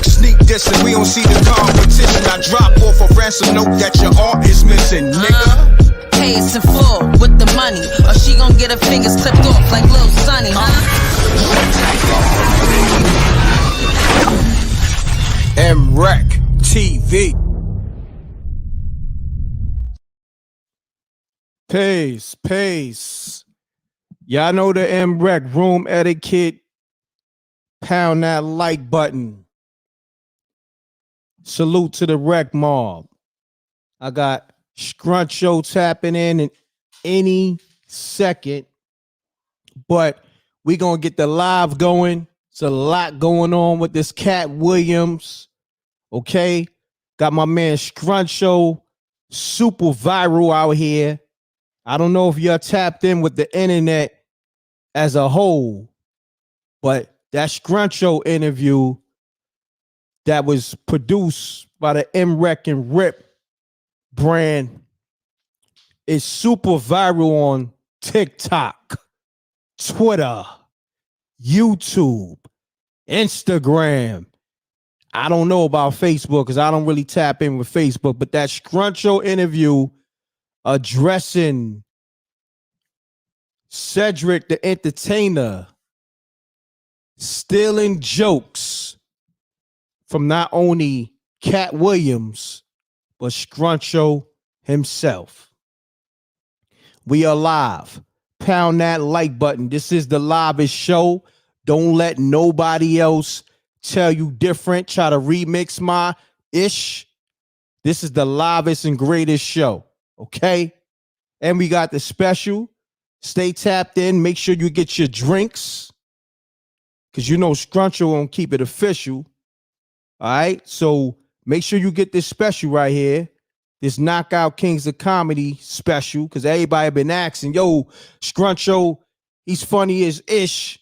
Sneak dissing, we don't see the competition. I drop off a ransom note that your art is missing, nigga. Pay us in full with the money, or she gon' get her fingers clipped off like Lil Sonny, m.reck TV. Peace. Y'all know the m.reck room etiquette. Pound that like button. Salute to the rec mob. I got Scruncho tapping in any second, but we gonna get the live going. It's a lot going on with this Katt Williams. Okay, got my man Scruncho super viral out here. I don't know if you're tapped in with the internet as a whole, but that Scruncho interview that was produced by the m.reck and Rip brand is super viral on TikTok, Twitter, YouTube, Instagram. I don't know about Facebook because I don't really tap in with Facebook, but that Scruncho interview addressing Cedric the Entertainer stealing jokes from not only Katt Williams, but Scruncho himself. We are live. Pound that like button. This is the livest show. Don't let nobody else tell you different. Try to remix my ish. This is the livest and greatest show. Okay? And we got the special. Stay tapped in. Make sure you get your drinks. Because you know Scruncho won't keep it official. All right? So make sure you get this special right here. This Knockout Kings of Comedy special. Because everybody been asking, yo, Scruncho, he's funny as ish.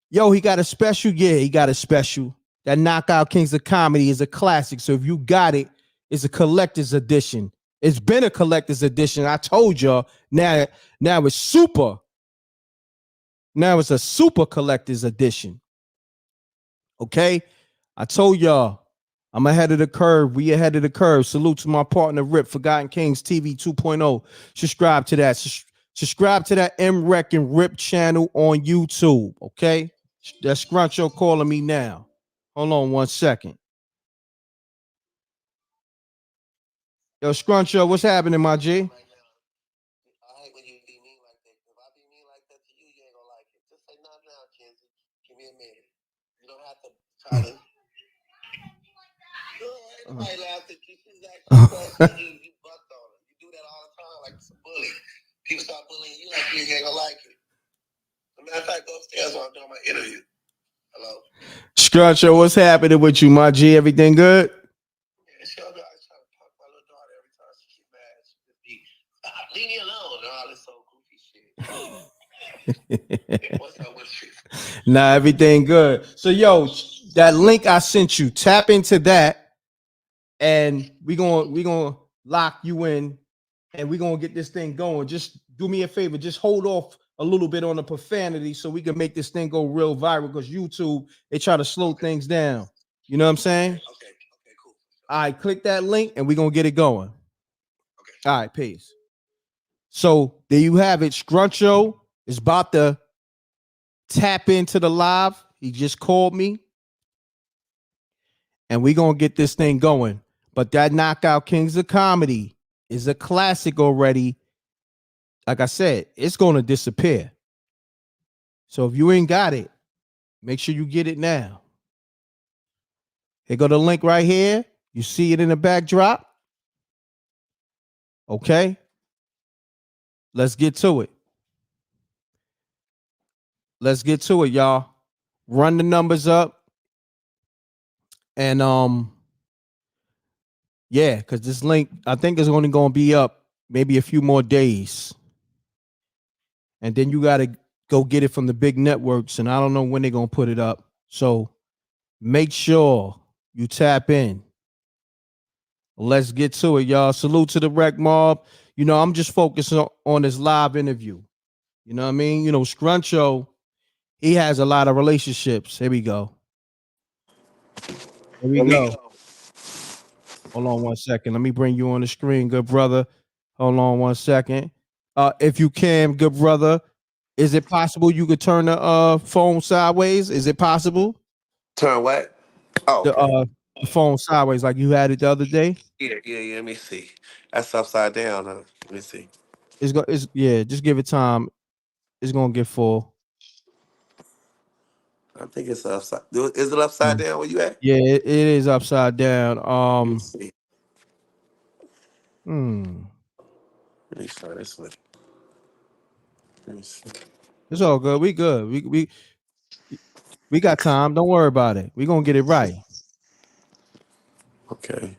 Yo, he got a special? Yeah, he got a special. That Knockout Kings of Comedy is a classic. So if you got it, it's a collector's edition. It's been a collector's edition. I told y'all. Now it's super. Now it's a super collector's edition. Okay? I told y'all. I'm ahead of the curve. We ahead of the curve. Salute to my partner, Rip, Forgotten Kings TV 2.0. Subscribe to that. Subscribe to that m.reck and Rip channel on YouTube. Okay? That's Scruncho calling me now. Hold on 1 second. Yo, Scruncho, what's happening, my G? I hate when you be mean like that. If I be mean like that to you, you ain't gonna like it. Just say, nah, kids. Give me a minute. You don't have to try to. Everybody laughed at you. She's actually you bucked on her. You do that all the time like it's a bully. People start bullying you like you ain't gonna like it. As a matter of fact, go upstairs while I'm doing my interview. Hello? Scruncho, what's happening with you, my G? Everything good? Yeah, sure. I try to talk to my little daughter every time she gets mad. She just be, leave me alone and all this so goofy shit. What's up with you? Nah, everything good. So, yo, that link I sent you, tap into that. And we gonna lock you in, and we're gonna get this thing going. Just do me a favor, just hold off a little bit on the profanity so we can make this thing go real viral, because YouTube, they try to slow things down. You know what I'm saying? Okay, cool. All right, click that link and we're gonna get it going. Okay. All right, peace. So there you have it. Scruncho is about to tap into the live. He just called me. And we're gonna get this thing going. But that Knockout Kings of Comedy is a classic already. Like I said, it's going to disappear. So if you ain't got it, make sure you get it now. Here go the link right here. You see it in the backdrop. Okay. Let's get to it. Let's get to it, y'all. Run the numbers up. And yeah, because this link, I think, is only going to be up maybe a few more days. And then you got to go get it from the big networks. And I don't know when they're going to put it up. So make sure you tap in. Let's get to it, y'all. Salute to the rec mob. I'm just focused on this live interview. You know what I mean? Scruncho, he has a lot of relationships. Here we go. Here we Let me go. go. Hold on one second. Let me bring you on the screen, good brother. Hold on one second. If you can, good brother, is it possible you could turn the phone sideways? Is it possible? Turn what? Oh, The okay. uh the phone sideways like you had it the other day? Yeah. Let me see. That's upside down. Huh? Let me see. It's yeah, just give it time. It's gonna get full. I think it's upside. Is it upside Yeah, down where you at? yeah, it is upside down. Let me see. Hmm. Let me try this one. Let me see. It's all good. We good. We got time. Don't worry about it. We gonna get it right. Okay.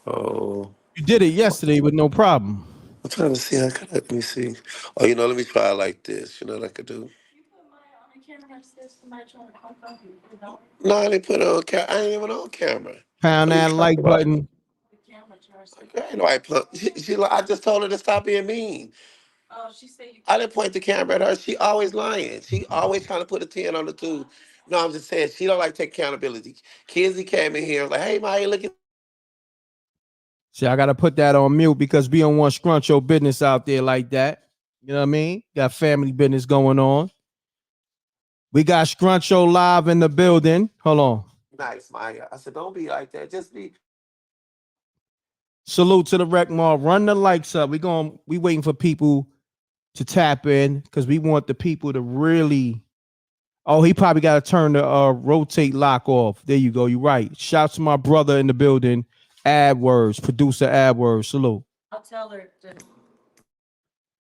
Oh, You did it yesterday with no problem. I'm trying to see how could I, let me see. Oh, let me try it like this. You know what I could do? No, I didn't put it on camera. I ain't even on camera. Pound What are you that talking like about? button. Okay, ain't nobody put, I just told her to stop being mean. I didn't point the camera at her. She always lying. She always trying to put a 10 on the two. No, I'm just saying she don't like take accountability. Kizzy came in here like, hey, Maya, look at See, I gotta put that on mute because we don't want scruncho business out there like that. You know what I mean? Got family business going on. We got scruncho live in the building. Hold on. nice, Maya. I said, don't be like that. Just be. Salute to the rec mall. Run the likes up. We waiting for people to tap in because we want the people to really. Oh, he probably got to turn the rotate lock off. There you go. You're right. Shouts to my brother in the building. AdWords, producer AdWords. Salute.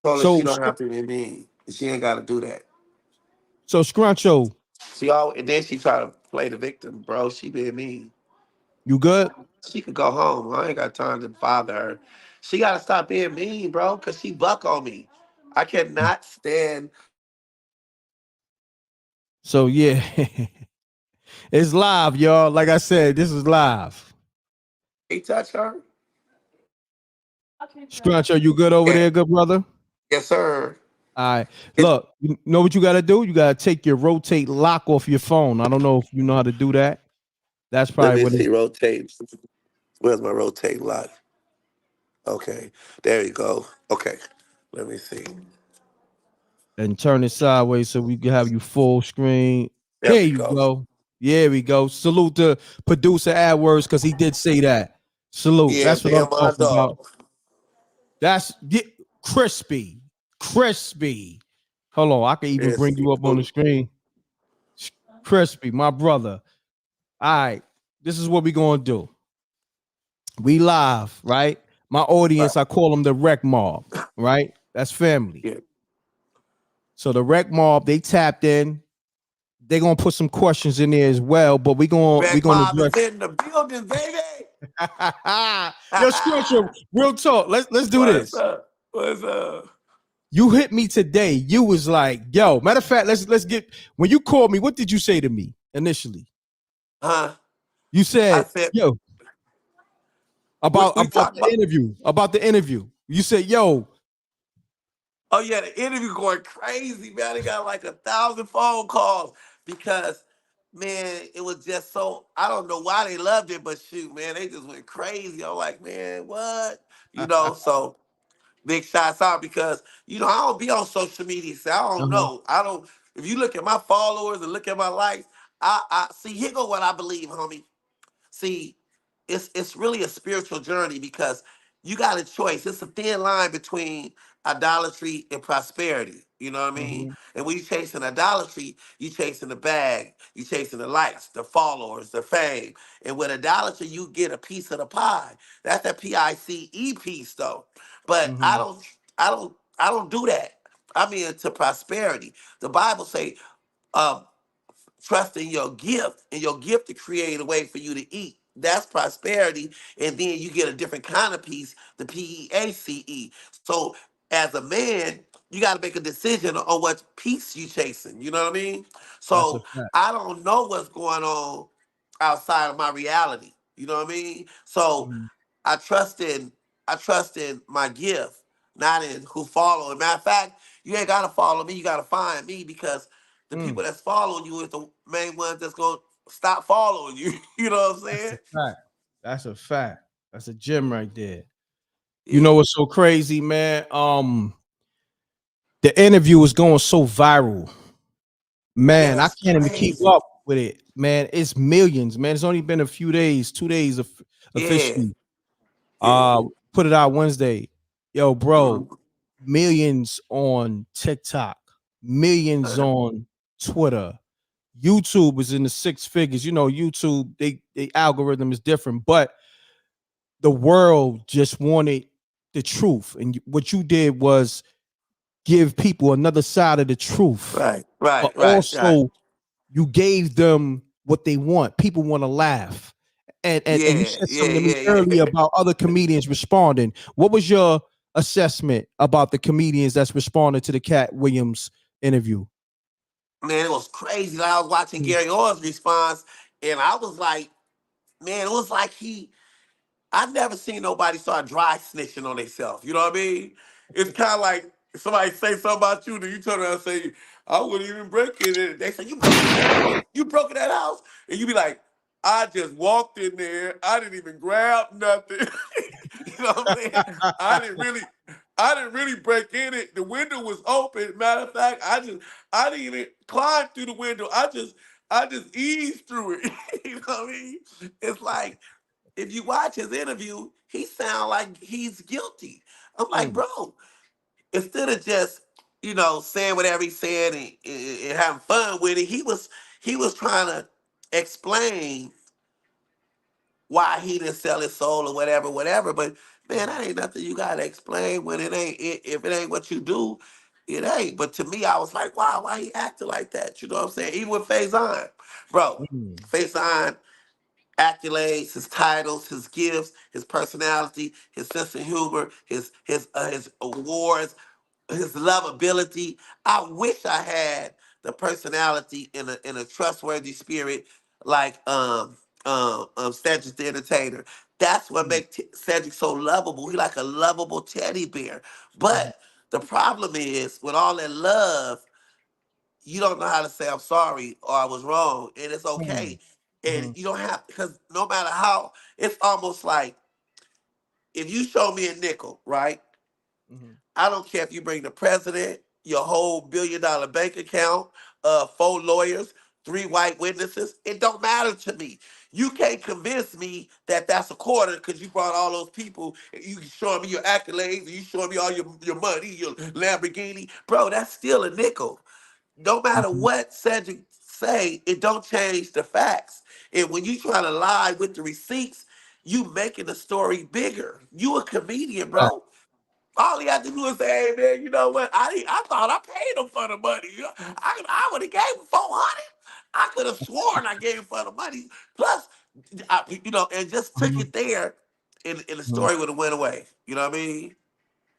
Told her she So, don't have to be mean. She ain't got to do that. so Scruncho, She always, and then she try to play the victim, bro. She being mean. you good? She could go home. I ain't got time to bother her. She got to stop being mean, bro, because she buck on me. I cannot stand. So yeah, it's live, y'all. Like I said, this is live. He touch her. Scruncho, you good over Yeah. there, good brother? Yes, sir. All right. It, Look, you know what you got to do? You got to take your rotate lock off your phone. I don't know if you know how to do that. That's let probably me what see. it's. Rotate. Where's my rotate lock? Okay. There you go. Okay. Let me see. And turn it sideways so we can have you full screen. There Here we you go. go. Yeah, we go. Salute to producer AdWords because he did say that. Salute. Yeah, That's what I'm being my talking about. dog. That's crispy. Crispy. Hold on. I can even Yes, bring you up on the cool. screen. Crispy, my brother. All right. This is what we going to do. We live, right? My Right. audience, I call them the rec mob, right? That's family. Yeah. So the rec mob, they tapped in. They're gonna put some questions in there as well, but we Red gonna Mob address. is in the building, baby. Yo, Scruncho, real talk. Let's do What's this. up? What's up? You hit me today. You was like, yo, matter of fact, let's get when you called me, what did you say to me initially? Huh? You I said, said, yo, what we about talking the about? interview. About the interview. You said, yo, Oh yeah, the interview going crazy, man. They got like 1,000 phone calls because, man, it was just so. I don't know why they loved it, but shoot, man, they just went crazy. I'm like, man, what? So big shots out because I don't be on social media, so I don't uh-huh, know. I don't. If you look at my followers and look at my likes, I see. Here go what I believe, homie. See, it's really a spiritual journey because you got a choice. It's a thin line between idolatry and prosperity. You know what I mean? uh-huh, And when you chasing idolatry, you chasing the bag, you chasing the likes, the followers, the fame. And with idolatry, you get a piece of the pie. That's that PICE piece though. But I uh-huh, don't I don't I don't do that. I'm into prosperity. The Bible say, um, trust in your gift and your gift to create a way for you to eat. That's prosperity. And then you get a different kind of peace, the PEACE. So as a man, you got to make a decision on what peace you chasing. You know what I mean? that's a So fact. I don't know what's going on outside of my reality. You know what I mean? So Mhm, I trust in. I trust in my gift, not in who following. Matter of fact, you ain't gotta follow me. You gotta find me because the Mm, people that's following you is the main ones that's gonna stop following you. You know what I'm that's saying? a fact. That's a fact. That's a gem right there. You Yeah. know what's so crazy, man? The interview was going so viral. Yeah, Man, I it's can't even keep crazy. up with it. Man, it's millions, man. It's only been a few days, 2 days Yeah, officially. yeah. Put it out Wednesday. Yo, bro, Mhm. millions on TikTok, millions Uh, on Twitter. YouTube is in the six figures. You know, YouTube, they algorithm is different, but the world just wanted the truth. And what you did was give people another side of the truth, right, but right, right, right. also you gave them what they want. People want to laugh. And you Yeah, said yeah, something to me yeah, yeah. earlier about other comedians responding. What was your assessment about the comedians that's responding to the Cat Williams interview? Man, it was crazy. Like, I was watching Mm, Gary Orr's response, and I was like, man, it was like he I've never seen nobody start dry snitching on themselves. You know what I mean? It's kind of like somebody say something about you, then you turn around and say, I wouldn't even break it. And they say, you broke in that? You broke in that house? And you be like, I just walked in there. I didn't even grab nothing. You know what I'm saying? I didn't really, I didn't really break in it. The window was open. Matter of fact, I didn't even climb through the window. I just eased through it. You know what I mean? It's like if you watch his interview, he sound like he's guilty. I'm like, mm, bro, instead of just saying whatever he said and having fun with it, he was trying to explain why he didn't sell his soul or whatever, whatever. But man, that ain't nothing you gotta explain when it ain't if it ain't what you do, it ain't. But to me, I was like, wow, why he acting like that? You know what I'm saying? Even with Faison, bro, mm, Faison accolades, his titles, his gifts, his personality, his sense of humor, his awards, his lovability. I wish I had the personality in a trustworthy spirit like Cedric the Entertainer. That's what mm, makes Cedric so lovable. He like a lovable teddy bear. mm, But the problem is with all that love, you don't know how to say I'm sorry or I was wrong, and it's mm, okay. And mhm, you don't have because no matter how, it's almost like if you show me a nickel, right? mhm. I don't care if you bring the president, your whole $1 billion bank account, 4 lawyers, 3 white witnesses. It don't matter to me. You can't convince me that that's a quarter because you brought all those people. And you showing me your accolades, and you showing me all your money, your Lamborghini, bro. That's still a nickel. No matter Mhm. what Cedric say, it don't change the facts. And when you try to lie with the receipts, you making the story bigger. You a comedian, Right. bro. All he had to do is say, "Hey man, you know what? I thought I paid him for the money. I would have gave him 400. I could have sworn I gave him for the money. Plus, and just took Mhm, it there, and the mhm. story would have went away. You know what I mean?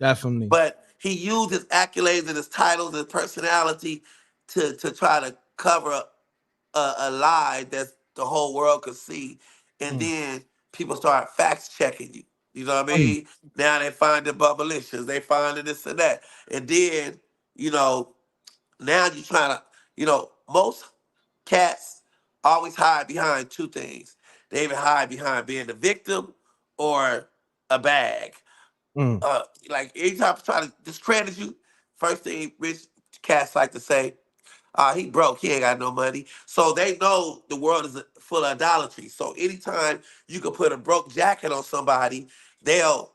Definitely. But he used his accolades and his titles and his personality to try to cover up a lie that the whole world could see, and Mm, then people start fact checking you. You know what I mm, mean? Now they find the bubblicious, they find this and that, and then you know now you're trying to most cats always hide behind two things. They either hide behind being the victim or a bag. mm. Like anytime I try to discredit you, first thing rich cats like to say, he broke. He ain't got no money. So they know the world is full of idolatry. So anytime you can put a broke jacket on somebody, they'll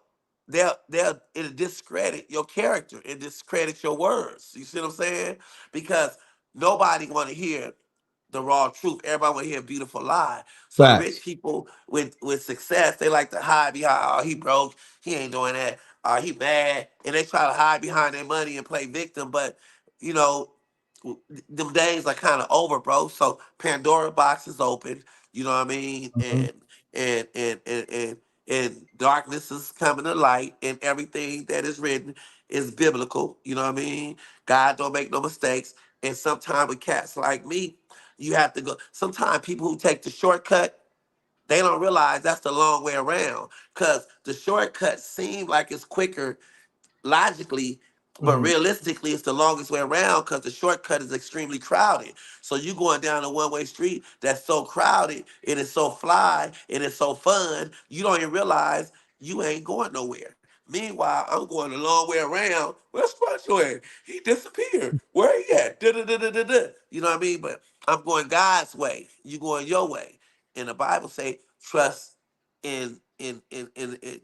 it'll discredit your character and discredit your words. You see what I'm saying? Because nobody want to hear the raw truth. Everybody want to hear a beautiful lie. So the rich Facts. people with success, they like to hide behind, oh, he broke, he ain't doing that, he mad, and they try to hide behind their money and play victim. But you know, them days are kind of over, bro. So Pandora box is open. You know what I mean? Mhm, And darkness is coming to light, and everything that is written is biblical. You know what I mean? God don't make no mistakes. And sometimes with cats like me, you have to go. Sometimes people who take the shortcut, They don't realize that's the long way around because the shortcut seems like it's quicker logically, but Mhm. realistically, it's the longest way around because the shortcut is extremely crowded. So you going down a one-way street that's so crowded and it's so fly and it's so fun, you don't even realize you ain't going nowhere. Meanwhile, I'm going a long way around. Where's Scruncho at? He disappeared. Where he at? Da, da, da, da, da, da. You know what I mean? But I'm going God's way. You going your way. And the Bible say, trust in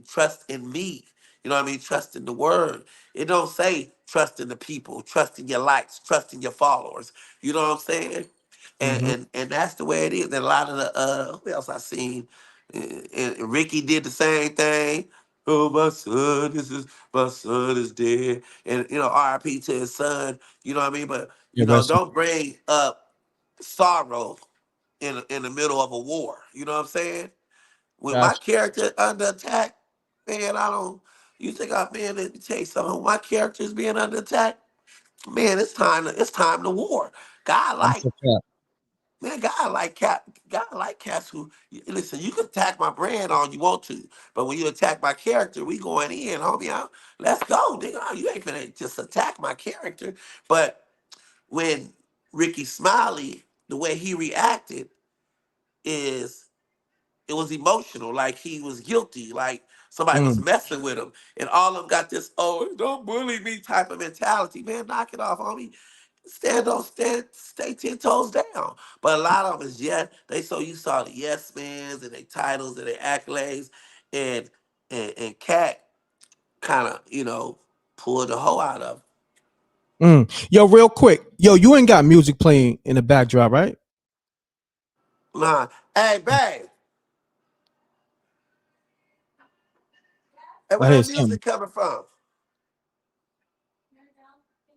trust in me. You know what I mean? Trust in the word. It don't say trust in the people, trust in your likes, trust in your followers. You know what I'm saying? And Mhm. and that's the way it is. And a lot of the who else I seen? And Ricky did the same thing. Oh, my son is dead. And RIP to his son. You know what I mean? But Yeah, rest. don't bring up sorrow in the middle of a war. You know what I'm saying? When my Gotcha. character under attack, man, I don't. You think I man? Let me tell you something. When my character is being under attack, man, it's time to war. God That's like a fact. man, God like cats who listen. You can attack my brand all you want to, but when you attack my character, we going in, homie. Let's go, nigga. You ain't gonna just attack my character. But when Ricky Smiley, the way he reacted is it was emotional, like he was guilty, like somebody was Mm. messing with him, and all of them got this "oh, don't bully me" type of mentality. Man, knock it off, homie. Stay 10 toes down. But a lot of them is they so you saw the yes mans and their titles and their accolades, and and Cat kind of pulled the hoe out of 'em. Mm. Yo, real quick. Yo, you ain't got music playing in the backdrop, right? Nah, hey babe, hey, I where hear that something. music coming from?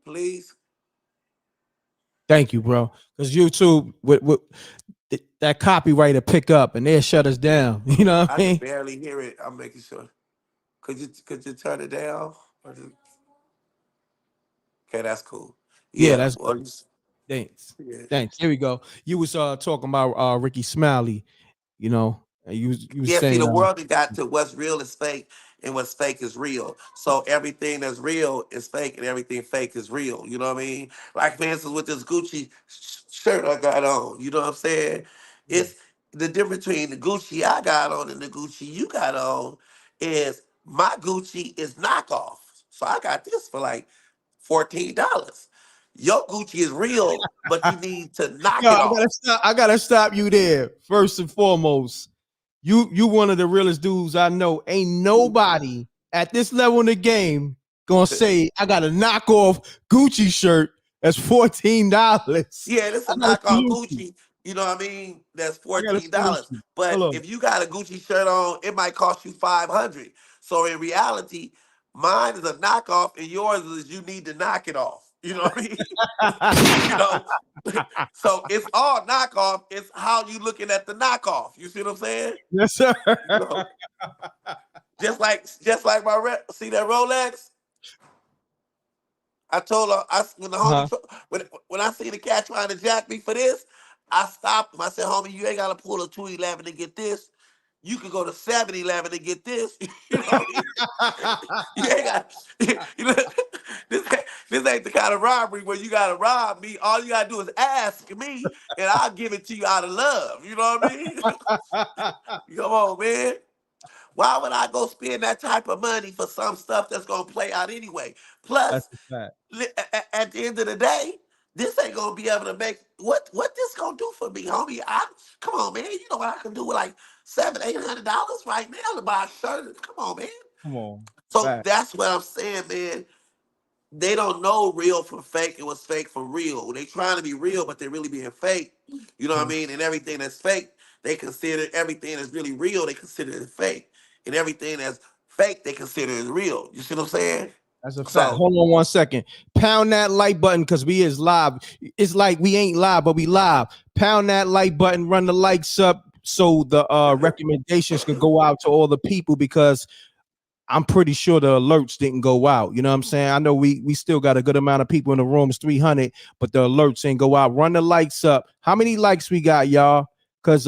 Please. Thank you, bro. Because YouTube with that copyright to pick up and they'll shut us down. You know what I I can mean? barely hear it. I'm making sure. Could you turn it down? Okay, that's cool. Yeah, Yeah. that's Well, good. Thanks. yeah. Thanks. Here we go. You was talking about Ricky Smiley, and you was Yeah, see, saying the world has got to what's real is fake and what's fake is real. So everything that's real is fake and everything fake is real. You know what I mean? Like, for instance, with this Gucci shirt I got on, you know what I'm saying? It's the difference between the Gucci I got on and the Gucci you got on is my Gucci is knockoff. So I got this for like $14. Your Gucci is real, but you need to knock yo, it I gotta off. stop. I gotta stop you there. First and foremost, you one of the realest dudes I know. Ain't nobody at this level in the game gonna say I got a knockoff Gucci shirt that's $14. Yeah, this I is a gotta knockoff salute you. Gucci. You know what I mean? That's I gotta salute $14. you. But Hello. if you got a Gucci shirt on, it might cost you 500. So in reality, mine is a knockoff, and yours is you need to knock it off. You know what I mean? you know. So it's all knockoff. It's how you looking at the knockoff. You see what I'm saying? Yes, sir. You know, just like see that Rolex. I told her when the homie Uh-huh. when I see the cat trying to jack me for this, I stopped him. I said, "Homie, you ain't gotta pull a 211 to get this. You could go to 7-Eleven to get this. you know what I mean? You ain't got you know this ain't the kind of robbery where you gotta rob me. All you gotta do is ask me, and I'll give it to you out of love. You know what I mean? Come on, man. Why would I go spend that type of money for some stuff that's gonna play out anyway? That's Plus, a fact. at the end of the day, this ain't gonna be able to make what this gonna do for me, homie. Come on, man. You know what I can do with like $700-800 right now to buy a shirt. Come on, man. Come on. So Fact. that's what I'm saying, man. They don't know real from fake and what's fake from real. They trying to be real, but they're really being fake. You know what I Mhm. mean? And everything that's fake, they consider everything that's really real, they consider it fake. And everything that's fake, they consider it real. You see what I'm saying? That's a fact. So Hold on one second. Pound that like button because we is live. It's like we ain't live, but we live. Pound that like button, run the likes up so the recommendations can go out to all the people because I'm pretty sure the alerts didn't go out. You know what I'm saying? I know we still got a good amount of people in the room. It's 300, but the alerts ain't go out. Run the likes up. How many likes we got, y'all? Because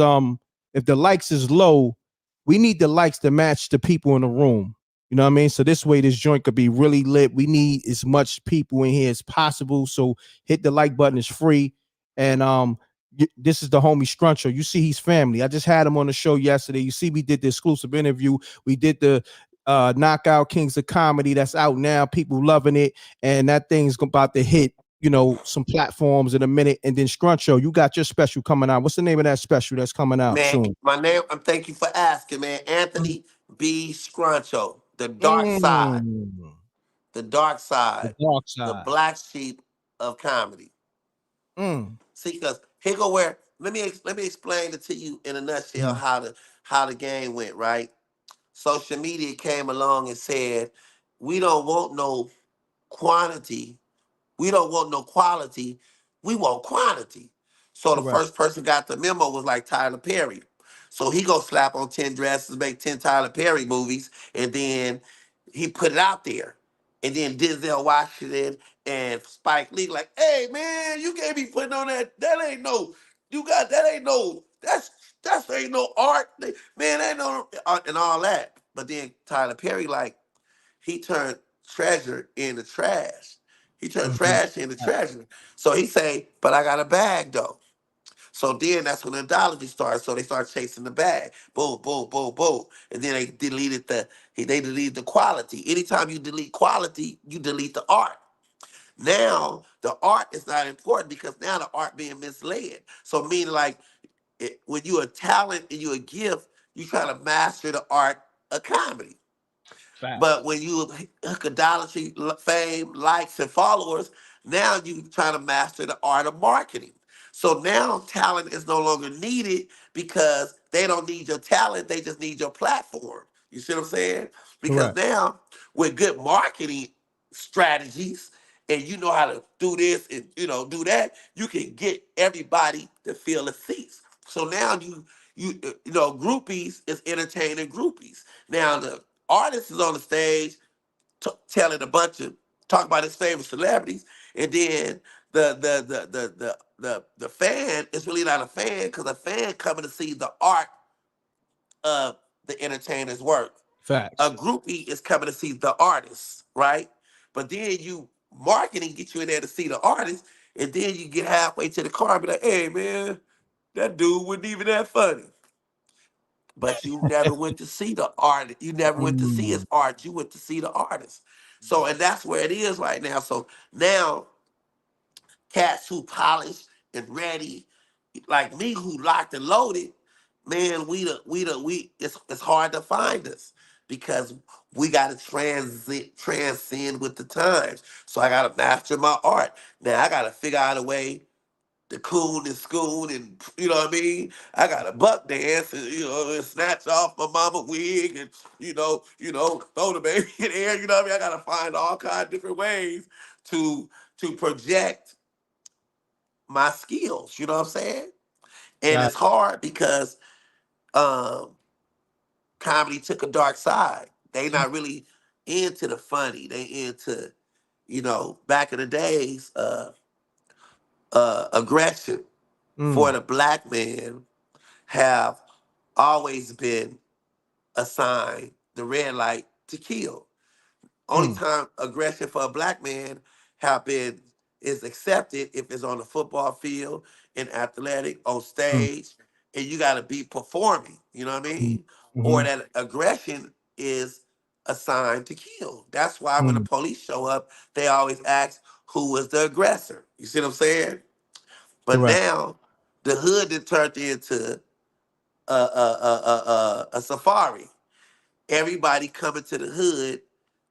if the likes is low, we need the likes to match the people in the room. You know what I mean? So this way, this joint could be really lit. We need as much people in here as possible. So hit the like button. It's free. And this is the homie Scruncho. You see, he's family. I just had him on the show yesterday. You see, we did the exclusive interview. We did the Knockout Kings of Comedy that's out now. People loving it, and that thing's about to hit, some platforms in a minute. And then Scruncho, you got your special coming out. What's the name of that special that's coming out Man, soon? my name, thank you for asking, man. Anthony B. Scruncho, the dark side, Mm, the dark the side, dark the side. black sheep of comedy. Mm, See, because here go where let me explain it to you in a nutshell mhm. how the game went, right? Social media came along and said, we don't want no quantity, we don't want no quality, we want quantity. So the Correct. first person got the memo was like Tyler Perry. So he go slap on 10 dresses, make 10 Tyler Perry movies, and then he put it out there. And then Denzel Washington and Spike Lee like, hey man, you can't be putting on that. That ain't no, you got that ain't no, that's ain't no art. Man, ain't no art and all that. But then Tyler Perry like, he turned treasure into trash. He turned Mhm. trash into treasure. So he say, but I got a bag though. So then that's when the idolatry started. So they started chasing the bag. Boom, boom, boom, boom. And then they deleted the quality. Anytime you delete quality, you delete the art. Now the art is not important because now the art being misled. So meaning like when you a talent and you a gift, you try to master the art of comedy. But Facts. when you hook idolatry, fame, likes, and followers, now you trying to master the art of marketing. So now talent is no longer needed because they don't need your talent, they just need your platform. You see what I'm saying? Because Correct. now with good marketing strategies and you know how to do this and do that, you can get everybody to fill the seats. So now groupies is entertaining groupies. Now the artist is on the stage telling a bunch of talk about his favorite celebrities, and then the fan is really not a fan because a fan coming to see the art of the entertainer's work. A Facts. groupie is coming to see the artist, right? But then you marketing get you in there to see the artist, and then you get halfway to the car and be like, "Hey man, that dude wasn't even that funny." But you never went to see the art. You never went to see his Mm. art. You went to see the artist. So, and that's where it is right now. So now, cats who polished and ready, like me, who locked and loaded, man, it's hard to find us because we got to transcend with the times. So I got to master my art. Now I got to figure out a way the coon and schoon and you know what I mean? I got a buck dance and and snatch off my mama wig and throw the baby in the air, you know what I mean? I gotta find all kinds of different ways to project my skills, you know what I'm saying? And Got it's hard because um comedy took a dark side. They not really into the funny. They into, back in the days, aggression for mm, the black man have always been assigned the red light to kill. Only mm, time aggression for a black man have been is accepted if it's on the football field, in athletic, on mm, stage, and you got to be performing. You know what I mm, mean? Or mhm, that aggression is assigned to kill. That's why when the mm. police show up, they always ask who was the aggressor. You see what I'm saying? But Correct. now the hood then turned into a safari. Everybody coming to the hood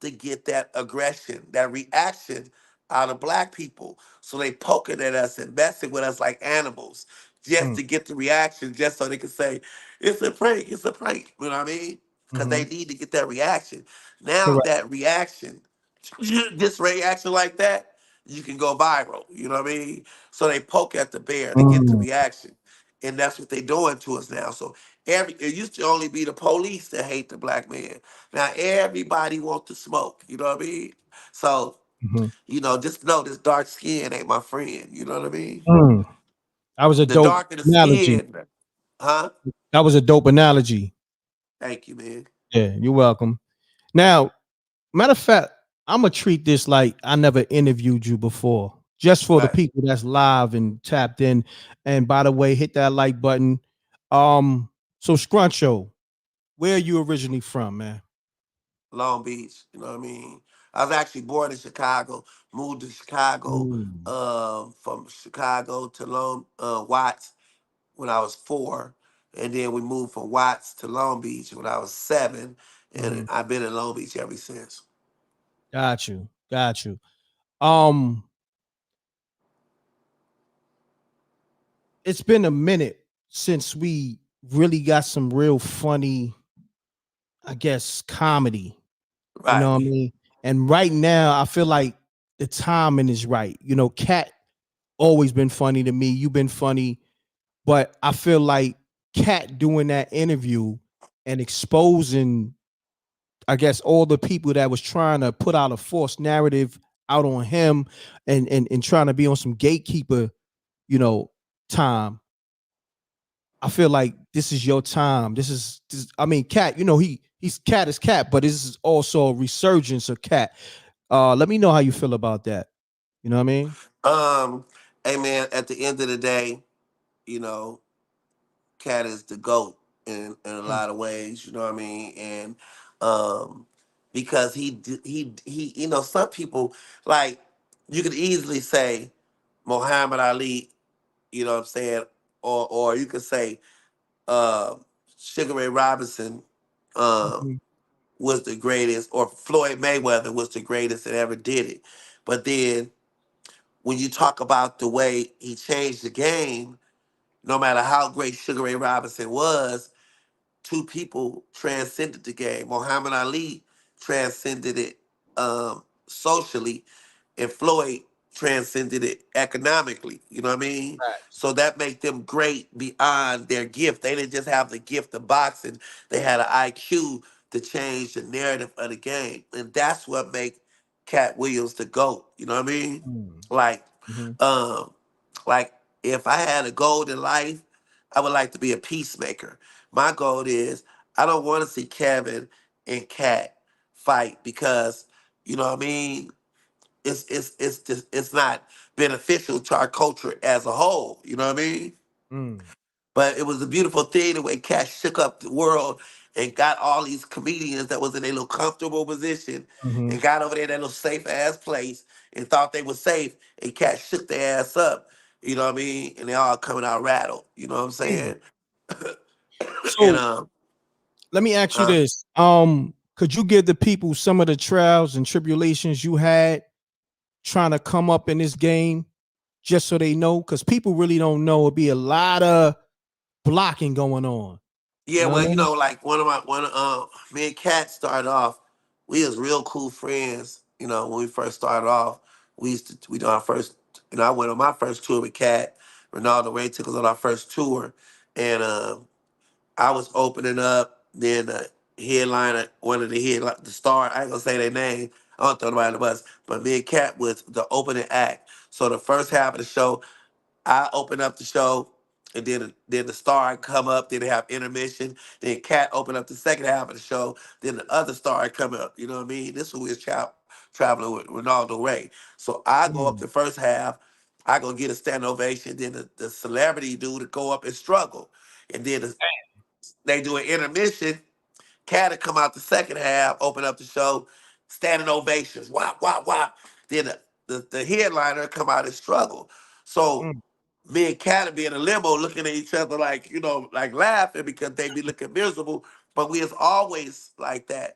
to get that aggression, that reaction out of black people. So they poking at us and messing with us like animals just Mm, to get the reaction, just so they can say, it's a prank, it's a prank. You know what I mean? Because they mhm. need to get that reaction. Now Correct. that reaction, this reaction like that, you can go viral. You know what I mean? So they poke at the bear to get the Mm, reaction. And that's what they're doing to us now. So it used to only be the police that hate the black man. Now everybody wants to smoke. You know what I mean? So mhm, just know this dark skin ain't my friend. You know what I mean? mm. That was a The dope darker the analogy. skin, Huh? That was a dope analogy. Thank you, man. Yeah, you're welcome. Now, matter of fact, I'm gonna treat this like I never interviewed you before, just for the Right. people that's live and tapped in. And by the way, hit that like button. So Scruncho, where are you originally from, man? Long Beach. You know what I mean? I was actually born in Chicago, moved to Chicago, Mm. from Chicago to Watts when I was 4, and then we moved from Watts to Long Beach when I was 7, and Hmm. I've been in Long Beach ever since. Got you, got you. Um, it's been a minute since we really got some real funny, I guess, comedy. You know Right. what I mean? And right now, I feel like the timing is right. You know, Katt always been funny to me. You've been funny, but I feel like Katt doing that interview and exposing, I guess, all the people that was trying to put out a false narrative out on him and trying to be on some gatekeeper, you know, time. I feel like this is your time. I mean, Katt, you know, he's Katt is Katt, but this is also a resurgence of Katt. Let me know how you feel about that. You know what I mean? Um, hey man, at the end of the day, you know, Cat is the GOAT in a Mm, lot of ways, you know what I mean? And um because he you know, some people like you could easily say Muhammad Ali, you know what I'm saying? Or you could say uh Sugar Ray Robinson um mhm, was the greatest, or Floyd Mayweather was the greatest that ever did it. But then when you talk about the way he changed the game, no matter how great Sugar Ray Robinson was, two people transcended the game. Muhammad Ali transcended it socially, and Floyd transcended it economically. You know what I mean? facts. So that made them great beyond their gift. They didn't just have the gift of boxing; they had an IQ to change the narrative of the game, and that's what make Cat Williams the GOAT. You know what I mean? Mm, Like, mhm, um, like if I had a goal in life, I would like to be a peacemaker. My goal is I don't want to see Kevin and Cat fight because you know what I mean. It's just it's not beneficial to our culture as a whole. You know what I mean. mm, But it was a beautiful thing the way Cat shook up the world and got all these comedians that was in a little comfortable position mhm, and got over there in that little safe ass place and thought they were safe, and Cat shook their ass up. You know what I mean? And they all coming out rattled. You know what I'm mm. saying? And So let me ask you uh, this. Could you give the people some of the trials and tribulations you had trying to come up in this game just so they know? Because people really don't know. It'd be a lot of blocking going on. You yeah, know what well, I you mean? know, like me and Kat started off. We was real cool friends. You know, when we first started off, we did our first. You know, I went on my first tour with Kat. Ronaldo Ray took us on our first tour, and I was opening up. Then the headliner, one of the the star. I ain't gonna say their name. I don't throw nobody on the bus, but me and Kat was the opening act. So the first half of the show, I open up the show, and then the star come up. Then they have intermission. Then Cat open up the second half of the show. Then the other star come up. You know what I mean? This is who is traveling with Ronaldo Ray. So I go up Mm, the first half. I go get a standing ovation. Then the celebrity dude to go up and struggle, and then they do an intermission. Cat come out the second half, open up the show, standing ovations. Wop, wop, wop. Then the headliner come out and struggle. So mm, me and Cat be in a limo looking at each other like, you know, like laughing because they be looking miserable. But we was always like that.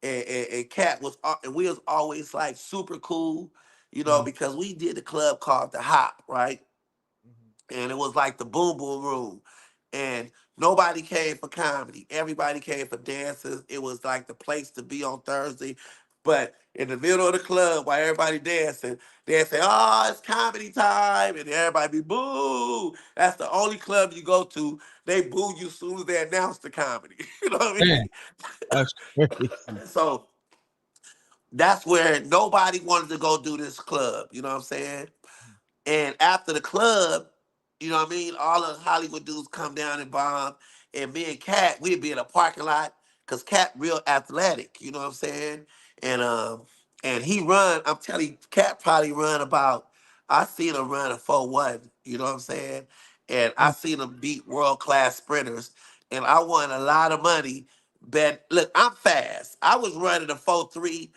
And Cat was, and we was always like super cool, you know, mhm, because we did the club called The Hop, right? mhm, And it was like the boom boom room. And nobody came for comedy. Everybody came for dances. It was like the place to be on Thursday. But in the middle of the club while everybody dancing, they say, "Oh, it's comedy time," and everybody be boo. That's the only club you go to. They boo you soon as they announce the comedy. You know what I man, mean? that's crazy. So that's where nobody wanted to go do this club. You know what I'm saying? And after the club, You know what I mean? All the Hollywood dudes come down and bomb. And me and Cat, we'd be in a parking lot because Cat real athletic, you know what I'm saying? And and he run, I'm telling you, Cat probably run about, I seen him run a 4-1, you know what I'm saying? And I Mm, seen him beat world class sprinters. And I won a lot of money. Bet look, I'm fast. I was running a 4-3,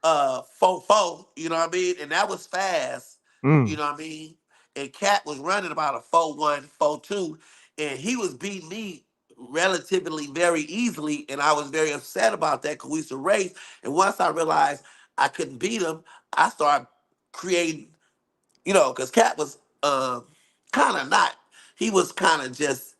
4-4, you know what I mean? And that was fast, you mm, know what I mean? And Cat was running about a 4-1, 4-2, and he was beating me relatively very easily, and I was very upset about that because we used to race. And once I realized I couldn't beat him, I started creating, because Cat was kind of not. He was kind of just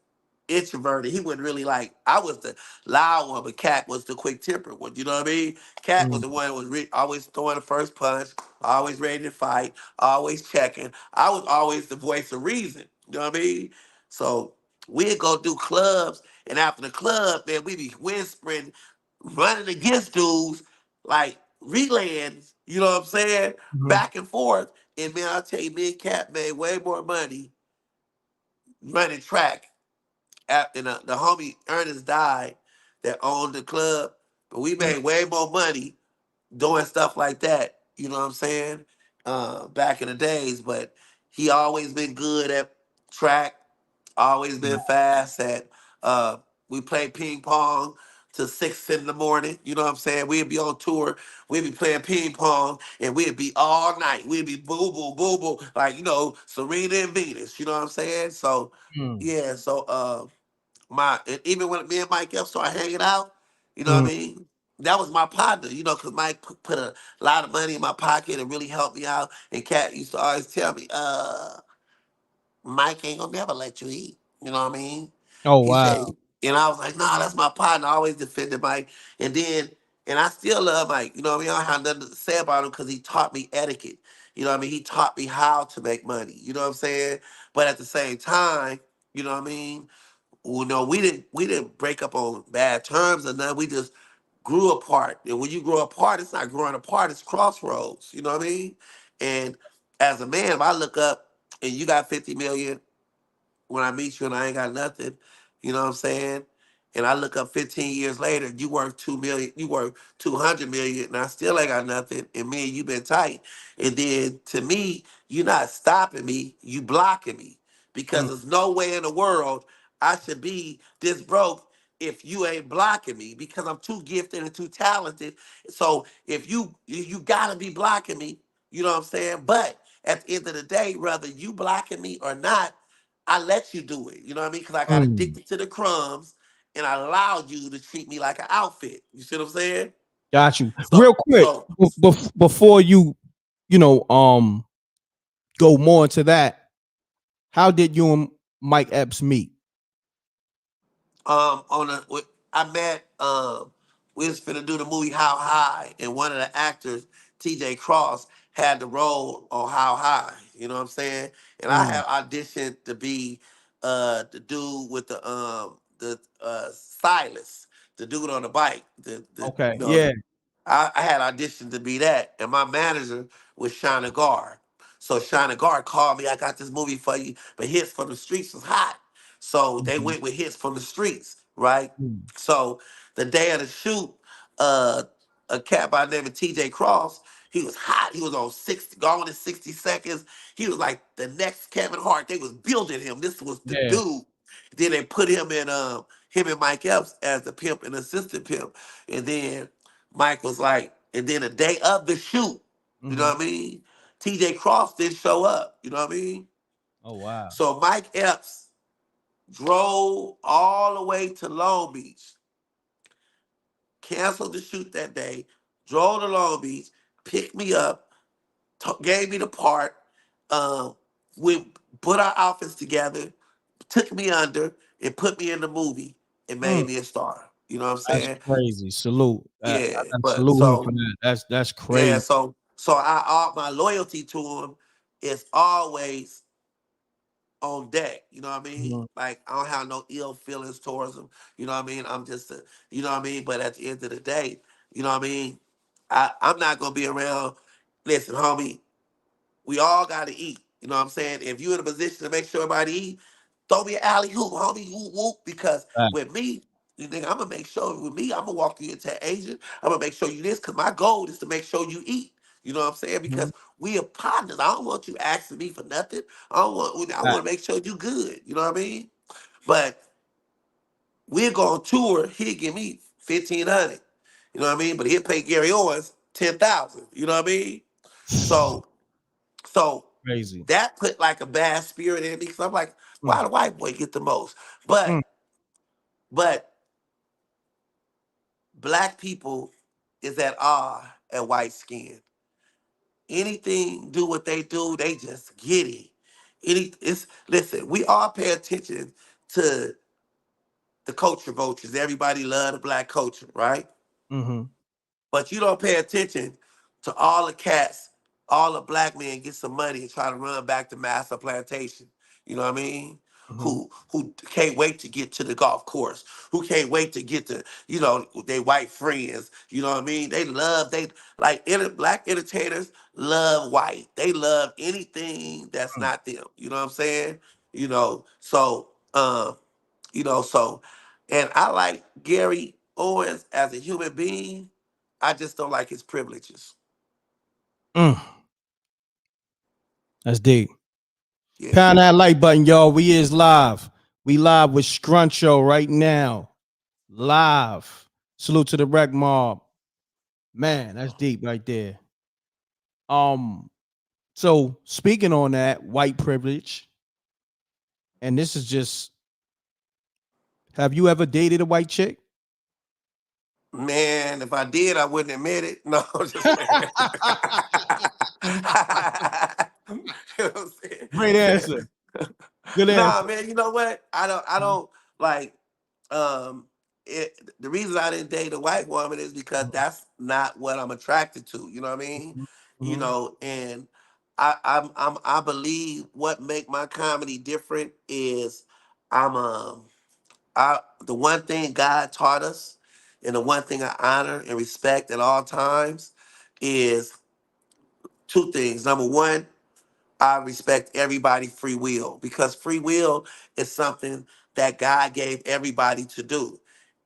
introverted. He wasn't really like I was the loud one, but Cat was the quick tempered one. You know what I mean? Cat was mm. the one that was always throwing the first punch, always ready to fight, always checking. I was always the voice of reason. You know what I mean? So we'd go do clubs, and after the club, man, we'd be whispering, running against dudes like relaying. You know what I'm saying? Mhm. Back and forth. And man, I'll tell you, me and Cat made way more money running track after the homie Ernest died that owned the club, but we Mm, made way more money doing stuff like that. You know what I'm saying? Back in the days, but he always been good at track, always been mm, fast at. Uh, we played ping pong till 6 in the morning. You know what I'm saying? We'd be on tour. We'd be playing ping pong, and we'd be all night. We'd be boo boo boo boo, like Serena and Venus. You know what I'm saying? So mm, yeah, so and even when me and Mike F started hanging out, you know what I mm. mean? That was my partner, because Mike put a lot of money in my pocket and really helped me out. And Cat used to always tell me, Mike ain't gonna never let you eat. You know what I mean? Oh He wow. said, and I was like, nah, that's my partner. I always defended Mike. And then, and I still love Mike. You know what I mean? I don't have nothing to say about him because he taught me etiquette. You know what I mean? He taught me how to make money. You know what I'm saying? But at the same time, you know what I mean? Well, no, we didn't break up on bad terms or nothing. We just grew apart. And when you grow apart, it's not growing apart, it's crossroads. You know what I mean? And as a man, if I look up and you got 50 million when I meet you and I ain't got nothing, you know what I'm saying? And I look up 15 years later, you worth 2 million, you worth 200 million, and I still ain't got nothing, and me and you been tight. And then to me, you're not stopping me, you blocking me. Because Mm, there's no way in the world I should be this broke if you ain't blocking me because I'm too gifted and too talented. So if you gotta be blocking me, you know what I'm saying? But at the end of the day, whether you blocking me or not, I let you do it. You know what I mean? Because I got mm. addicted to the crumbs and I allowed you to treat me like an outfit. You see what I'm saying? Got you. So Real quick, so before you know, go more into that, how did you and Mike Epps meet? on a I met we was finna do the movie How High, and one of the actors, TJ Cross, had the role on How High. You know what I'm saying? And I Mm, had auditioned to be the dude with the stylist, the dude on the bike, the okay. Yeah. I had auditioned to be that, and my manager was Shana Guard. So Shana Guard called me. I got this movie for you, but Hits from the Streets was hot, so they Mhm, went with Hits from the Streets, right? mm, So the day of the shoot, uh, a cat by the name of T.J. Cross, he was hot. He was on 60, gone in 60 seconds. He was like the next Kevin Hart. They was building him. This was the yeah. dude. Then they put him and Mike Epps as the pimp and assistant pimp, and then Mike was like, and then the day of the shoot, you know Hmm. what I mean? TJ Cross didn't show up, you know what I mean? Oh wow. So Mike Epps drove all the way to Long Beach, canceled the shoot that day, drove to Long Beach, picked me up, gave me the part. Um, we put our outfits together, took me under, and put me in the movie and Mm, made me a star. You know what I'm that's saying? crazy. Salute. Yeah, I but salute him for so that. That's yeah, crazy. so I all my loyalty to him is always on deck. You know what I mean? Mhm. Like I don't have no ill feelings towards him. You know what I mean? I'm just you know what I mean. But at the end of the day, you know what I mean. I'm not gonna be around. Listen, homie, we all got to eat. You know what I'm saying? If you're in a position to make sure everybody eat, throw me an alley hoop, homie, whoop whoop. Because Right. with me, you think I'm gonna make sure with me, I'm gonna walk you into Asian. I'm gonna make sure you this, cause my goal is to make sure you eat. You know what I'm saying? Mhm. Because we are partners. I don't want you asking me for nothing. I Right. want to make sure you good. You know what I mean? But we'll go on tour. He'll give me 1,500. You know what I mean? But he'll pay Gary Owens 10,000. You know what I mean? So so Crazy. that put like a bad spirit in me because I'm like, why Mm. the white boy get the most? Mm. But black people is at awe at white skin. Anything do what they do, they just get it. It's listen, we all pay attention to the culture vultures. Everybody love the black culture, right? Mm-hmm. But you don't pay attention to all the cats, all the black men get some money and try to run back to Master Plantation. You know what I mean? Mm-hmm. Who can't wait to get to the golf course? Who can't wait to get to their white friends? You know what I mean? They like black entertainers love white. They love anything that's Mm. not them. You know what I'm saying? So and I like Gary Owens as a human being. I just don't like his privileges. Mm. That's deep. Yeah. Pound that like button, y'all. We is live. We live with Scruncho right now. Live. Salute to the rec mob. Man, that's deep right there. Um, so speaking on that, white privilege, and this is just, have you ever dated a white chick? Man, if I did, I wouldn't admit it. No, I'm just playing. You know what I'm Great saying? answer. Good Nah, answer. man, you know what? I don't like the reason I didn't date a white woman is because that's not what I'm attracted to. You know what I mean? Mm-hmm. And I believe what make my comedy different is I'm the one thing God taught us, and the one thing I honor and respect at all times is two things. Number one, I respect everybody free will because free will is something that God gave everybody to do.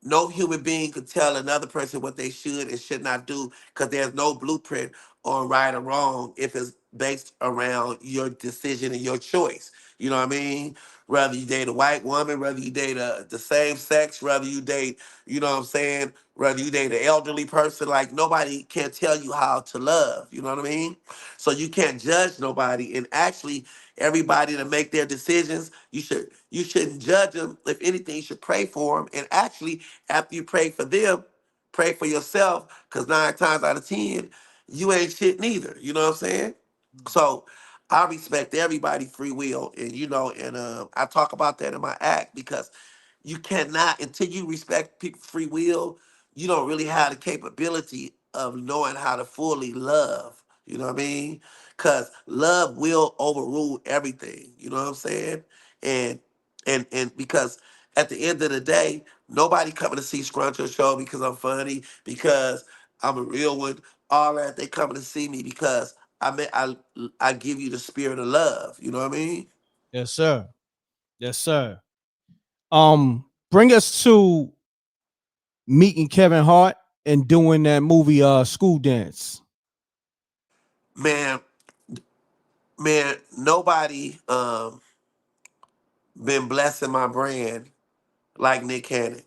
No human being could tell another person what they should and should not do because there's no blueprint on right or wrong if it's based around your decision and your choice. You know what I mean? Whether you date a white woman, whether you date the same sex, whether you date, you know what I'm saying, whether you date an elderly person, like nobody can tell you how to love. You know what I mean? So you can't judge nobody. And actually, everybody to make their decisions, you shouldn't judge them. If anything, you should pray for them. And actually, after you pray for them, pray for yourself. Because 9 times out of 10, you ain't shit neither. You know what I'm saying? So I respect everybody free will, and I talk about that in my act because you cannot until you respect people's free will, you don't really have the capability of knowing how to fully love. You know what I mean? Because love will overrule everything. You know what I'm saying? And and because at the end of the day, nobody coming to see Scruncho show because I'm funny, because I'm a real one. All that they coming to see me because I give you the spirit of love. You know what I mean? Yes, sir. Yes, sir. Bring us to meeting Kevin Hart and doing that movie, School Dance. Man, man, nobody been blessing my brand like Nick Cannon.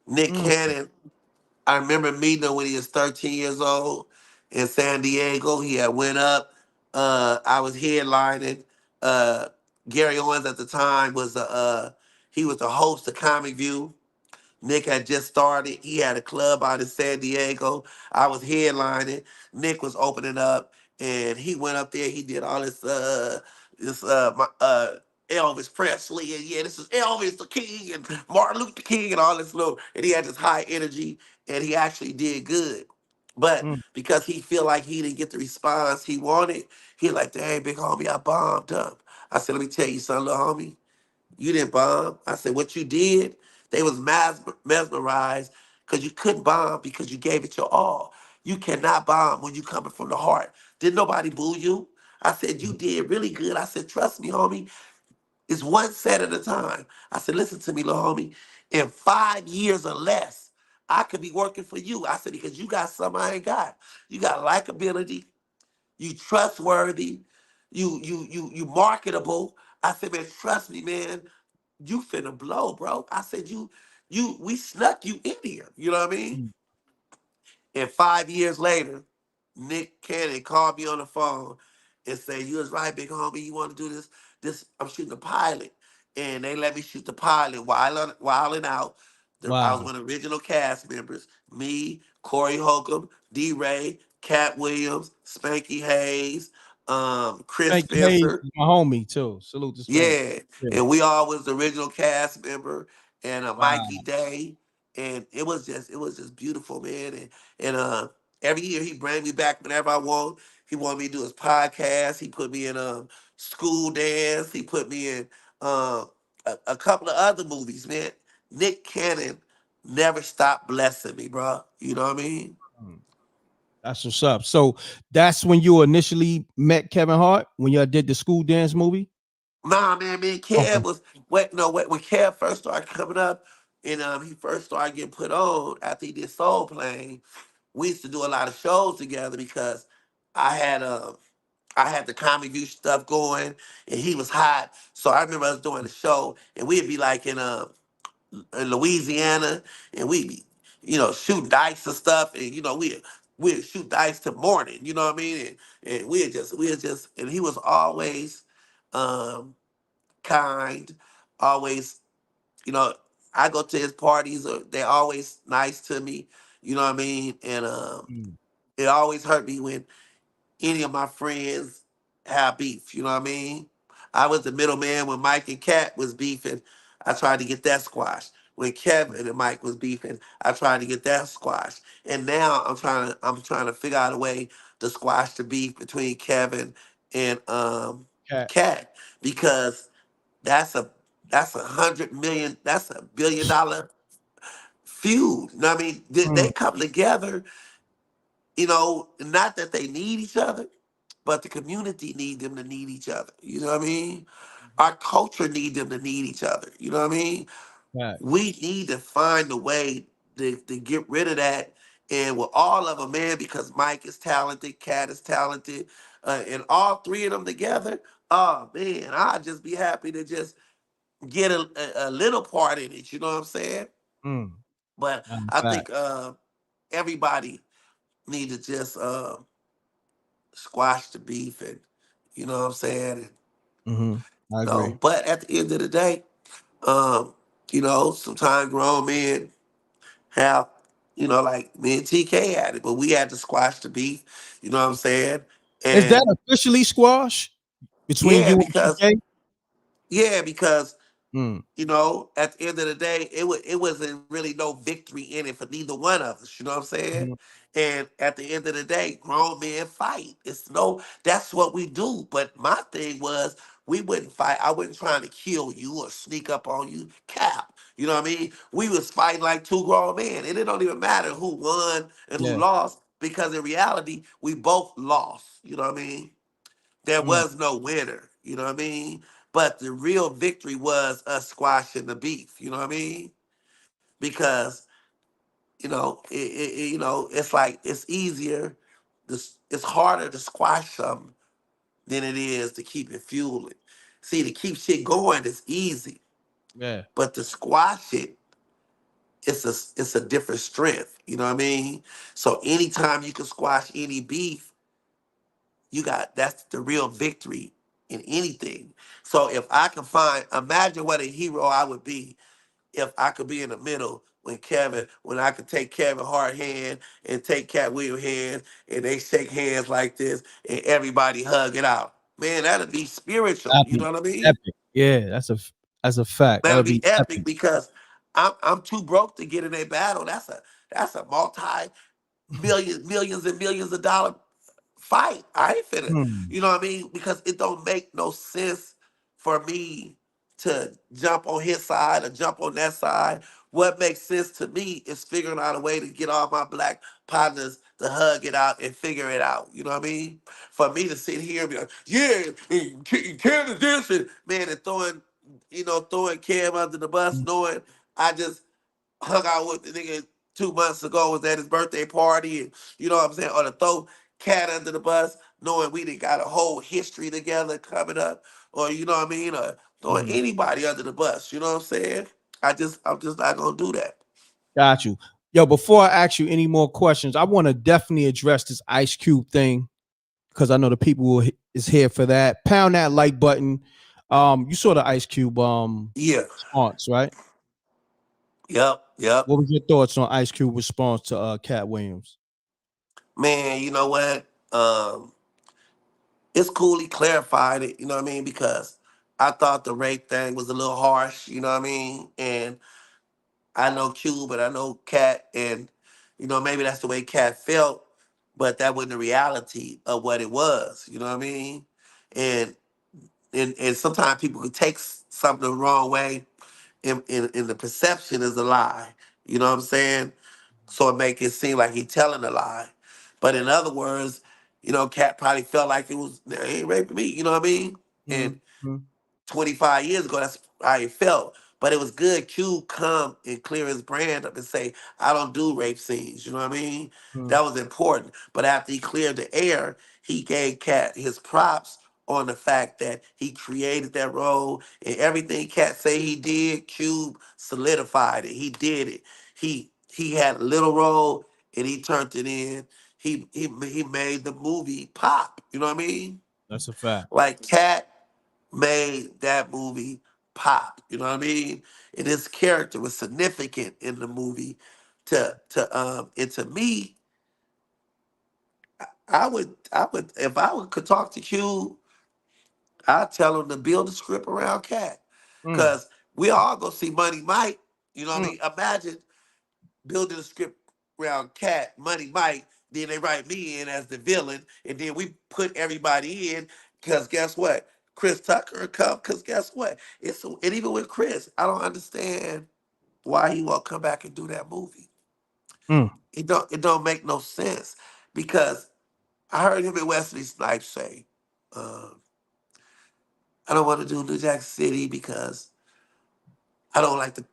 Nick Mm. Cannon, I remember meeting him when he was 13 years old in San Diego. He had went up. I was headlining. Uh, Gary Owens at the time was he was the host of Comic View. Nick had just started. He had a club out in San Diego. I was headlining. Nick was opening up, and he went up there. He did all this Elvis Presley, and yeah, this is Elvis the King and Martin Luther King and all this little. And he had this high energy, and he actually did good. But Mm. because he feel like he didn't get the response he wanted, he like, "Dang, big homie, I bombed up." I said, "Let me tell you something, little homie. You didn't bomb." I said, "What you did, they was mesmerized because you couldn't bomb because you gave it your all. You cannot bomb when you coming from the heart. Didn't nobody boo you?" I said, you did really good. I said, trust me, homie. It's one set at a time. I said, listen to me, little homie. In 5 years or less, I could be working for you. I said, because you got something I ain't got. You got likability. You trustworthy. You marketable. I said, man, trust me, man. You finna blow, bro. I said, we snuck you in here. You know what I mean? Mm. And 5 years later, Nick Cannon called me on the phone and said, "You was right, big homie. You want to do this? I'm shooting a pilot." And they let me shoot the pilot wilding out. I was Wow. one of the original cast members. Me, Corey Holcomb, D. Ray, Cat Williams, Spanky Hayes, Chris Spanky Hayes Spencer. is my homie too. Salute to Spanky. Yeah, Yeah. and we all was the original cast member, and Mikey Wow. Day, and it was just beautiful, man. And every year he bring me back whenever I want. He wanted me to do his podcast. He put me in school dance. He put me in a couple of other movies, man. Nick Cannon never stopped blessing me, bro. You know what I mean? Mm. That's what's up. So that's when you initially met Kevin Hart when y'all did the school dance movie. Nah, man, me and Okay. Kev was when Kev first started coming up and he first started getting put on after he did Soul Plane, we used to do a lot of shows together because I had I had the Comedy View stuff going and he was hot. So I remember us doing the show and we'd be like in Louisiana and we'd be, shooting dice and stuff and we'd shoot dice till morning, you know what I mean? And we had just and he was always um kind, always, you know, I go to his parties, they're always nice to me, you know what I mean? And Mm. it always hurt me when any of my friends have beef, you know what I mean? I was the middleman when Mike and Katt was beefing. I tried to get that squashed. When Kevin and Mike was beefing, I tried to get that squashed. And now I'm trying to figure out a way to squash the beef between Kevin and Cat. Katt because that's a that's 100 million. That's $1 billion feud. You know what I mean? They Mm. come together. Not that they need each other, but the community need them to need each other. You know what I mean? Our culture need them to need each other. You know what I mean? Facts. We need to find a way to get rid of that. And with all of them, man, because Mike is talented, Cat is talented, and all three of them together, oh man, I'd just be happy to just get a little part in it. You know what I'm saying? Mm. But I Fact. think everybody need to just squash the beef and you know what I'm saying. And, Hmm. I agree. but at the end of the day, um, sometimes grown men have, like me and TK had it, but we had to squash the beef. You know what I'm saying? Is that And officially squash between yeah, you and because TK? yeah, because Mm. at the end of the day, it wasn't really no victory in it for neither one of us. You know what I'm saying? Mhm. And at the end of the day, grown men fight. That's what we do. But my thing was, we wouldn't fight. I wasn't trying to kill you or sneak up on you, cap. You know what I mean? We was fighting like two grown men, and it don't even matter who won and who Yeah. lost because in reality, we both lost. You know what I mean? There Mm. was no winner, you know what I mean? But the real victory was us squashing the beef, you know what I mean? Because it's like it's easier, it's harder to squash something than it is to keep it fueling. See, to keep shit going is easy, Yeah. but to squash it, it's a different strength, you know what I mean? So anytime you can squash any beef, that's the real victory in anything. So if I can imagine what a hero I would be if I could be in the middle when I could take Kevin Hart hand and take Cat Williams hand and they shake hands like this and everybody hug it out. Man, that'd be spiritual. That'd You be know what I mean? epic. Yeah, that's a fact. That'll That'd be be epic epic. because I'm too broke to get in a battle. That's a millions and millions of dollar fight. I ain't finna, Hmm. you know what I mean? Because it don't make no sense for me to jump on his side or jump on that side. What makes sense to me is figuring out a way to get all my black partners to hug it out and figure it out. You know what I mean? For me to sit here and be like, yeah, and Cam is this, and man, and throwing Cam under the bus, knowing I just hung out with the nigga 2 months ago, was at his birthday party, and you know what I'm saying, or to throw Cat under the bus, knowing we done got a whole history together coming up, or you know what I mean, or throwing Mhm. anybody under the bus. You know what I'm saying? I'm just not gonna do that. Got you. Yo, before I ask you any more questions, I want to definitely address this Ice Cube thing because I know the people is here for that. Pound that like button. You saw the Ice Cube Yeah. response, right? Yep. Yep. What was your thoughts on Ice Cube response to Cat Williams? Man, you know what? It's cool he clarified it. You know what I mean? Because I thought the rape thing was a little harsh. You know what I mean? And I know Q, but I know Cat, and maybe that's the way Cat felt, but that wasn't the reality of what it was. You know what I mean? And and sometimes people could take something the wrong way, and the perception is a lie. You know what I'm saying? So it make it seem like he telling a lie, but in other words, Cat probably felt like it was, "Nah, he ain't raping me." You know what I mean? And Mm-hmm. 25 years ago, that's how he felt. But it was good Q come and clear his brand up and say, I don't do rape scenes. You know what I mean? That was important. But after he cleared the air, he gave Cat his props on the fact that he created that role, and everything Cat say he did, Cube solidified it. He did it. He had a little role and he turned it in. He made the movie pop. You know what I mean? That's a fact. Like Cat made that movie pop. You know what I mean? And his character was significant in the movie. And to me, I would if could talk to Q, I'd tell him to build a script around Cat. Mm, Cause we all go see Money Mike. You know what I mm. mean? Imagine building a script around Cat, Money Mike, then they write me in as the villain, and then we put everybody in, because guess what? Chris Tucker come, because guess what? And even with Chris, I don't understand why he won't come back and do that movie. Mm. It don't make no sense, because I heard him and Wesley Snipes say, um, I don't want to do New Jack City because I don't like to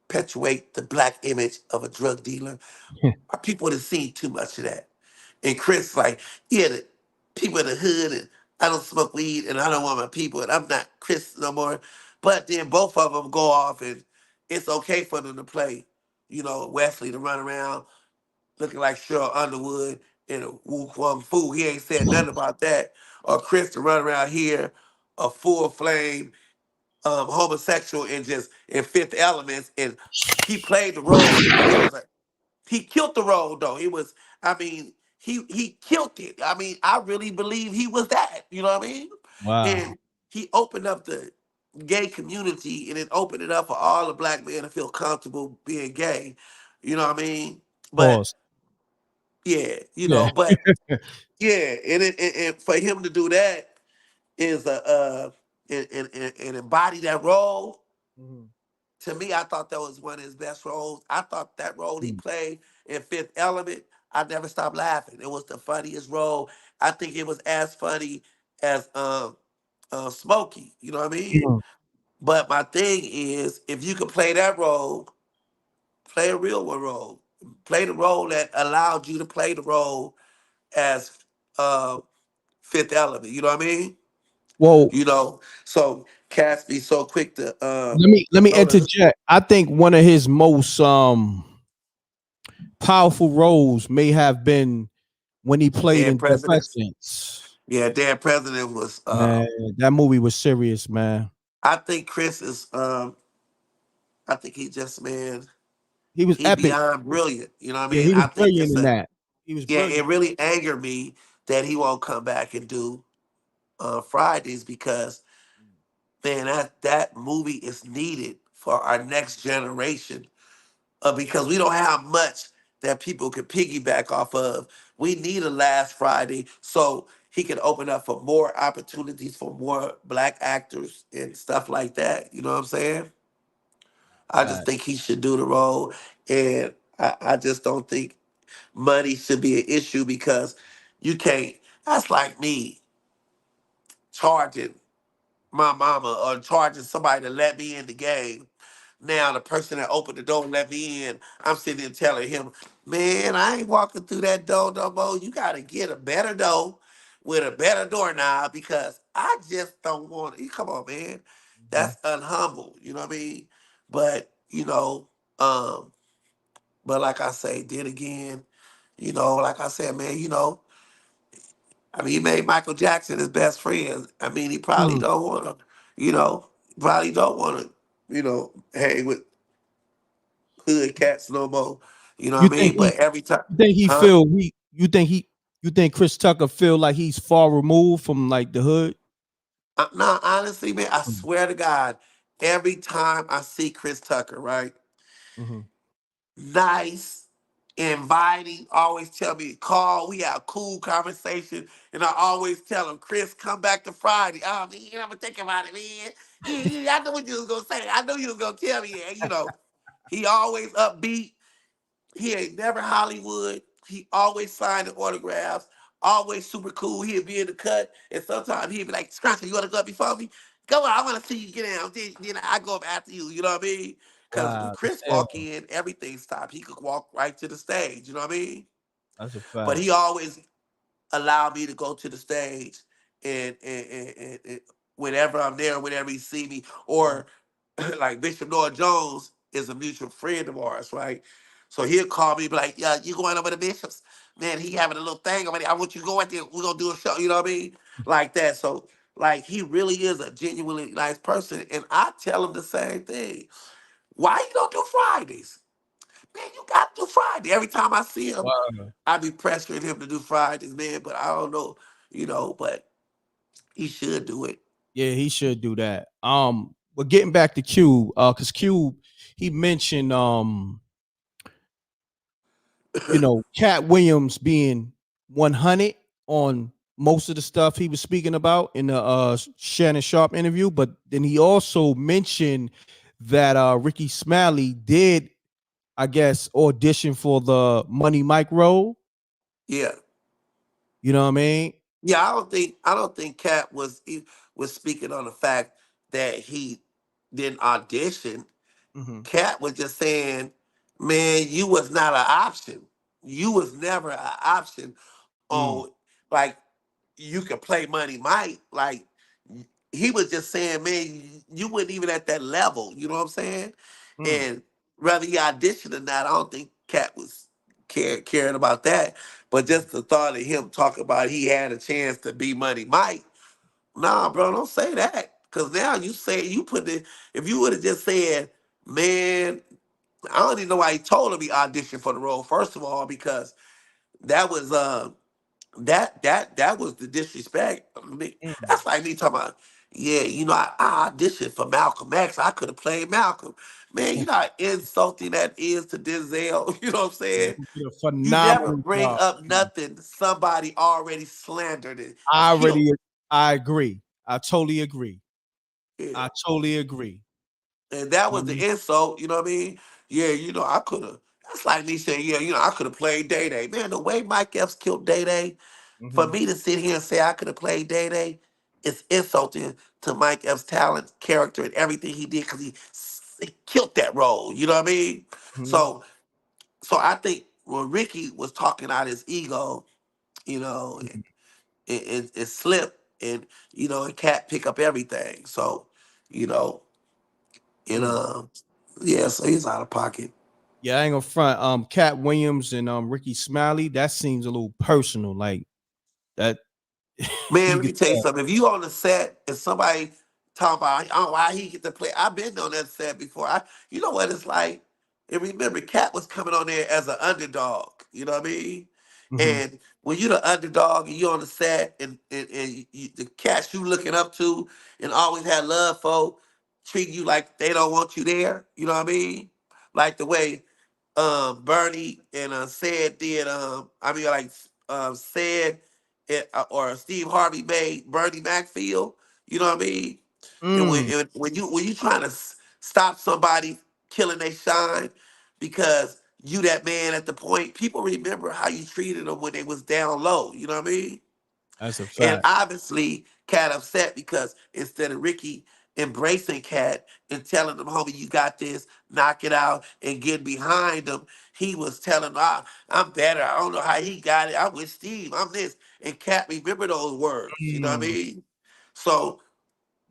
perpetuate the black image of a drug dealer. Our people have seen too much of that. And Chris like, yeah, the people in the hood, and I don't smoke weed, and I don't want my people, and I'm not Chris no more. But then both of them go off, and it's okay for them to play, Wesley to run around looking like Cheryl Underwood in a Wu Kwang Fu. He ain't said nothing about that. Or Chris to run around here a full flame homosexual and just in Fifth Elements, and he played the role, but it was he killed the role though. It was, I mean, he killed it. I mean, I really believe he was that. You know what I mean? Wow. And he opened up the gay community, and it opened it up for all the black men to feel comfortable being gay. You know what I mean? But Pause. yeah, Yeah. but yeah, and for him to do that is and embody that role. Mhm. To me, I thought that was one of his best roles. I thought that role he Mm. played in Fifth Element, I never stopped laughing. It was the funniest role. I think it was as funny as Smokey. You know what I mean? Mm. But my thing is, if you could play that role, play a real one role. Play the role that allowed you to play the role as uh, Fifth Element. You know what I mean? Well, So cats be so quick to let me throw the interject. I think one of his most powerful roles may have been when he played dead in Dead presidents. Presidents. Yeah, dead president was. Man, that movie was serious, man. I think Chris is. I think he just, man. He was He epic. beyond brilliant. You know what I Yeah, mean? he was I think brilliant it's in a. that. He was Yeah, it brilliant. really angered me that he won't come back and do Fridays, because man, that movie is needed for our next generation, because we don't have much that people can piggyback off of. We need a last Friday so he can open up for more opportunities for more black actors and stuff like that. You know what I'm saying? I just Fact. think he should do the role, and I just don't think. money should be an issue because you can't. That's like me charging my mama or charging somebody to let me in the game. Now the person that opened the door and let me in, I'm sitting there telling him, man, I ain't walking through that door no more. You gotta get a better door with a better doorknob because I just don't want it. Come on, man. Mhm. That's unhumble, you know what I mean? But, um, but like I say, then again, like I said, man, I mean, he made Michael Jackson his best friend. I mean, he probably Mm. don't want to, you know, probably don't want to, hang with hood cats no more. You know You what I think mean? he But every time, you think he huh? feel he you think Chris Tucker feel like he's far removed from like the hood? No, honestly, man, I Mm. swear to God, every time I see Chris Tucker, right? Mhm. Nice, inviting, always tell me to call. We have cool conversation. And I always tell him, Chris, come back to Friday. Oh, man, I'm going to think about it, man. Yeah, I know what you was going to say. I know you was going to tell me. And, he always upbeat. He ain't never Hollywood. He always signing autographs. Always super cool. He'd be in the cut. And sometimes he'd be like, Scruncho, you want to go up before me? Go on, I want to see you get down. Then I go up after you. You know what I mean? Because when Wow, Chris yeah, walk in, everything stopped. He could walk right to the stage. You know what I mean? that's a But fact. he always allow me to go to the stage and whenever I'm there, whenever he see me, or like Bishop Noah Jones is a mutual friend of ours, right? So he'll call me, be like, "Yeah, you going over to Bishop's? Man, he having a little thing over there. I want you to go out there. We're gonna do a show." You know what I mean? Like that. So like he really is a genuinely nice person, and I tell him the same thing. Why you don't do Fridays? Man, you got to do Friday. Every time I see him, Wow. I be pressuring him to do Fridays, man, but I don't know, but he should do it. Yeah, he should do that. But getting back to Cube, because Cube, he mentioned Cat Williams being 100 on most of the stuff he was speaking about in the Shannon Sharp interview, but then he also mentioned that Ricky Smiley did, I guess, audition for the Money Mike role. Yeah. You know what I mean? Yeah, I don't think Katt was speaking on the fact that he didn't audition. Mm-hmm. Katt was just saying, man, you was not an option. You was never an option Mm, on like you could play Money Mike. Like he was just saying, man, you weren't even at that level. You know what I'm saying? mm, And whether he auditioned or not, I don't think Cat was caring about that. But just the thought of him talking about he had a chance to be Money Mike. Nah, bro, don't say that. Cause now you say you put the if you would have just said, man, I don't even know why he told him he auditioned for the role. First of all, because that was that was the disrespect. I mean, mm. that's like me talking about, yeah, I auditioned for Malcolm X. I could have played Malcolm. Man, you know how insulting that is to Denzel. You know what I'm saying? He did a You never phenomenal bring job. up nothing somebody already slandered and I killed. already, I agree. I totally agree. Yeah. I totally agree. And that was Mhm. the insult, you know what I mean? Yeah, I could have. That's like me saying, yeah, I could have played Day Day. Man, the way Mike Epps killed Day Day, for Mhm. me to sit here and say I could have played Day Day, it's insulting to Mike Epps' talent, character, and everything he did because he killed that role. You know what I mean? Mhm. So I think when Ricky was talking out his ego, Mhm. it slipped, and and Cat pick up everything. So, you know, and Mm. yeah, so he's out of pocket. Yeah, I ain't gonna front. Cat Williams and Ricky Smiley. That seems a little personal. Like that, Man, you let could me tell you tell. something. If you on the set and somebody talking about why he get to play, I've been on that set before. You know what it's like. And remember, Cat was coming on there as an underdog. You know what I mean? Mhm. And when you're the underdog and you're on the set and the cats you looking up to and always had love for treat you like they don't want you there. You know what I mean? Like the way Bernie and said did like said it, or Steve Harvey made Bernie Mac feel. You know what I mean? And Mm. when you trying to stop somebody killing their shine because you that man at the point. People remember how you treated them when they was down low. You know what I mean? That's a And fact. obviously, Katt upset because instead of Ricky embracing Katt and telling him, homie, you got this, knock it out, and getting behind him, he was telling, I'm better. I don't know how he got it. I'm with Steve. I'm this. And Katt remember those words. You know what I Mm. mean? So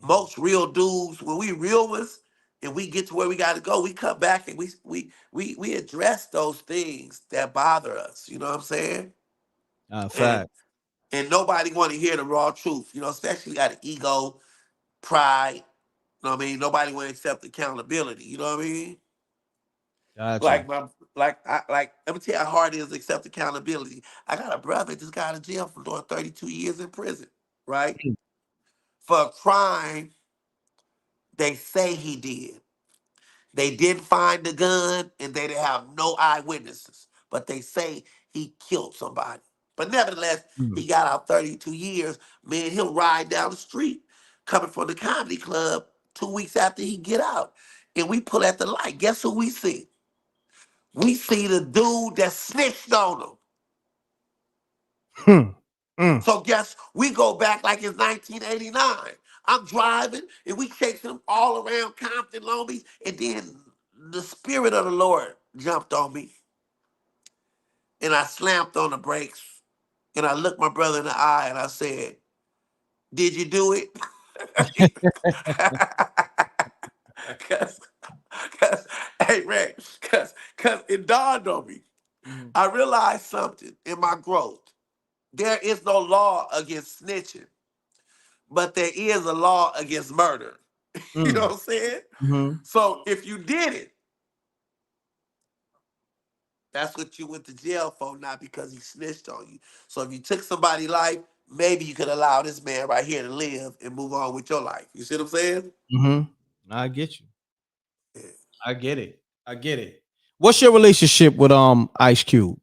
most real dudes, when we real ones and we get to where we got to go, we come back and we address those things that bother us. You know what I'm saying? And Fact. and nobody want to hear the raw truth, especially got an ego, pride. You know what I mean? Nobody want to accept accountability. You know what I mean? Gotcha. Like let me tell you how hard it is to accept accountability. I got a brother just got out of jail for doing 32 years in prison, right? For a crime they say he did. They didn't find the gun and they didn't have no eyewitnesses, but they say he killed somebody. But nevertheless, Mm. he got out 32 years. Man, he'll ride down the street coming from the comedy club 2 weeks after he get out. And we pull at the light. Guess who we see? We see the dude that snitched on him. Hmm. Mm. So guess we go back like it's 1989. I'm driving and we chasing him all around Compton, Long Beach, and then the spirit of the Lord jumped on me, and I slammed on the brakes, and I looked my brother in the eye and I said, "Did you do it?" Cause, hey Ray, cause it dawned on me. Mm. I realized something in my growth. There is no law against snitching, but there is a law against murder. You know Mm. what I'm saying? Mhm. So if you did it, that's what you went to jail for, not because he snitched on you. So if you took somebody's life, maybe you could allow this man right here to live and move on with your life. You see what I'm saying? Mhm. I get you. Yeah. I get it. I get it. What's your relationship with Ice Cube?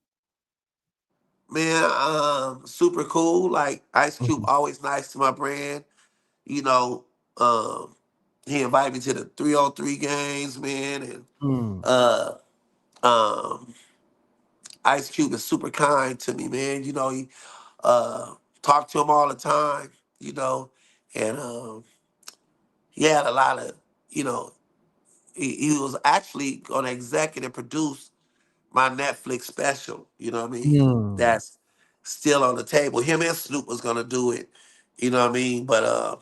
Man, super cool. Like Ice Cube, Mhm. always nice to my brand. You know, um, he invited me to the 303 games, man, and Mm. uh, um, Ice Cube is super kind to me, man. He talk to him all the time. You know, and he had a lot of, you know, he was actually going to executive produce my Netflix special. You know what I mean? Mm. That's still on the table. Him and Snoop was going to do it. You know what I mean? But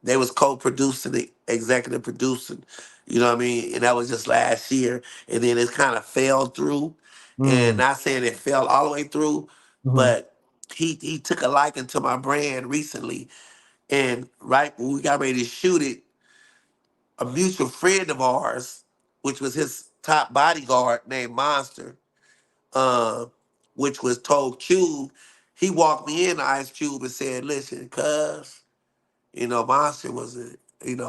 they was co-producing it, executive producing. You know what I mean? And that was just last year. And then it kind of fell through. And Mm. not saying it fell all the way through, Mhm. but he took a liking to my brand recently. And right when we got ready to shoot it, a mutual friend of ours, which was his top bodyguard named Monster, uh, which was told Cube, he walked me in to Ice Cube and said, "Listen, cuz, Monster was,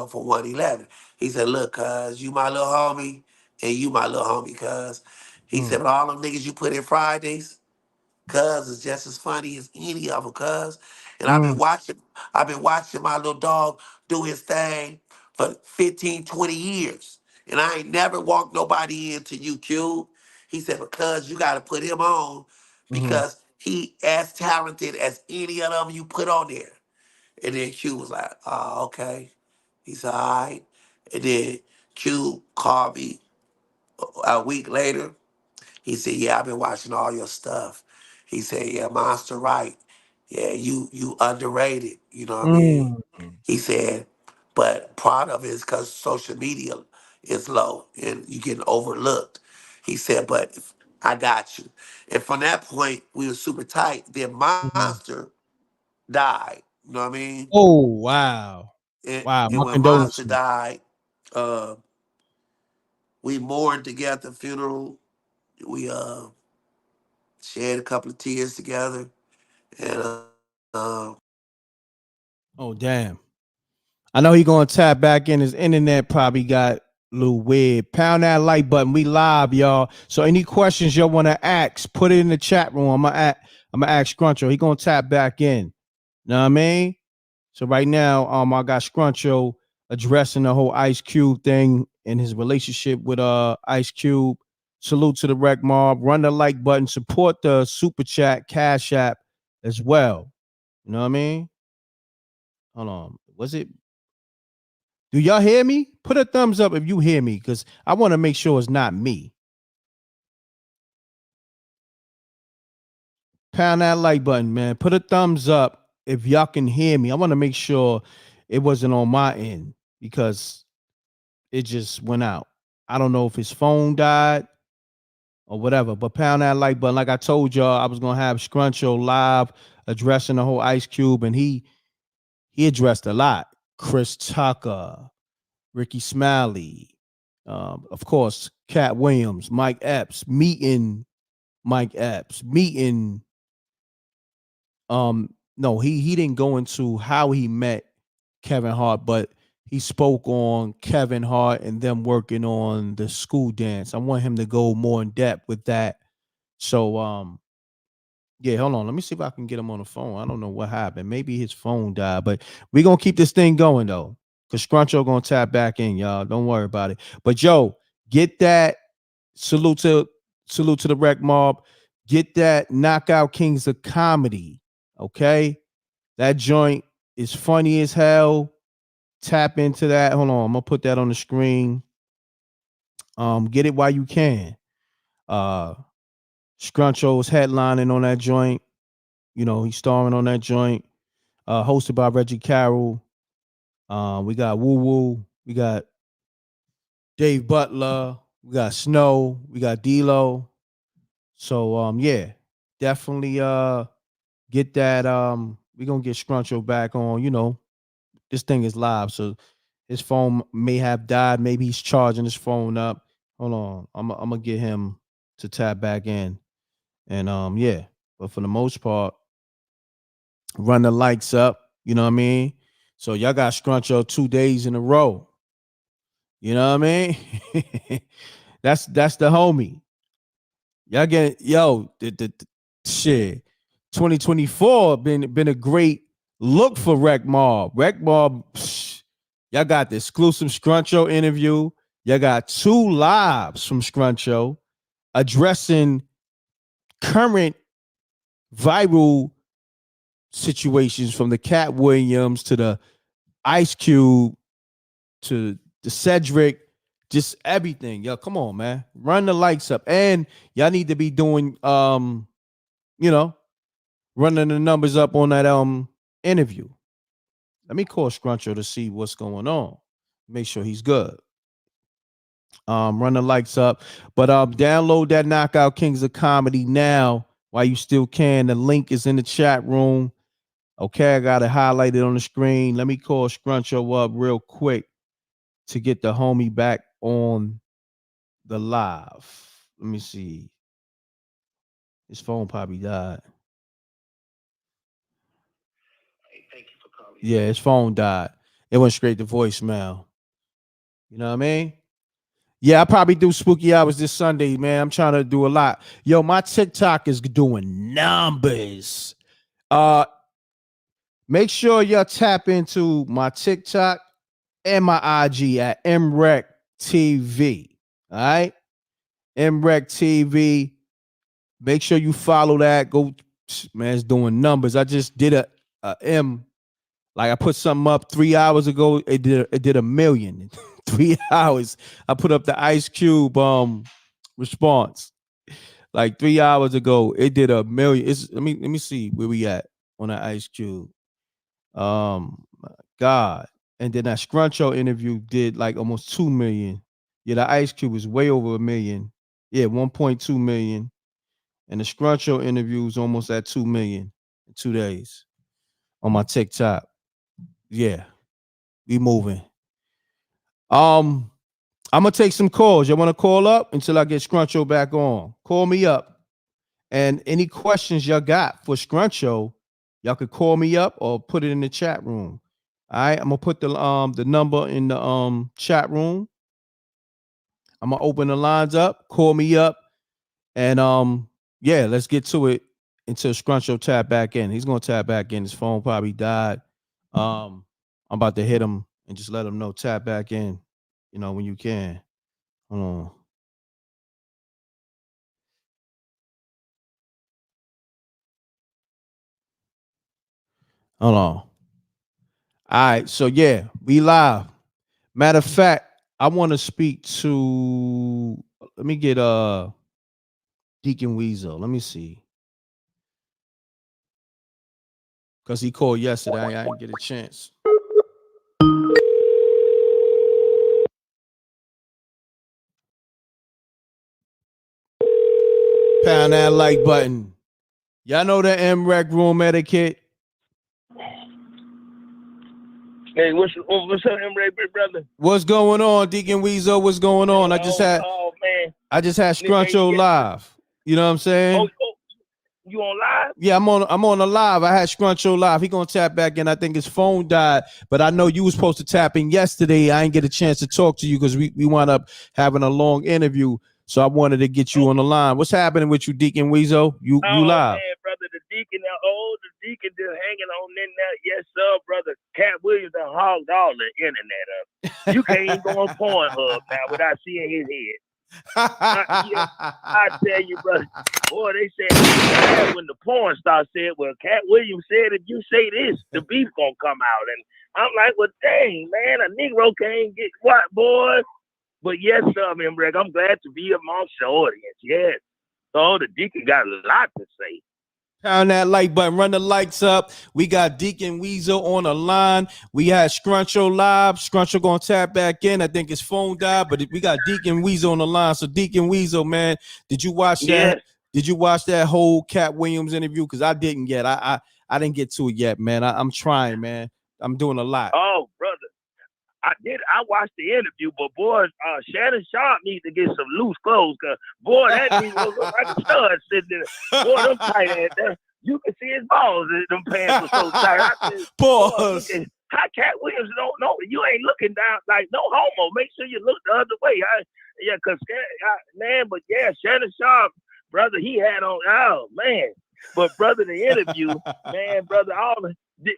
for 111. He said, look, cuz, you my little homie, and you my little homie, cuz." He Mm. said, "But all them niggas you put in Fridays, cuz is just as funny as any of them, cuz." And Mm. I've been watching my little dog do his thing for 15, 20 years. And I ain't never walked nobody into you, Cube. He said, "Because you gotta put him on Mhm. because he as talented as any of them you put on there." And then Q was like, "Oh, okay." He said, "All right." And then Q called me a week later. He said, "Yeah, I've been watching all your stuff." He said, "Yeah, Monster right. Yeah, you underrated." You know what I mean? Mm. He said, "But part of it is because social media is low and you getting overlooked." He said, "But I got you." And from that point, we were super tight. Then Mhm. Monster died. You know what I mean? Oh, wow. And, Wow. and My when Monster condolences. died, uh, we mourned together at the funeral. We shed a couple of tears together, and Oh, damn. I know he gonna tap back in. His internet probably got a little weird. Pound that like button. We live, y'all. So any questions y'all want to ask, put it in the chat room. I'm gonna ask Scruncho. He gonna tap back in. Know what I mean? So right now, I got Scruncho addressing the whole Ice Cube thing and his relationship with Ice Cube. Salute to the Rec Mob. Run the like button. Support the Super Chat, Cash App as well. You know what I mean? Hold on. Was it? Do y'all hear me? Put a thumbs up if you hear me, because I want to make sure it's not me. Pound that like button, man. Put a thumbs up if y'all can hear me. I want to make sure it wasn't on my end because it just went out. I don't know if his phone died or whatever, but pound that like button. Like I told y'all, I was gonna have Scruncho live addressing the whole Ice Cube, and he addressed a lot. Chris Tucker, Ricky Smiley, of course, Katt Williams, Mike Epps, meeting Mike Epps, meeting. No, he didn't go into how he met Kevin Hart, but he spoke on Kevin Hart and them working on the school dance. I want him to go more in depth with that. So yeah, hold on. Let me see if I can get him on the phone. I don't know what happened. Maybe his phone died, but we're gonna keep this thing going though. Cause Scruncho gonna tap back in, y'all. Don't worry about it. But yo, get that salute to the Rec Mob. Get that Knockout Kings of Comedy. Okay. That joint is funny as hell. Tap into that. Hold on. I'm gonna put that on the screen. Get it while you can. Scruncho's headlining on that joint. You know, he's starring on that joint. Hosted by Reggie Carroll. We got Woo Woo. We got Dave Butler. We got Snow. We got D-Lo. So yeah, definitely get that. We're gonna get Scruncho back on. You know, this thing is live, so his phone may have died. Maybe he's charging his phone up. Hold on. I'm gonna get him to tap back in. And yeah. But for the most part, run the likes up. You know what I mean? So y'all got Scruncho 2 days in a row. You know what I mean? that's the homie. Y'all get the shit. 2024 been a great look for Rec Mob. Rec Mob, y'all got the exclusive Scruncho interview. Y'all got 2 lives from Scruncho addressing current viral situations, from the Katt Williams to the Ice Cube to the Cedric, just everything. Yo, come on, man. Run the likes up. And y'all need to be doing you know, running the numbers up on that interview. Let me call Scruncho to see what's going on. Make sure he's good. Run the likes up. But download that Knockout Kings of Comedy now while you still can. The link is in the chat room. Okay, I got it highlighted on the screen. Let me call Scruncho up real quick to get the homie back on the live. Let me see. His phone probably died. Yeah, his phone died. It went straight to voicemail. You know what I mean? Yeah, I probably do spooky hours this Sunday, man. I'm trying to do a lot. Yo, my TikTok is doing numbers. Make sure y'all tap into my TikTok and my IG at m.reck TV. All right? m.reck TV. Make sure you follow that. Go, man, it's doing numbers. I just did a M. Like I put something up 3 hours ago. It did a million. 3 hours. I put up the Ice Cube response. Like 3 hours ago, it did a million. Let me see where we at on the Ice Cube. My God. And then that Scruncho interview did like almost 2 million. Yeah, the Ice Cube was way over a million. Yeah, 1.2 million. And the Scruncho interview was almost at 2 million in 2 days on my TikTok. Yeah, we moving. I'm gonna take some calls. You want to call up until I get Scruncho back on? Call me up. And any questions y'all got for Scruncho, y'all could call me up or put it in the chat room. All right, I'm gonna put the number in the chat room. I'm gonna open the lines up. Call me up, and yeah, let's get to it until Scruncho tap back in. He's gonna tap back in. His phone probably died. I'm about to hit him and just let him know tap back in. You know when you can. Hold on. Hold on. All right, so yeah, we live. Matter of fact, I want to speak to. Let me get Deacon Weasel. Let me see, because he called yesterday. I didn't get a chance. Pound that like button. Y'all know the m.reck room etiquette. Hey, what's up, m.reck, big brother? What's going on, Deacon Weasel? What's going on? Oh, man. I just had Scruncho live. You know what I'm saying? Oh, you on live? Yeah, I'm on the live. I had Scruncho live. He gonna tap back in. I think his phone died, but I know you was supposed to tap in yesterday. I didn't get a chance to talk to you because we wound up having a long interview. So I wanted to get you on the line. What's happening with you, Deacon Weasel? You live? Man, brother, the deacon just hanging on in there. Yes, sir, brother. Katt Williams done hogged all the internet up. You can't even go on Pornhub now without seeing his head. I tell you, brother, boy, they said when the porn star said, well, Katt Williams said, if you say this, the beef gonna come out. And I'm like, well, dang, man, a Negro can't get what, boy? But yes, sir, m.reck, I'm glad to be amongst the audience. Yes. So the deacon got a lot to say. Pound that like button, run the lights up. We got Deacon Weasel on the line. We had Scruncho live. Scruncho gonna tap back in. I think his phone died, but we got Deacon Weasel on the line. So Deacon Weasel, man, did you watch that? Yes. Did you watch that whole Katt Williams interview? Because I didn't yet. I didn't get to it yet, man. I'm trying, man. I'm doing a lot. Oh, brother. I watched the interview, but boy, Shannon Sharp needs to get some loose clothes, cause boy, that nigga was like a stud sitting there. Boy, them tight ass, you can see his balls. Them pants were so tight. I said, Pause. How Katt Williams don't know? You ain't looking down like no homo. Make sure you look the other way. But yeah, Shannon Sharp, brother, he had on. Oh man, but brother, the interview, man, brother,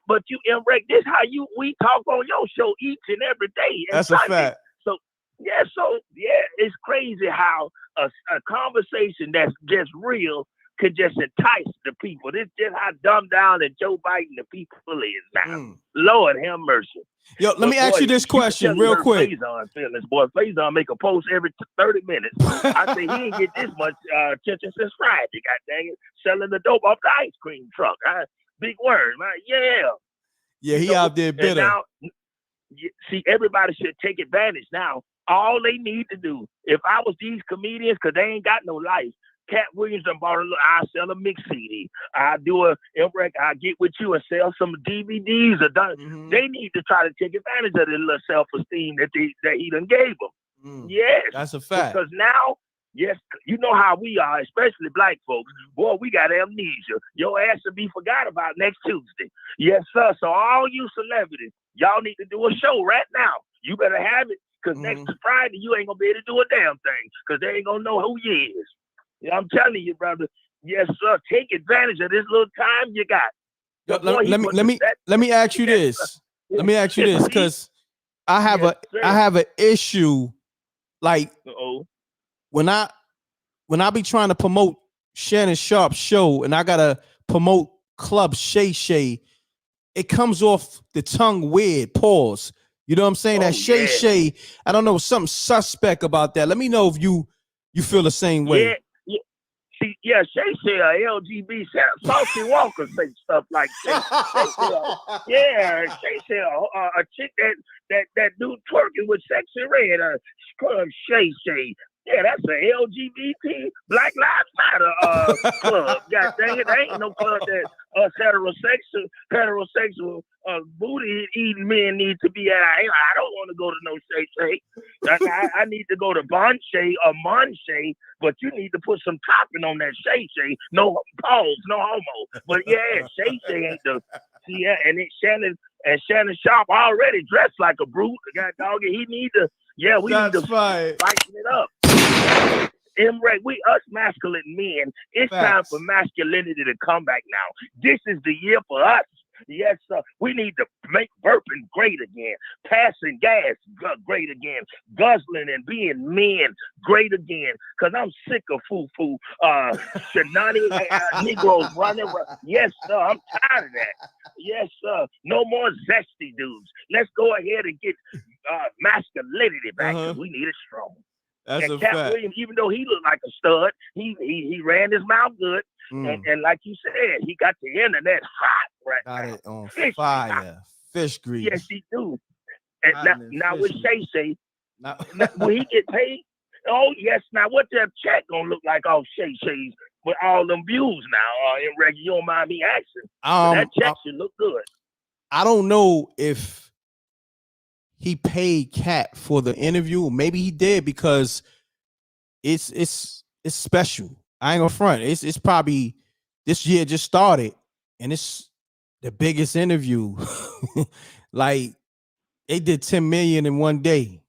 but you m.reck, this how we talk on your show each and every day. That's a fact. So it's crazy how a conversation that's just real could just entice the people. This just how dumbed down and Joe Biden the people is now. Lord have mercy. Yo, let me ask you this question real quick. Faison make a post every 30 minutes. I say he ain't get this much attention since Friday. God dang it, selling the dope off the ice cream truck. Big word, man. Yeah, he out there bitter. Now, see, everybody should take advantage now. All they need to do, if I was these comedians, because they ain't got no life, Katt Williams done bought I'll sell a mix CD. I'll do m.reck, I'll get with you and sell some DVDs. They need to try to take advantage of the little self-esteem that he done gave them. Yes. That's a fact. Because now, yes, you know how we are, especially black folks. Boy, we got amnesia. Your ass will be forgot about next Tuesday. Yes, sir. So all you celebrities, y'all need to do a show right now. You better have it, because next Friday, you ain't going to be able to do a damn thing, because they ain't going to know who you is. I'm telling you, brother. Yes, sir. Take advantage of this little time you got. Let me ask you this. Let me ask you this, because I have an issue. Like when I be trying to promote Shannon Sharp's show and I gotta promote Club Shay Shay, it comes off the tongue weird. Pause. You know what I'm saying? That Shay Shay, I don't know, something suspect about that. Let me know if you feel the same way. Yeah. See, Shay Shay, LGBT, Saucy Walker say stuff like that. Shay Shay, a chick that dude twerking with Sexy Red, Shay Shay. Yeah, that's an LGBT Black Lives Matter club. God dang it, there ain't no club that heterosexual booty eating men need to be at. I don't want to go to no Shay Shay. I need to go to Bon Shay or Mon Shay, but you need to put some topping on that Shay Shay. No pause, no homo. But yeah, Shay Shay ain't the and it's Shannon Sharp already dressed like a brute. God dog it, he need to. Yeah, we need to spice it up. m.reck, we us masculine men, it's time for masculinity to come back now. This is the year for us. Yes, sir. We need to make burping great again, passing gas great again, guzzling and being men great again. Cause I'm sick of shenanigans, Negroes running. Yes, sir. I'm tired of that. Yes, sir. No more zesty dudes. Let's go ahead and get masculinity back because we need it strong. That's And a Katt fact. Williams, even though he looked like a stud, he ran his mouth good. And like you said, he got the internet hot right Got now. it on Fish fire. Fish grease. Yes, he do. And Hot in now fish with grease. Shay Shay, Now- will he get paid? Oh yes. Now what that check gonna look like off Shay Shay's with all them views now? M.reck, you don't mind me asking? That check should look good. I don't know if he paid Katt for the interview. Maybe he did because it's special. I ain't gonna front. It's probably this year just started, and it's the biggest interview. Like they did 10 million in one day.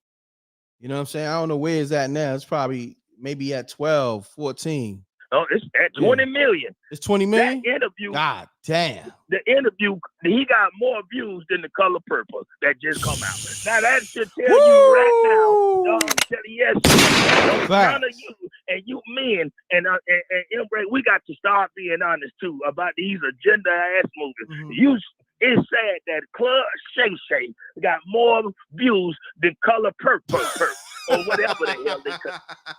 You know what I'm saying? I don't know where it's at now. It's probably maybe at 12, 14. Oh, it's at 20 million. It's 20 million? That interview. God damn. The interview, he got more views than The Color Purple that just come out. Now that should tell you right now. I'm telling you, yes, none of you and you men and M.reck, we got to start being honest too about these agenda ass movies. It's sad that Club Shay Shay got more views than Color Purple or whatever the hell they could.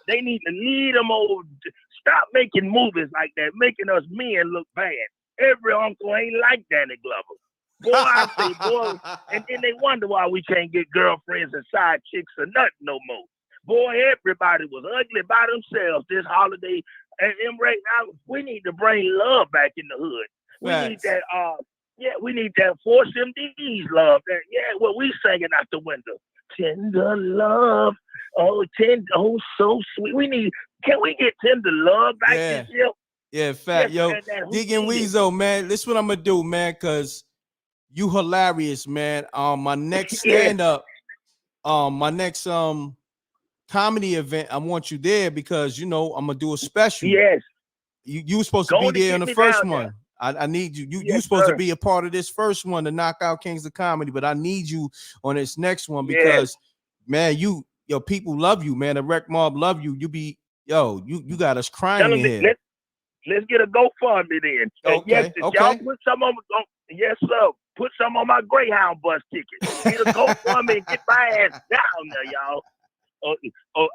They need to lead them old. Stop making movies like that, making us men look bad. Every uncle ain't like Danny Glover. Boy, I say, boy, and then they wonder why we can't get girlfriends and side chicks or nothing no more. Boy, everybody was ugly by themselves this holiday. And M.reck, we need to bring love back in the hood. We need that, we need that Force MD's love. That, what we singing out the window. Tender love. Oh, so sweet. Can we get tender love back this year? Yeah, fat. Yo, Deacon Weezo, man, this is what I'm gonna do, man, because you hilarious, man. My next stand-up, my next comedy event, I want you there because I'm gonna do a special. Yes. You were supposed to be there in the first one. I need you. You supposed to be a part of this first one, the Knockout Kings of Comedy, but I need you on this next one because, man, your people love you, man. The Rec Mob love you. You got us crying in here. Let's get a GoFundMe then. Okay. Y'all put some on. Yes, sir. Put some on my Greyhound bus ticket. Get a GoFundMe and get my ass down there, y'all.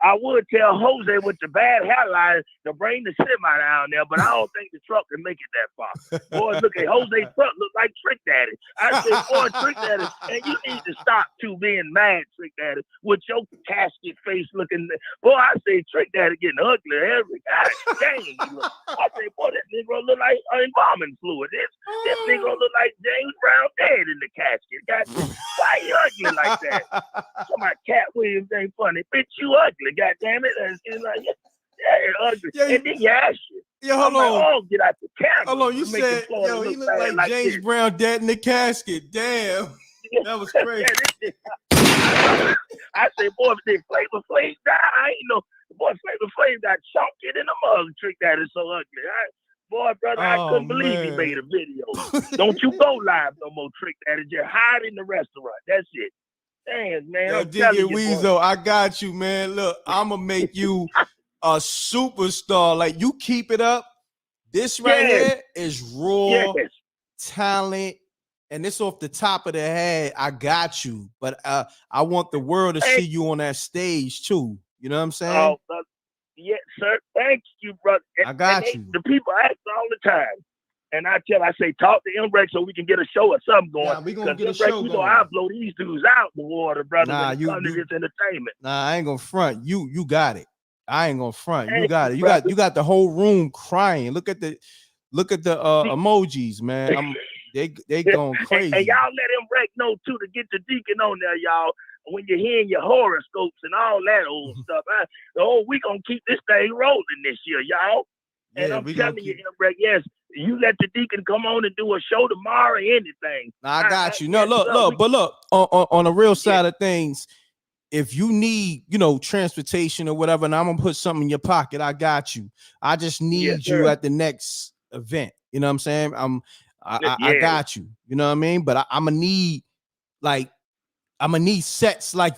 I would tell Jose with the bad hairline to bring the semi down there, but I don't think the truck can make it that far. Boy, look at Jose's truck look like Trick Daddy. I said, boy, Trick Daddy, and you need to stop being mad, Trick Daddy, with your casket face looking. Boy, I say Trick Daddy getting ugly every dang. I say, boy, this nigga look like embalming fluid. This nigga look like James Brown dead in the casket. God, why you ugly like that? Somebody Katt Williams ain't funny. Bitch, you ugly, goddamn it. And it's like, you're ugly. And then you ask you. Yo, hold on. Like, oh, get out the camera. Hold on, you said, he looked like James Brown dead in the casket. Damn. That was crazy. I say, boy, if they Flavor Flav die, I ain't know. Boy, Flavor Flav got chunky in the mug. Trick that is so ugly. Boy, brother, I couldn't believe he made a video. Don't you go live no more, Trick Daddy. Just hide in the restaurant. That's it. Damn, man. Yo, Diggy Weezo, I got you, man. Look, I'm going to make you a superstar. Like, you keep it up. This right here is raw talent. And this off the top of the head. I got you. But I want the world to see you on that stage, too. You know what I'm saying? Oh, yes, sir. Thank you, brother. I got you. The people ask all the time. And I say, talk to M.reck so we can get a show or something going. Nah, we gonna get a show going. You know, I blow these dudes out the water, brother. Nah, when it comes to this entertainment. Nah, I ain't gonna front. You got it. I ain't gonna front. You Thank got it. You got the whole room crying. Look at the emojis, man. They going crazy. And y'all let M.reck know too to get the Deacon on there, y'all. When you're hearing your horoscopes and all that old stuff, we gonna keep this thing rolling this year, y'all. And I'm telling you, M.reck, yes, you let the Deacon come on and do a show tomorrow or anything. I got you. No, look, on the real side of things, if you need, transportation or whatever, and I'm gonna put something in your pocket, I got you. I just need you at the next event. You know what I'm saying? I got you. You know what I mean? But I'm gonna need sets like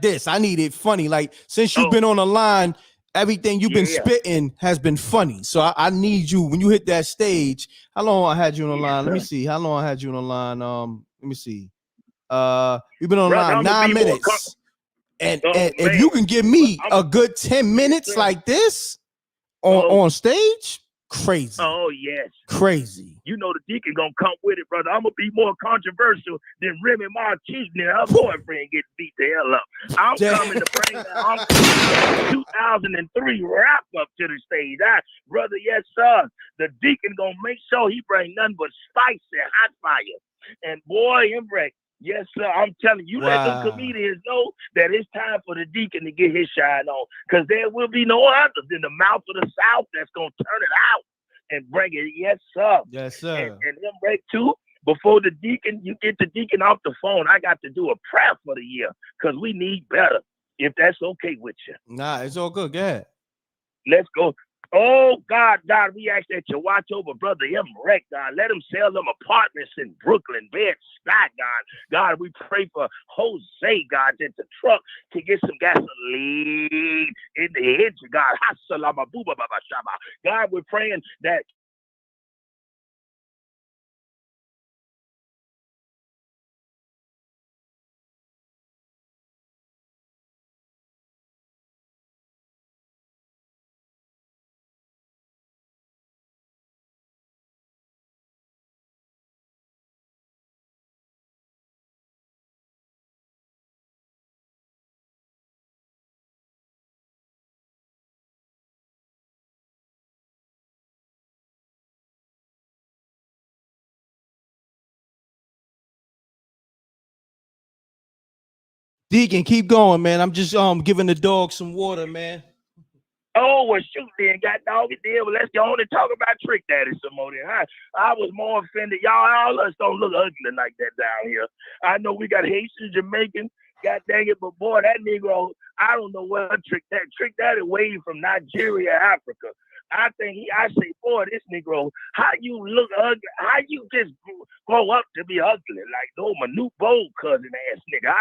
this. I need it funny. Like, since you've been on the line everything you've been spitting has been funny. So I need you when you hit that stage. How long I had you on the line? Let me see. How long I had you on the line? Let me see. You've been on the line 9 minutes. And if you can give me a good 10 minutes like this on stage, crazy. Oh, yes. Crazy. You know the deacon gonna come with it, brother. I'm gonna be more controversial than Remy Martinez and her boyfriend gets beat the hell up. I'm coming to bring that 2003 wrap up to the stage. Brother, yes, sir. The deacon gonna make sure he bring nothing but spice and hot fire. And boy, m.reck, yes, sir. I'm telling you, let them comedians know that it's time for the deacon to get his shine on, because there will be no other than the mouth of the South that's gonna turn it out and bring it. Yes, sir. Yes, sir. And m.reck too. Before the deacon, you get the deacon off the phone, I got to do a prayer for the year, because we need better. If that's okay with you. Nah, it's all good. Go ahead. Let's go. Oh, God, we ask that you watch over Brother m.reck, God. Let him sell them apartments in Brooklyn, Bed-Stuy, God. God, we pray for Jose, God, that the truck can get some gasoline in the engine, God. God, we're praying that Deacon, keep going, man. I'm just giving the dog some water, man. Oh, well, shoot, then, got doggy deal. Well, let's go on and talk about Trick Daddy some more then. I was more offended. All us don't look ugly like that down here. I know we got Haitian, Jamaican, god dang it, but boy, that Negro, I don't know what Trick Daddy way from Nigeria, Africa. I say, boy, this Negro, how you look ugly, how you just grow up to be ugly, like no Manute Bowl cousin ass nigga.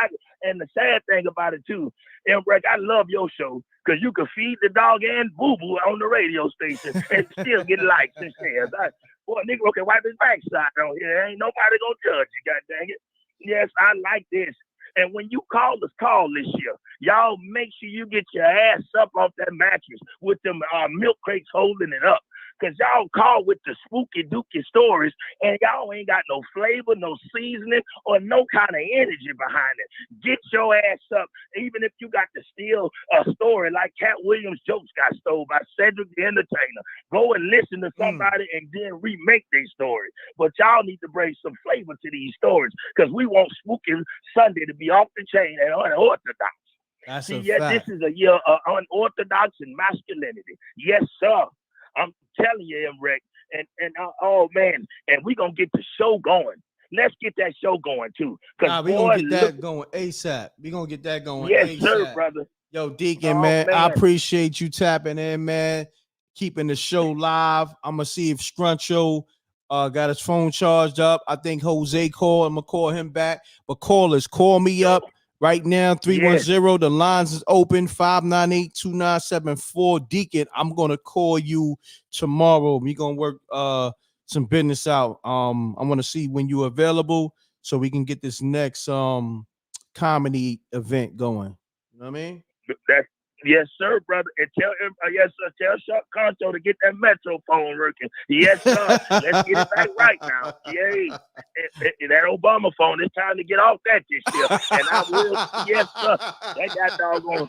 And the sad thing about it too, m.reck, I love your show, because you can feed the dog and boo-boo on the radio station and still get likes and shares. Boy, Negro can wipe his backside on here. Ain't nobody gonna judge you, god dang it. Yes, I like this. And when you call this year, y'all make sure you get your ass up off that mattress with them milk crates holding it up. Because y'all call with the spooky dooky stories, and y'all ain't got no flavor, no seasoning, or no kind of energy behind it. Get your ass up, even if you got to steal a story like Katt Williams' jokes got stole by Cedric the Entertainer. Go and listen to somebody and then remake their story. But y'all need to bring some flavor to these stories, because we want Spooky Sunday to be off the chain and unorthodox. That's See, a fact. this is a year of unorthodox and masculinity. Yes, sir. I'm telling you, m.reck, and oh man, and we gonna get the show going. Let's get that show going too. Nah, we gonna get that going ASAP. We gonna get that going ASAP. Yes, sir, brother. Yo, Deacon, man, I appreciate you tapping in, man, keeping the show live. I'm gonna see if Scruncho got his phone charged up. I think Jose called. I'm gonna call him back. But callers, call me up right now. 310. The lines is open. 598-2974. Deacon, I'm gonna call you tomorrow. We gonna work some business out. I want to see when you're available so we can get this next comedy event going. You know what I mean? That's yes, sir, brother. And tell him, yes, sir. Tell Scruncho to get that Metro phone working. Yes, sir. Let's get it back right now. Yay. And that Obama phone, it's time to get off that this year. And I will, yes, sir. That got doggone.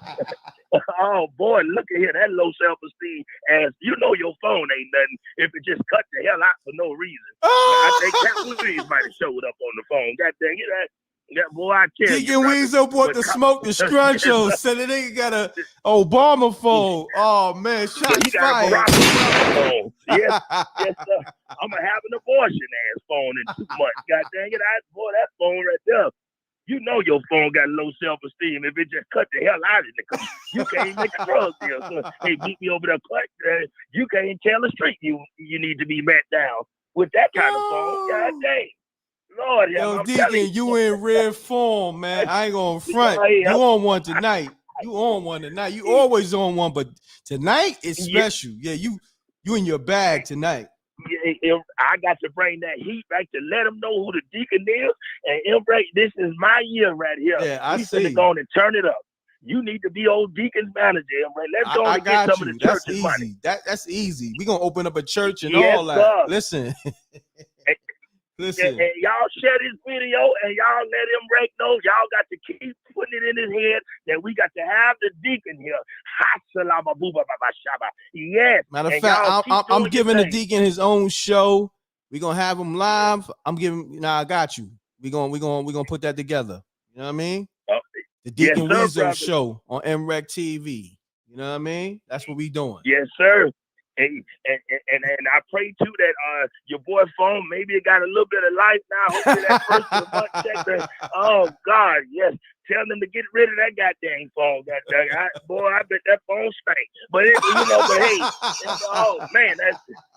Oh boy, look at here. That low self-esteem ass. You know your phone ain't nothing if it just cut the hell out for no reason. I think Katt Williams might have showed up on the phone. God dang it. Yeah, boy, I tell you. Deacon Weasel bought the smoke, the Scruncho. Said the nigga got a Obama phone. Oh man, shots fired. Phone. Yes, yes, sir. I'm gonna have an abortion ass phone in 2 months. God dang it, boy, that phone right there. You know your phone got low self-esteem if it just cut the hell out of it. You can't make a drug deal. So, hey, beat me over there quick. You can't tell the street you need to be met down with that kind of phone. God dang. Lord, yo, Deacon, you in rare form, man. I ain't gonna front. You on one tonight. You on one tonight. You always on one, but tonight it's special. Yeah, you in your bag tonight. Yeah, I got to bring that heat back to let them know who the deacon is. And m.reck, this is my year right here. Yeah, I see. We finna go on and turn it up. You need to be old deacon's manager, m.reck. Let's go and get some of the church's money. That's easy. We're gonna open up a church and yes, all that. Sir. Listen. Listen. And y'all share this video and y'all let m.reck know. Y'all got to keep putting it in his head that we got to have the deacon here. Yes. Matter of fact, I'm giving the deacon his own show. We're gonna have him live. I got you. We're gonna put that together. You know what I mean? The Deacon Weasel show on m.reck TV. You know what I mean? That's what we doing. Yes, sir. And I pray too that your boy phone, maybe it got a little bit of life now. Hopefully that first of the month check. Oh God, yes. Tell them to get rid of that goddamn phone. Boy, I bet that phone stank. But but hey, oh man,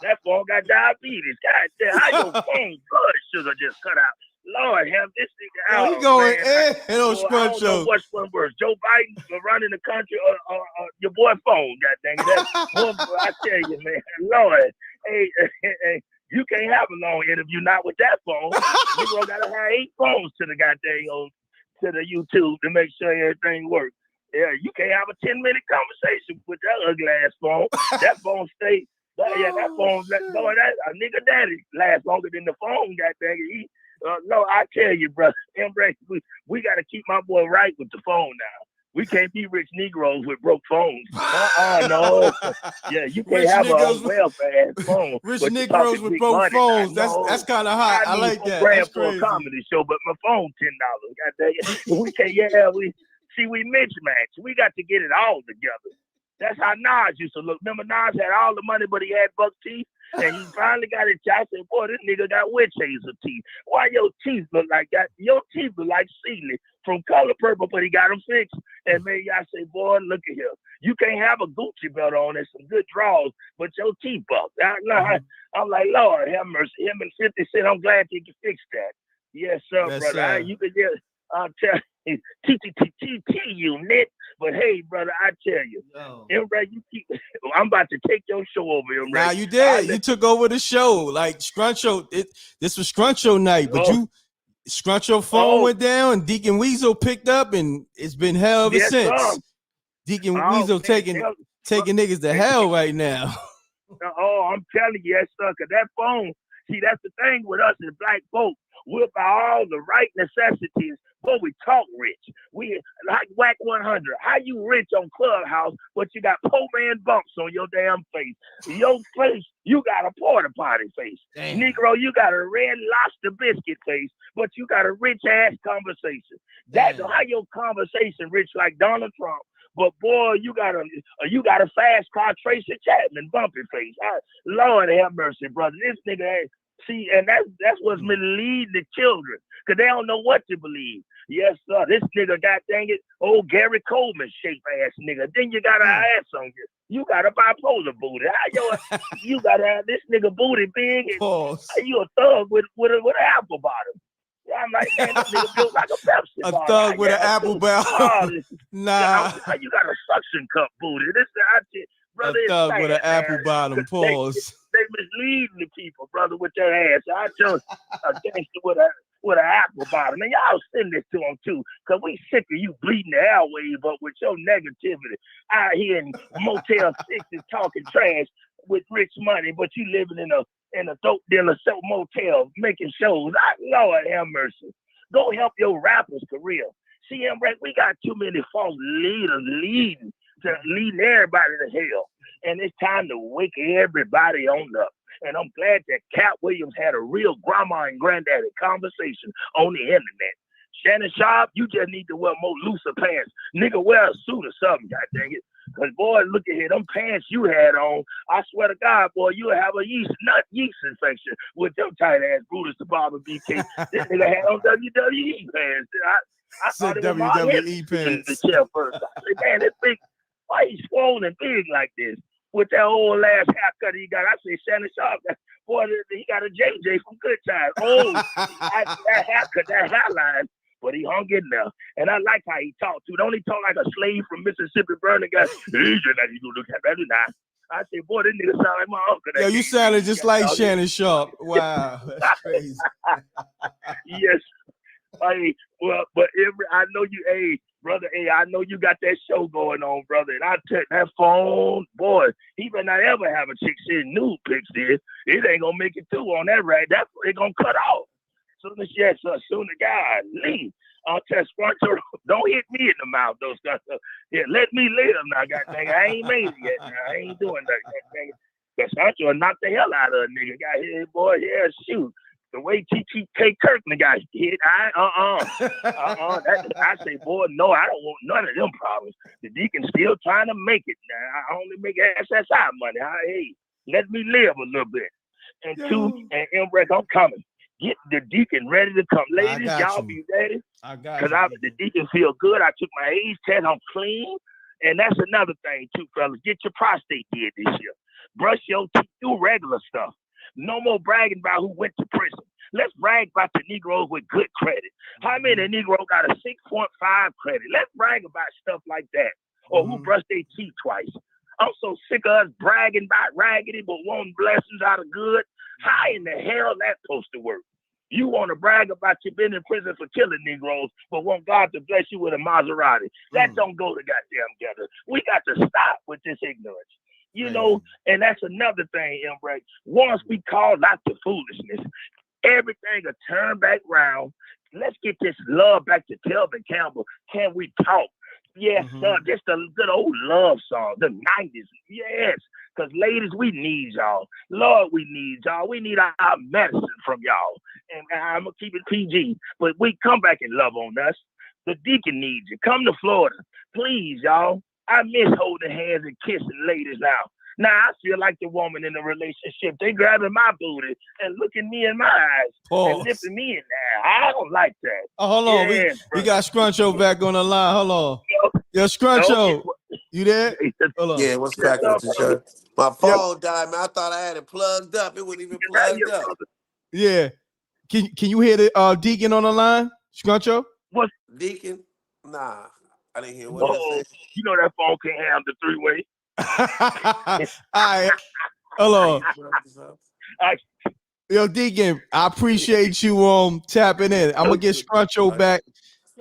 that phone got diabetes. God damn, how your phone blood sugar just cut out? Lord, have this nigga out. He going in on Scruncho. I don't know what's one worse, Joe Biden running the country or your boy phone. God dang it. I tell you, man, Lord, hey, you can't have a long interview not with that phone. You gotta have 8 phones to the goddamn to the YouTube to make sure everything works. Yeah, you can't have a 10-minute conversation with that ugly ass phone. That phone stays. That phone, boy, that a nigga daddy lasts longer than the phone. God dang it. No, I tell you, brother, m.reck, we got to keep my boy right with the phone now. We can't be rich Negroes with broke phones. No. Yeah, you can't have a welfare phone. Rich Negroes with broke phones. That's kind of hot. I like that. That's for a comedy show, but my phone $10. God dang it. We can't. Yeah, we mismatch. We got to get it all together. That's how Nas used to look. Remember, Nas had all the money, but he had buck teeth. And he finally got it. I said, boy, this nigga got witch hazel teeth. Why your teeth look like that? Your teeth look like Sealy from Color Purple, but he got them fixed. And maybe I say, boy, look at here. You can't have a Gucci belt on and some good drawers, but your teeth buck. I'm like, Lord, have mercy. Him and 50 Cent, I'm glad you can fix that. Yes, sir, brother. You could just, I'll tell you, unit. But hey, brother, I tell you, m.reck, I'm about to take your show over, m.reck. Nah, you did. You took over the show. Like Scruncho, this was Scruncho night, but Scruncho phone went down and Deacon Weasel picked up, and it's been hell ever since. Sir. Deacon Weasel taking niggas to hell right now. I'm telling you, yes, sir, because that phone, see, that's the thing with us as black folks. We'll buy all the right necessities, but we talk rich. We like Whack 100. How you rich on Clubhouse, but you got poor man bumps on your damn face? Your face, you got a porta potty face. Damn. Negro, you got a red lobster biscuit face, but you got a rich ass conversation. That's how your conversation rich like Donald Trump. But boy, you got a fast car Tracy Chapman bumpy face. Lord have mercy, brother. This nigga see, and that's what's been leading the children, because they don't know what to believe. Yes, sir. This nigga, god dang it, old Gary Coleman shape ass nigga. Then you got an ass on you. You got a bipolar booty. You got to have this nigga booty big. And you a thug with an apple bottom. I'm like, man, this nigga built like a Pepsi bottle. A thug with an apple bottom. Nah. You got a suction cup booty. Brother, a thug with an apple bottom. Pause. They misleading the people, brother, with that ass. I chose a gangster with an apple bottom. And y'all send this to them too, because we sick of you bleeding the airwave up with your negativity out here in Motel 6 talking trash with rich money, but you living in a dope dealer motel making shows. Lord have mercy. Go help your rappers' career. See, m.reck, we got too many false leaders leading everybody to hell. And it's time to wake everybody on up. And I'm glad that Katt Williams had a real grandma and granddaddy conversation on the internet. Shannon Sharp, you just need to wear more looser pants. Nigga, wear a suit or something, god dang it. Because, boy, look at here, them pants you had on, I swear to God, boy, you'll have a yeast infection with them tight-ass Brutus the Barber BK. This nigga had on WWE pants. I thought it was WWE pants. The chair first. I said, man, this big, why he swollen big like this? With that old last haircut he got, I say Shannon Sharp, boy, he got a JJ from Good Times. Oh, that haircut, that hairline. but he hung in there. And I like how he talked too. Don't he talk like a slave from Mississippi burning guy? You look at that now. I said, boy, this nigga sound like my uncle. Yo, That you gave sounded me just like out here. Shannon Sharp. Wow, that's crazy. Yes. Hey, well, but I know you, hey, brother, hey, I know you got that show going on, brother. And I take that phone, boy, he better not ever have a chick sending nude pics there. It ain't gonna make it through on that right. That's it gonna cut off. Soon as soon as God leave. I'll tell Scruncho, don't hit me in the mouth, those guys. Yeah, let me live now, goddamn. I ain't made it yet. Now. I ain't doing that, goddamn. Because Scruncho knocked the hell out of a nigga. Got hit, boy. Yeah, shoot. The way TTK Kirkman got hit, I say, boy, no, I don't want none of them problems. The deacon still trying to make it. Now, I only make SSI money. Hey, let me live a little bit. And two, and m.reck, I'm coming. Get the deacon ready to come. Ladies, y'all be ready. I got Because you. the deacon feel good. I took my age test. I'm clean. And that's another thing, too, fellas. Get your prostate did this year. Brush your teeth. Do regular stuff. No more bragging about who went to prison. Let's brag about the Negroes with good credit. How many Negro got a 6.5 credit? Let's brag about stuff like that. Or who brushed their teeth twice. I'm so sick of us bragging about raggedy but wanting blessings out of good. How in the hell that's supposed to work? You want to brag about you being in prison for killing Negroes, but want God to bless you with a Maserati. That don't go together. We got to stop with this ignorance. You know, and that's another thing, m.reck. Once we call out the foolishness, everything will turn back round. Let's get this love back to Kelvin Campbell. Can we talk? Yes, sir. Just a good old love song, the 90s. Yes. Because, ladies, we need y'all. Lord, we need y'all. We need our medicine from y'all. And I'm going to keep it PG. But we come back and love on us. The deacon needs you. Come to Florida. Please, y'all. I miss holding hands and kissing ladies now. Now I feel like the woman in the relationship. They grabbing my booty and looking me in my eyes and lifting me in there. I don't like that. Oh, hold on. We got Scruncho back on the line. Hold on. Yo, Scruncho, you there? Hold on. Yeah, what's cracking with you, sir? My phone died, man. I thought I had it plugged up. It wasn't even plugged up. Yeah. Can you hear the Deacon on the line, Scruncho? What? Deacon? Nah, I didn't hear what I said. You know that phone can't handle the three-way. All right. Hold on. Yo, Deacon, I appreciate you tapping in. I'm gonna get Scruncho back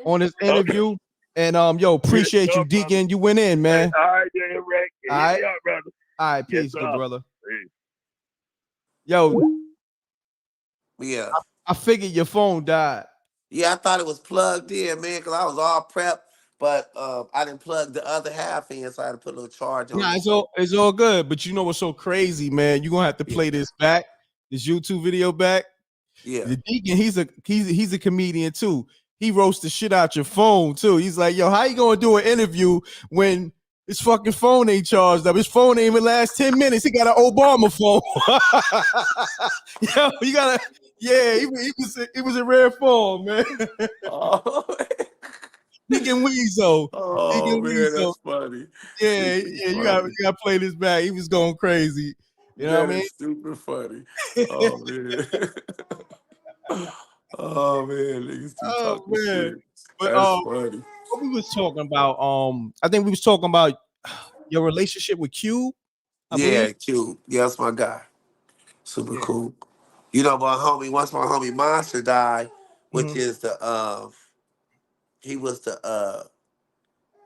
on his interview. And appreciate you, Deacon. Brother. You went in, man. All right, m.reck. All right, brother. All right, peace, good brother. Peace. Yo, yeah. I figured your phone died. Yeah, I thought it was plugged in, man, because I was all prepped, but I didn't plug the other half in, so I had to put a little charge on it. It's all good. But you know what's so crazy, man? You're gonna have to play this back, this YouTube video back. Yeah. The Deacon, he's a comedian too. He roasts the shit out your phone too. He's like, yo, how you gonna do an interview when his fucking phone ain't charged up? His phone ain't even last 10 minutes. He got an Obama phone. Yo, you gotta, yeah, he was a rare phone, man. Deacon Weezo. Oh, Deacon man, Weezo. that's funny. Yeah, you gotta play this back. He was going crazy. You know what I mean? That is super funny. Oh man. Oh man, niggas be talking shit. But That's funny. what we was talking about, I think we was talking about your relationship with Cube. I believe. Cube. Yeah, that's my guy. Super cool. You know, once my homie Monster died, which is he was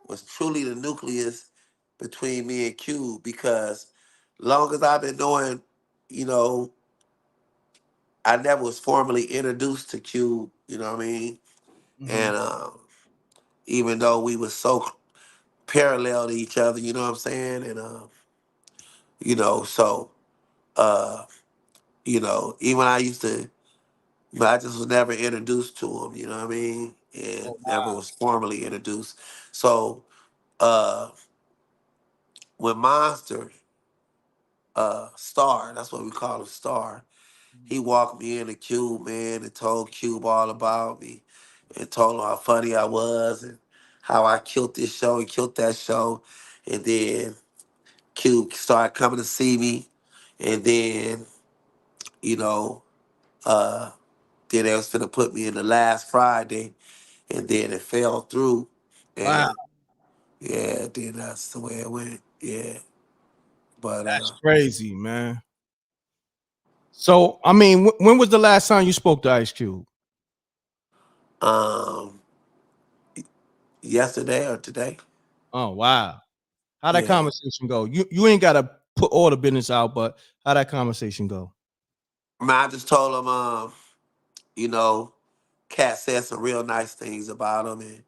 was truly the nucleus between me and Cube, because long as I've been knowing, you know, I never was formally introduced to Cube, you know what I mean? And even though we was so parallel to each other, you know what I'm saying? And you know, so you know, even I used to, but I just was never introduced to him, you know what I mean? And never was formally introduced. So uh when Monster Star, that's what we call him, Star, he walked me into Cube, man, and told Cube all about me and told him how funny I was and how I killed this show and killed that show. And then Cube started coming to see me. And then, you know, then they was finna put me in the last Friday. and then it fell through, Wow, and yeah, then that's the way it went. Yeah, but that's crazy, man. So, I mean, when was the last time you spoke to Ice Cube? um, yesterday or today. Oh, wow. How that Yeah, conversation go? You ain't gotta put all the business out, but how that conversation go? I mean, I just told him, you know, Cat said some real nice things about him, and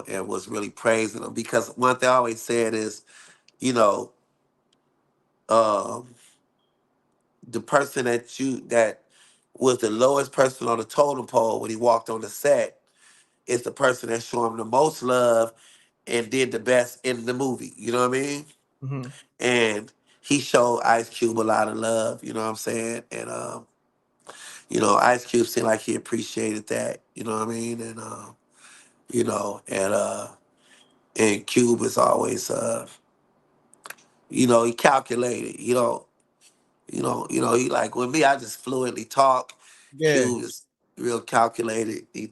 and was really praising him because one thing I always said is, you know, um, the person that was the lowest person on the totem pole when he walked on the set is the person that showed him the most love and did the best in the movie. You know what I mean? Mhm. And he showed Ice Cube a lot of love. You know what I'm saying? And Ice Cube seemed like he appreciated that. You know what I mean? And you know, and Cube is always he calculated. He like with me, I just fluently talk. Yeah. Q is real calculated. He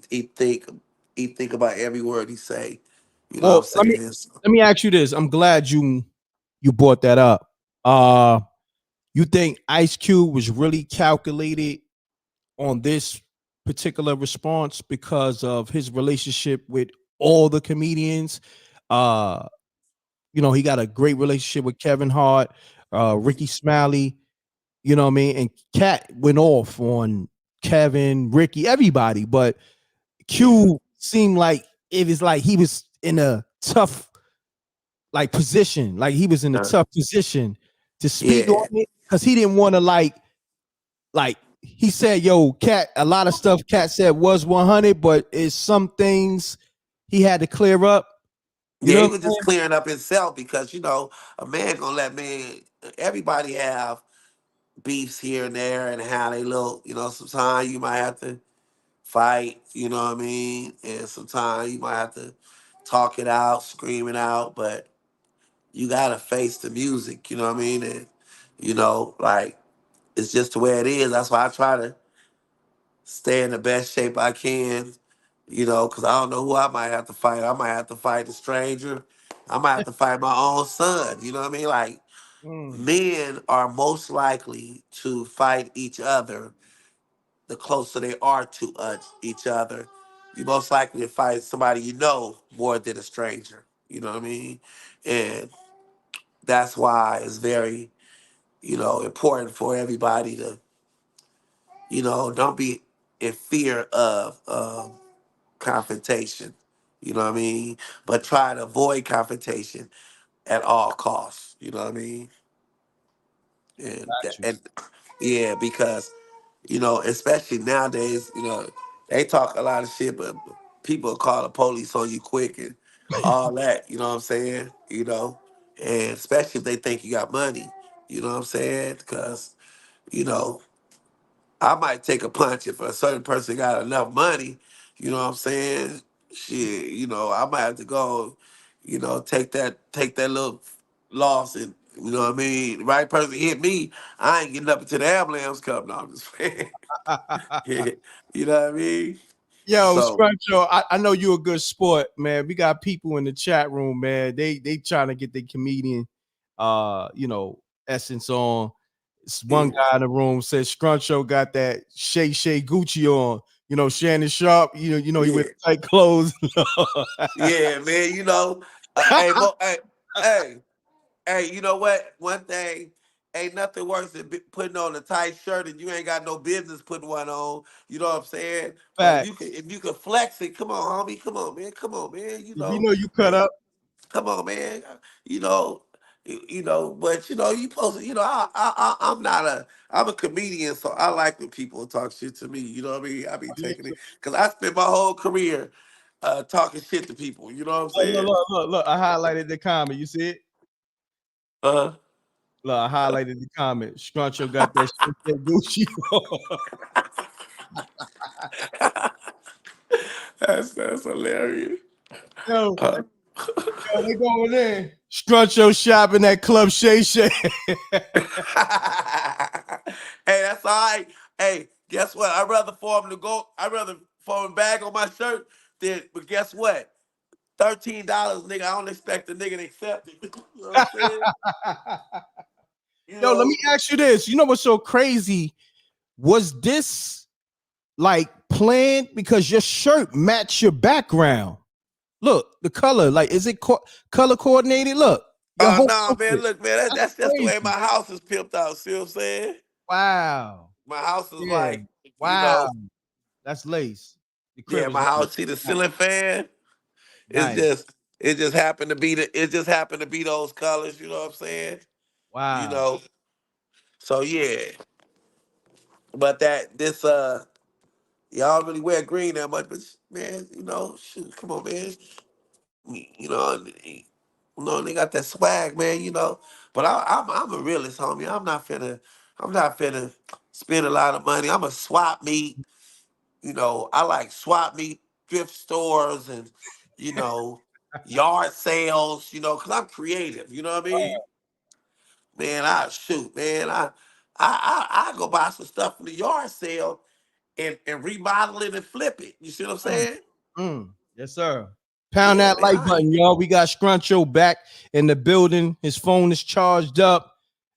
think about every word he say. You know what I'm Well, let me saying? So, let me ask you this. I'm glad you brought that up. Uh, you think Ice Cube was really calculated on this particular response because of his relationship with all the comedians? Uh, he got a great relationship with Kevin Hart, Ricky Smiley, you know what I mean? And Cat went off on Kevin, Ricky, everybody, but yeah, Q seemed like it was like he was in a tough like position, like he was in a uh, tough position to speak on yeah, it because he didn't want to like he said, "Yo, Cat, a lot of stuff Cat said was 100, but it's some things he had to clear up." You yeah. know He what was I'm just saying? clearing up himself because a man gonna let man. Everybody have beefs here and there, and how they look. Sometimes you might have to fight. You know what I mean? And sometimes you might have to talk it out, scream it out, but you gotta face the music, you know what I mean? And like it's just the way it is. That's why I try to stay in the best shape I can, because I don't know who I might have to fight. I might have to fight a stranger. I might have to fight my own son. You know what I mean? Like Mm, men are most likely to fight each other the closer they are to each other. You're most likely to fight somebody you know more than a stranger. You know what I mean? And that's why it's very important for everybody to, don't be in fear of confrontation. You know what I mean? But try to avoid confrontation at all costs. You know what I mean? And got you. and yeah, because especially nowadays, they talk a lot of shit, but people call the police on you quick and all that. You know what I'm saying? And especially if they think you got money. You know what I'm saying? Because you know I might take a punch if a certain person got enough money. You know what I'm saying? Shit, I might have to go, take that little loss and you know what I mean? The right person hit me, I ain't getting up until the ambulance come. No, I'm just playing. You know what I mean? Yo, So Scruncho, I know you're a good sport, man. We got people in the chat room, man. They trying to get the comedian essence on. It's one yeah, guy in the room says Scruncho got that Shay Shay Gucci on. Shannon Sharp, he wear yeah, tight clothes. yeah, man. Hey, hey, hey, you know what? One thing, ain't nothing worse than putting on a tight shirt and you ain't got no business putting one on. You know what I'm saying? But if Facts. you can flex it, come on, homie, come on, man. If you know you cut Hey, up, come on, man. You know, but you supposed to. I'm a comedian, so I like when people talk shit to me. You know what I mean? I be me taking too. it because I spent my whole career talking shit to people. You know what I'm Look, look, saying? look, look, look. I highlighted the comment. You see it? Uh, Look, I highlighted the comment. Scruncho got that Shay Shay Gucci on. that's hilarious. Yo, Uh, they going in. Scruncho shopping at Club Shay Shay. hey, that's all right. Hey, guess what? I'd rather for him bag on my shirt Then, but guess what? $13, nigga. I don't expect the nigga to accept it. You know what I'm saying? You Yo, let me know, ask you this. You know what's so crazy? Was this like planned because your shirt matched your background? Look, the color, like, is it color coordinated? Look, your oh whole no, man. outfit. Look, man. That's, That's that's just the way my crazy. house is pimped out. See what I'm saying? Wow. My house is Yeah. like, you Wow. know, That's lace. The yeah. crib is My lace. house. See the ceiling fan? It's Nice. just, it just happened to be the. It just happened to be those colors. You know what I'm saying? You Wow. know. So yeah, but that this y'all really wear green that much, but man, you know, shoot, come on, man. They got that swag, man. You know, but I'm a realist, homie. I'm not finna spend a lot of money. I'm a swap meet. You know, I like swap meet, thrift stores, and you know, yard sales. You know, cause I'm creative. You know what I mean? Man, I shoot, man. I go buy some stuff from the yard sale and remodel it and flip it. You see what I'm Mm, saying? yes, sir. Pound Yeah, that man. like button, y'all. We got Scruncho back in the building. His phone is charged up,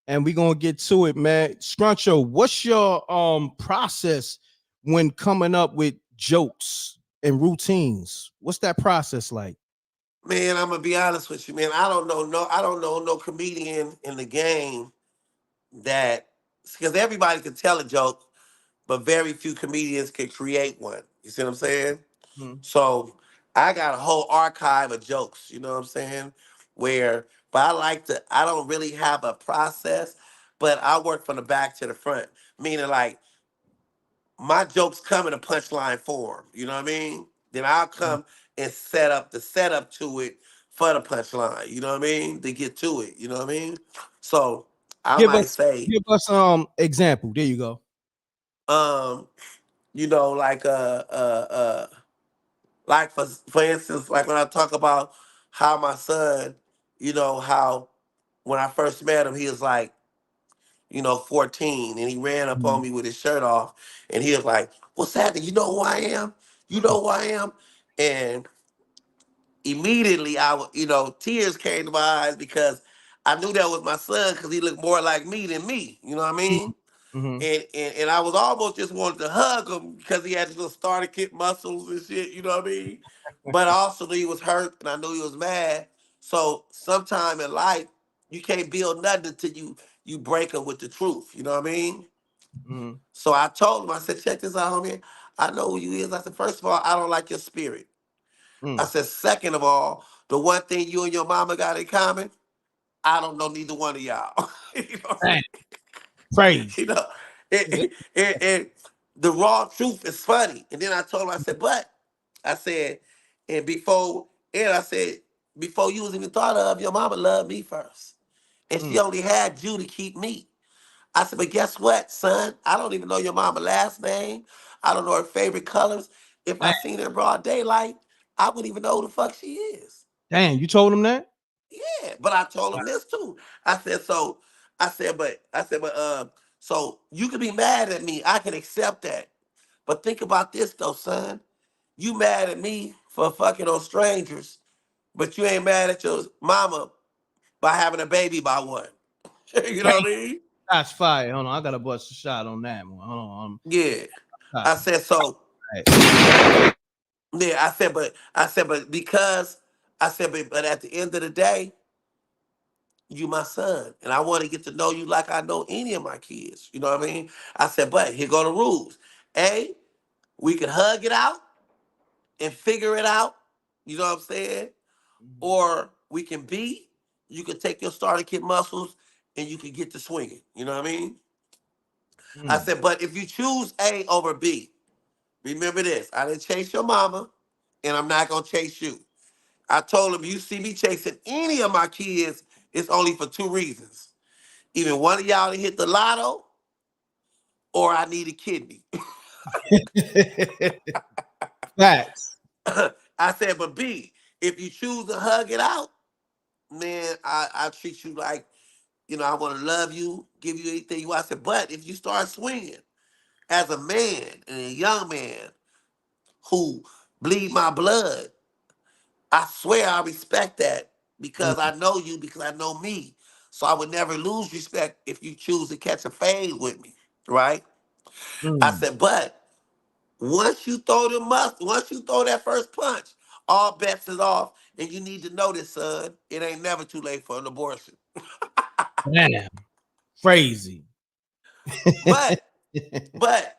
and we gonna get to it, man. Scruncho, what's your process when coming up with jokes and routines? What's that process like? Man, I'm gonna be honest with you, man. I don't know no comedian in the game that because everybody can tell a joke, but very few comedians can create one. You see what I'm saying? Mhm. So I got a whole archive of jokes. You know what I'm saying? But I like to. I don't really have a process, but I work from the back to the front. Meaning, like my jokes come in a punchline form. You know what I mean? Then I'll come and set up the setup to it for the punchline. You know what I mean? To get to it. You know what I mean? So I Give might us say, give us example. There you go. um, like like for instance, like when I talk about how my son, how when I first met him, he was like, 14, and he ran up on Mhm. me with his shirt off, and he was like, "What's happening? You know who I am? You know who I am?" And immediately, tears came to my eyes because I knew that was my son because he looked more like me than me. You know what I mean? Mhm. And I was almost just wanted to hug him because he had his little starter kit muscles and shit. You know what I mean? But I also knew he was hurt, and I knew he was mad. So sometime in life, you can't build nothing until you break him with the truth. You know what I mean? Mhm. So I told him, I said, check this out, homie. I know who you is. I said, first of all, I don't like your spirit. I Mm. said, second of all, the one thing you and your mama got in common, I don't know neither one of y'all. You know what I'm Dang, saying? praise. You know, and the raw truth is funny. And then I told him, I said, but I said, and before, and I said, before you was even thought of, your mama loved me first. And she Mm. only had you to keep me. I said, but guess what, son? I don't even know your mama's last name. I don't know her favorite colors. If I Dang, seen her in broad daylight, I wouldn't even know who the fuck she is. dang, you told him that? Yeah, but I told him this too. I said, so so you can be mad at me. I can accept that. But think about this though, son. You mad at me for fucking on strangers, but you ain't mad at your mama by having a baby by one. You know Dang, what I mean? that's fire. Hold on, I gotta bust a shot on that one. Hold on. Yeah. Shot. I said so. Right. Yeah, but because but at the end of the day, you my son, and I want to get to know you like I know any of my kids. You know what I mean? I said, but here go the rules. A, we can hug it out and figure it out. You know what I'm saying? Mhm. Or we can B, you can take your starter kit muscles and you can get to swinging. You know what I mean? I Mm. said, but if you choose A over B, remember this: I didn't chase your mama, and I'm not gonna chase you. I told him, you see me chasing any of my kids, it's only for two reasons. Either one of y'all to hit the lotto, or I need a kidney. Facts. I said, but B, if you choose to hug it out, man, I treat you like, I want to love you, give you anything you want. I said, but if you start swinging as a man and a young man who bleed my blood. I swear I respect that because Mm, I know you, because I know me. So I would never lose respect if you choose to catch a fade with me, right? I mm. said, but once you throw that first punch, all bets is off, and you need to know this, son. It ain't never too late for an abortion. Damn. Crazy. But, but,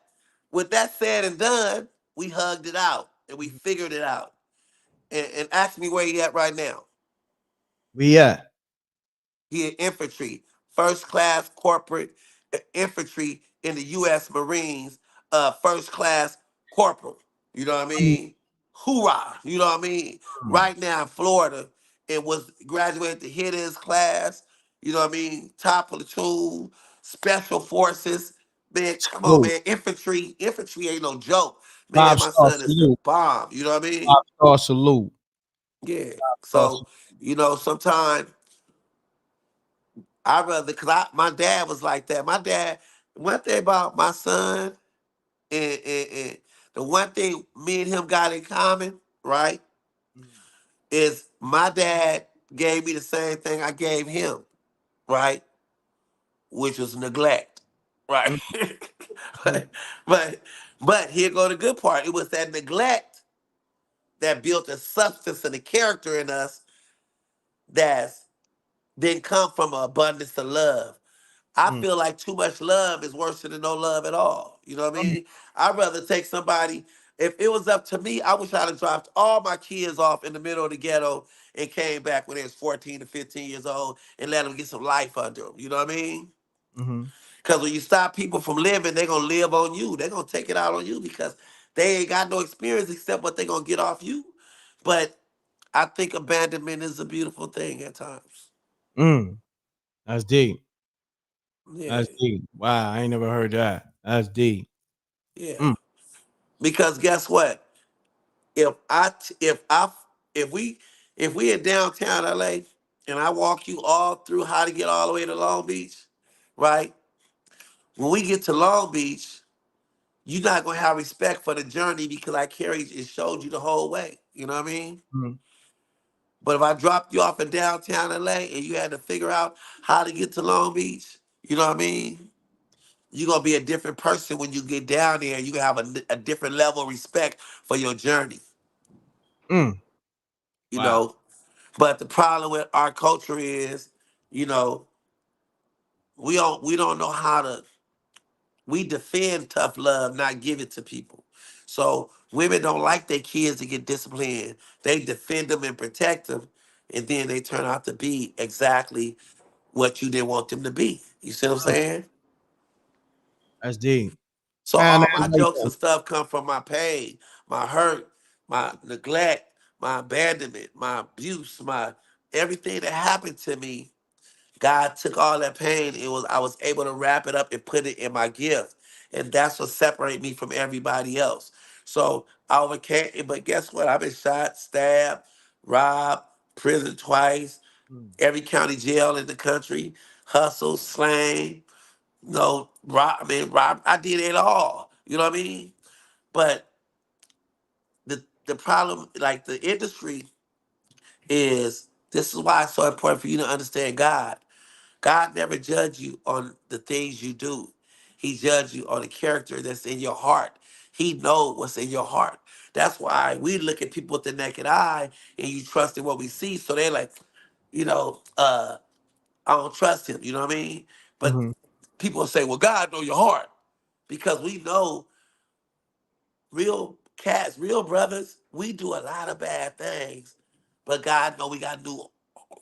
with that said and done, we hugged it out and we figured it out. And ask me where he at right now. We at. He in infantry, first class corporate infantry in the U.S. Marines, first class corporal. You know what I Mm, mean? Hoorah! You know what I mean? mm. Right now in Florida, and was graduated to hit his class. You know what I mean? Top platoon, special forces. Man, come on, Salute. man. Infantry ain't no joke. Man, Five my star son is the salute. bomb. You know what I mean? 5 star salute. Yeah. Star So, sometimes I rather, cause my dad was like that. My dad, one thing about my son, and the one thing me and him got in common, right, salute. is my dad gave me the same thing I gave him, right, which was neglect, right. Mm, mm, but, but but here go the good part. It was that neglect that built a substance and a character in us that's didn't come from an abundance of love. I mm, feel like too much love is worse than no love at all. You know what I mm, mean? I'd rather take somebody. If it was up to me, I wish I'd have dropped all my kids off in the middle of the ghetto and came back when they was 14 to 15 years old and let them get some life under them. You know what I mean? mhm, Because when you stop people from living, they're going to live on you. They're going to take it out on you because they ain't got no experience except what they're going to get off you. But I think abandonment is a beautiful thing at times. mm. That's deep. Yeah, That's deep. Wow, I ain't never heard that. That's deep. yeah. Mm, Because guess what? if I t- if we in downtown LA and I walk you all through how to get all the way to Long Beach, right? When we get to Long Beach, you're not gonna have respect for the journey because I carried and showed you the whole way. You know what I mean? mm, But if I dropped you off in downtown LA and you had to figure out how to get to Long Beach, you know what I mean? You're gonna be a different person when you get down there. You gonna have a different level of respect for your journey. mm. You Wow. know, but the problem with our culture is, you know, we don't know how to we defend tough love, not give it to people. So women don't like their kids to get disciplined. They defend them and protect them, and then they turn out to be exactly what you didn't want them to be. You see what I'm Mm, saying? that's deep. So Man, all I my like jokes that. and stuff come from my pain, my hurt, my neglect, my abandonment, my abuse, my everything that happened to me. God took all that pain. I was able to wrap it up and put it in my gift, and that's what separates me from everybody else. So I overcame. But guess what? I've been shot, stabbed, robbed, prison twice, Mm, every county jail in the country, hustled, slain. No, rob. I mean, rob. I did it all. You know what I mean? But the problem, like the industry, is this is why it's so important for you to understand God. God never judge you on the things you do. He judged you on the character that's in your heart. He know what's in your heart. That's why we look at people with the naked eye and you trust in what we see. So they're like, you know, I don't trust him. You know what I mean? But mhm, people say, well, God know your heart because we know real cats, real brothers. We do a lot of bad things, but God know we got to do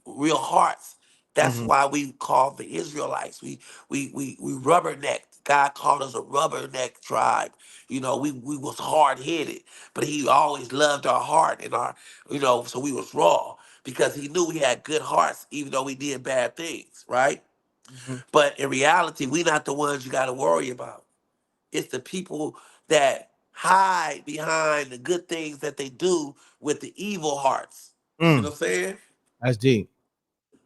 real hearts. That's mhm, why we call the Israelites. We rubbernecked. God called us a rubberneck tribe. You know, we was hard headed, but He always loved our heart and our, so we was raw because He knew we had good hearts, even though we did bad things, right? mhm, But in reality, we not the ones you got to worry about. It's the people that hide behind the good things that they do with the evil hearts. You see what mm. I'm saying? That's deep.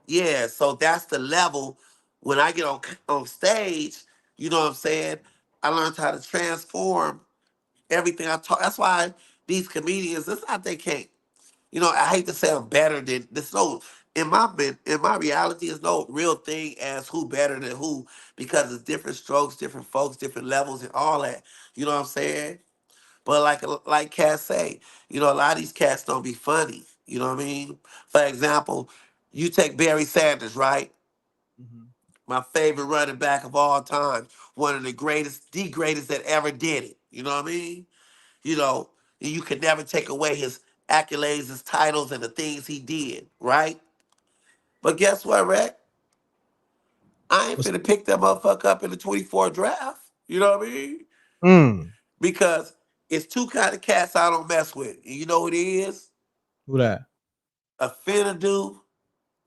Yeah, so that's the level. When I get on stage, you know what I'm saying? I learned how to transform everything I talk. That's why these comedians, it's not they can't. I hate to say I'm better than there's no in my reality, there's no real thing as who better than who because it's different strokes, different folks, different levels, and all that. You know what I'm saying? But like cats say, a lot of these cats don't be funny. You know what I mean? For example, you take Barry Sanders, right? Mhm. My favorite running back of all time, one of the greatest that ever did it. You know what I mean? You know, and you could never take away his accolades, his titles, and the things he did, right? But guess what, Rec? I ain't What's finna pick that motherfucker up in the 24 draft. You know what I mean? mm? Because it's two kind of cats I don't mess with. And you know what it is? Who that? A finna do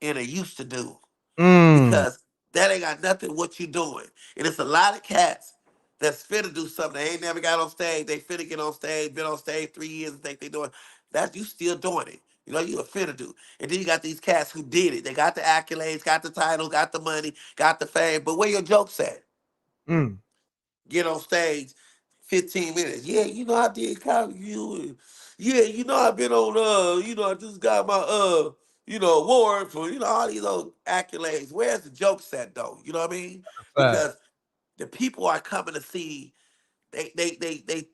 and a used to do. Mm. Because that ain't got nothing what you doing. And it's a lot of cats that's finna do something. They ain't never got on stage. They finna get on stage, been on stage 3 years and think they doing. That's you still doing it. You a finna do. And then you got these cats who did it. They got the accolades, got the title, got the money, got the fame. But where your jokes at? Mm. Get on stage 15 minutes. Yeah, I did comedy. Yeah, I've been on I just got my award for all these old accolades. Where's the jokes at though? You know what I mean? Fact. Because the people are coming to see they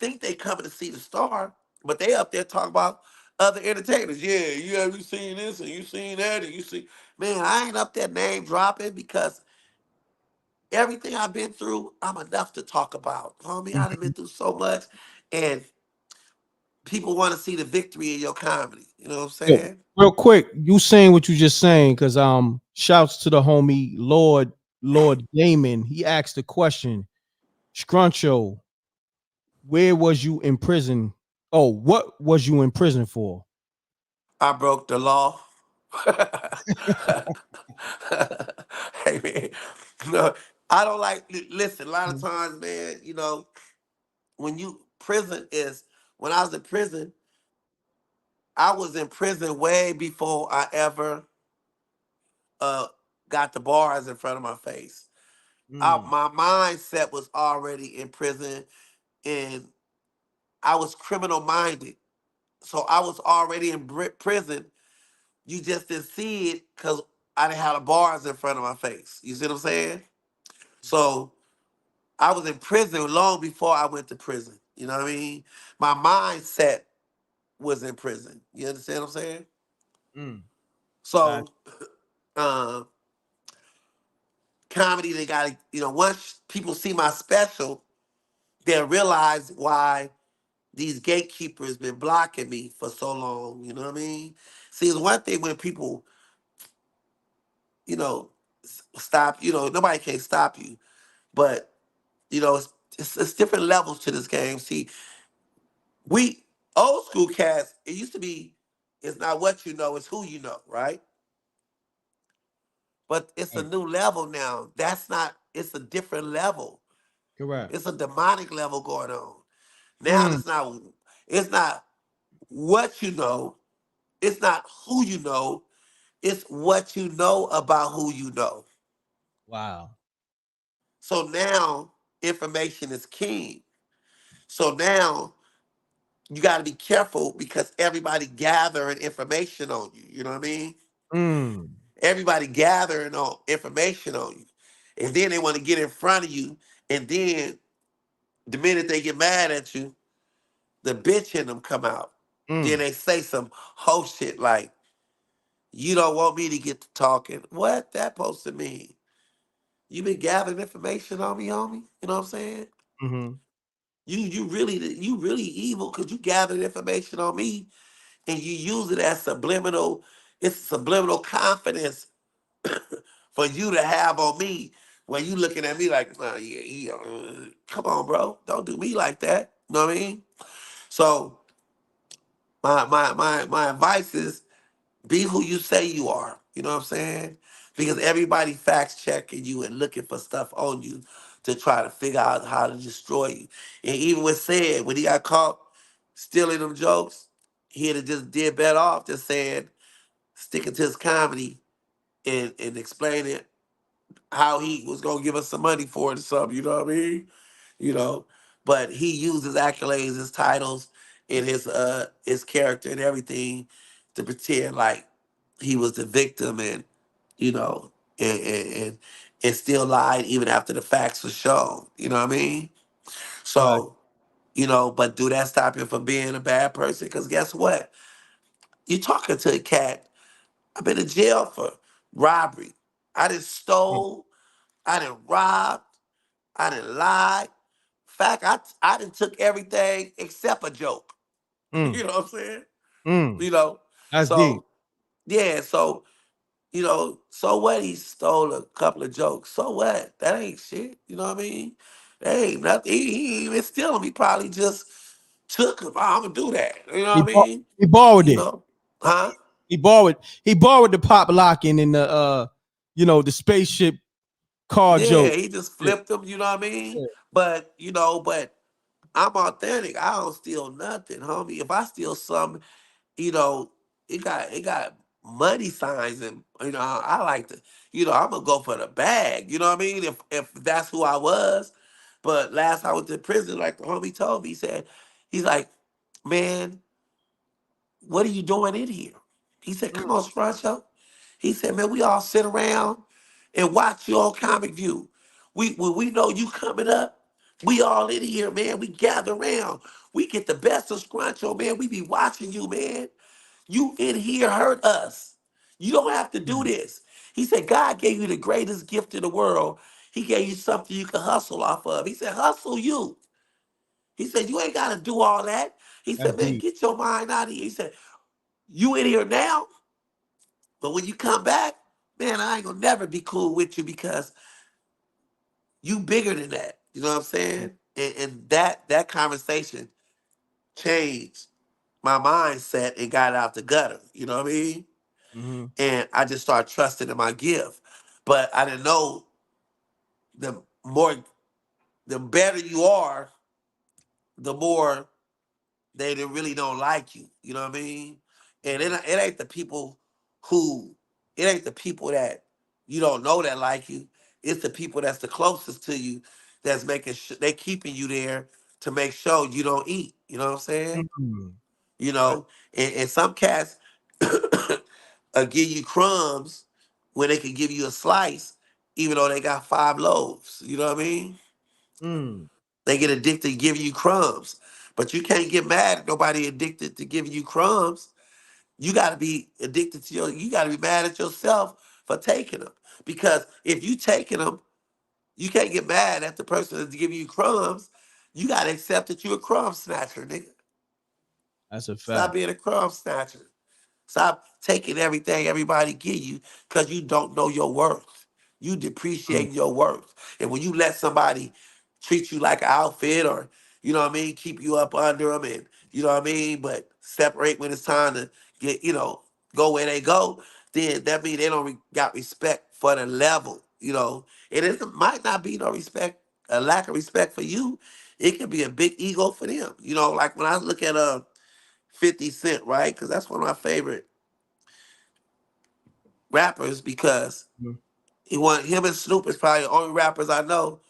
think they coming to see the star, but they up there talking about other entertainers. Yeah, have you seen this and you seen that and you see man, I ain't up there name dropping because everything I've been through, I'm enough to talk about. Homie, I've been Mhm. through so much. And people want to see the victory in your comedy. You know what I'm Yo, saying? real quick, you saying what you just saying because shouts to the homie Lord Damon. He asked the question, Scruncho, where was you in prison? Oh, what was you in prison for? I broke the law. Hey man, no, I don't like. Listen, a lot of Mhm. times, man, when you prison is when I was in prison, I was in prison way before I ever uh got the bars in front of my face. Mm. My mindset was already in prison, and I was criminal minded. So I was already in prison. You just didn't see it because I didn't have the bars in front of my face. You see what I'm saying? So I was in prison long before I went to prison. You know what I mean? My mindset was in prison. You understand what I'm saying? Mm. So, Got uh, comedy, they got to, once people see my special, they'll realize why these gatekeepers been blocking me for so long. You know what I mean? See, it's one thing when people, you know, stop. Nobody can stop you, but it's different levels to this game. See, we old school cats. It used to be, it's not what you know, it's who you know, right? But it's a right. new level now. That's not. It's a different level. Correct. It's a demonic level going on. Now Mm. it's not. It's not what you know. It's not who you know. It's what you know about who you know. Wow. So now information is king. So now you got to be careful because everybody gathering information on you. You know what I mean? Mm. Everybody gathering on information on you, and then they want to get in front of you, and then the minute they get mad at you, the bitch in them come out. Then Mm. they say some whole shit like, "You don't want me to get to talking." What that supposed to mean? You been gathering information on me, homie? You know what I'm saying? Mm-hmm. You really evil because you gathered information on me and you use it as subliminal. It's subliminal confidence for you to have on me when you looking at me like, nah, yeah, come on, bro, don't do me like that. You know what I mean? So my advice is be who you say you are. You know what I'm saying? Because everybody facts checking you and looking for stuff on you to try to figure out how to destroy you. And even with said, when he got caught stealing them jokes, he'd have just did better off just saying, sticking to his comedy and explaining how he was gonna give us some money for it or something, you know what I mean? You know. But he used his accolades, his titles, in his character and everything to pretend like he was the victim and you know and still lied even after the facts were shown. You know what I mean? Right. So but do that stop him from being a bad person? Because guess what? You talking to a cat. I've been in jail for robbery. I didn't Mm. stole. I didn't rob. I didn't lie. Fact, I didn't took everything except a joke. Mm. You know what I'm saying? Mm. You know. That's deep. So yeah. So so what? He stole a couple of jokes. So what? That ain't shit. You know what I mean? That ain't nothing. He ain't even steal them. He probably just took them. I'm gonna do that. You know He what I mean? he borrowed You it. know? Huh? He borrowed the pop locking and the the spaceship car Yeah, joke. he just Yeah. flipped them. You know what I mean? Yeah. But I'm authentic. I don't steal nothing, homie. If I steal something, you know, it got money signs and I like to, I'm gonna go for the bag. You know what I mean? If that's who I was. But last I went to prison, like the homie told me, he's like, man, what are you doing in here? He said, Mm. come on, Scruncho. He said, man, we all sit around and watch you on Comic View. When we know you coming up, we all in here, man. We gather around. We get the best of Scruncho, man. We be watching you, man. You in here hurt us. You don't have to do this. He said, God gave you the greatest gift in the world. He gave you something you can hustle off of. He said, hustle you. He said, you ain't got to do all that. He That's said, man, deep. get your mind out of here. He said, you in here now, but when you come back, man, I ain't gonna never be cool with you because you bigger than that. You know what I'm saying? And that conversation changed my mindset and got out the gutter. You know what I mean? Mm-hmm. And I just started trusting in my gift. But I didn't know the more, the better you are, the more they really don't like you. You know what I mean? And it ain't the people who, it ain't the people that you don't know that like you. It's the people that's the closest to you that's they keeping you there to make sure you don't eat. You know what I'm saying? Mm-hmm. And some cats give you crumbs when they can give you a slice, even though they got 5 loaves. You know what I mean? Mm. They get addicted to giving you crumbs. But you can't get mad at nobody addicted to giving you crumbs. You gotta be addicted to you gotta be mad at yourself for taking them. Because if you taking them, you can't get mad at the person that's giving you crumbs. You gotta accept that you're a crumb snatcher, nigga. That's a Stop fact. being a crumb snatcher. Stop taking everything everybody give you because you don't know your worth. You Mm. depreciate your worth. And when you let somebody treat you like an outfit or, you know what I mean, keep you up under them and, you know what I mean, but separate when it's time to get, go where they go, then that means they don't got respect for the level, And it might not be no respect, a lack of respect for you. It could be a big ego for them. Like when I look at 50 Cent, right? Because that's one of my favorite rappers because him and Snoop is probably the only rappers I know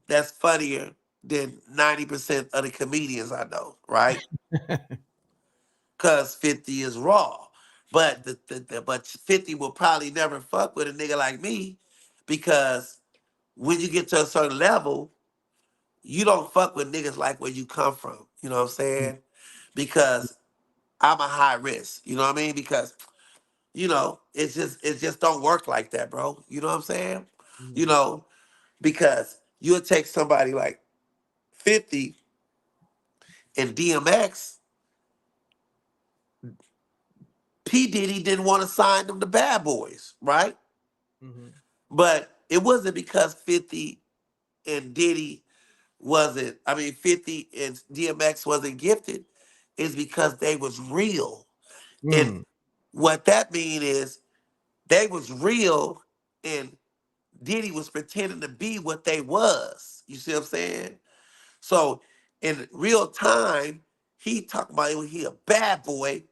that's funnier than 90% of the comedians I know, right? Because 50 is raw. But but 50 will probably never fuck with a nigga like me because when you get to a certain level, you don't fuck with niggas like where you come from. You know what I'm saying? Because I'm a high risk. You know what I mean? Because it just don't work like that, bro. You know what I'm saying? You Mm-hmm. know, because you'll take somebody like 50 and DMX, P. Diddy didn't want to sign them to Bad Boys, right? Mm-hmm. But it wasn't because 50 and Diddy wasn't, I mean, 50 and DMX wasn't gifted. It's because they was real. And Mm. what that mean is they was real and Diddy was pretending to be what they was. You see what I'm saying? So in real time, he talking about he a bad boy,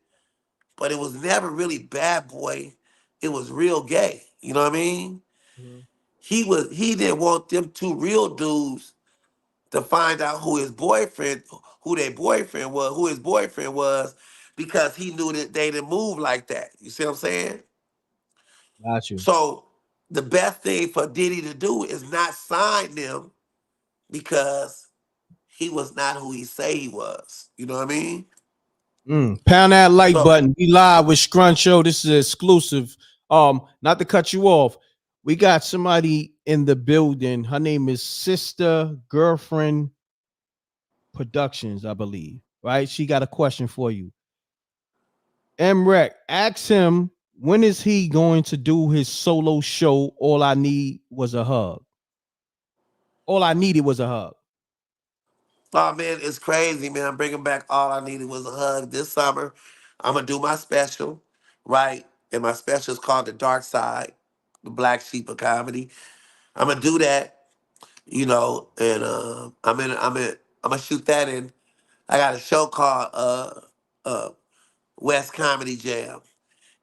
but it was never really bad boy. It was real gay. You know what I mean? Mm-hmm. He didn't want them two real dudes to find out who his boyfriend, who their boyfriend was, who his boyfriend was, because he knew that they didn't move like that. You see what I'm saying? Got you. So the best thing for Diddy to do is not sign them because he was not who he say he was. You know what I mean? Pound that like So button. We live with Scruncho. This is exclusive. Not to cut you off. We got somebody in the building. Her name is Sister Girlfriend Productions, I believe. Right? She got a question for you. M.reck, ask him when is he going to do his solo show? All I need was a hug. All I needed was a hug. oh man, it's crazy, man. I'm bringing back All I Needed Was a Hug this summer. I'm gonna do my special, right? And my special is called The Dark Side, the Black Sheep of Comedy. I'm gonna do that, and I'm gonna shoot that in. I got a show called uh West Comedy Jam,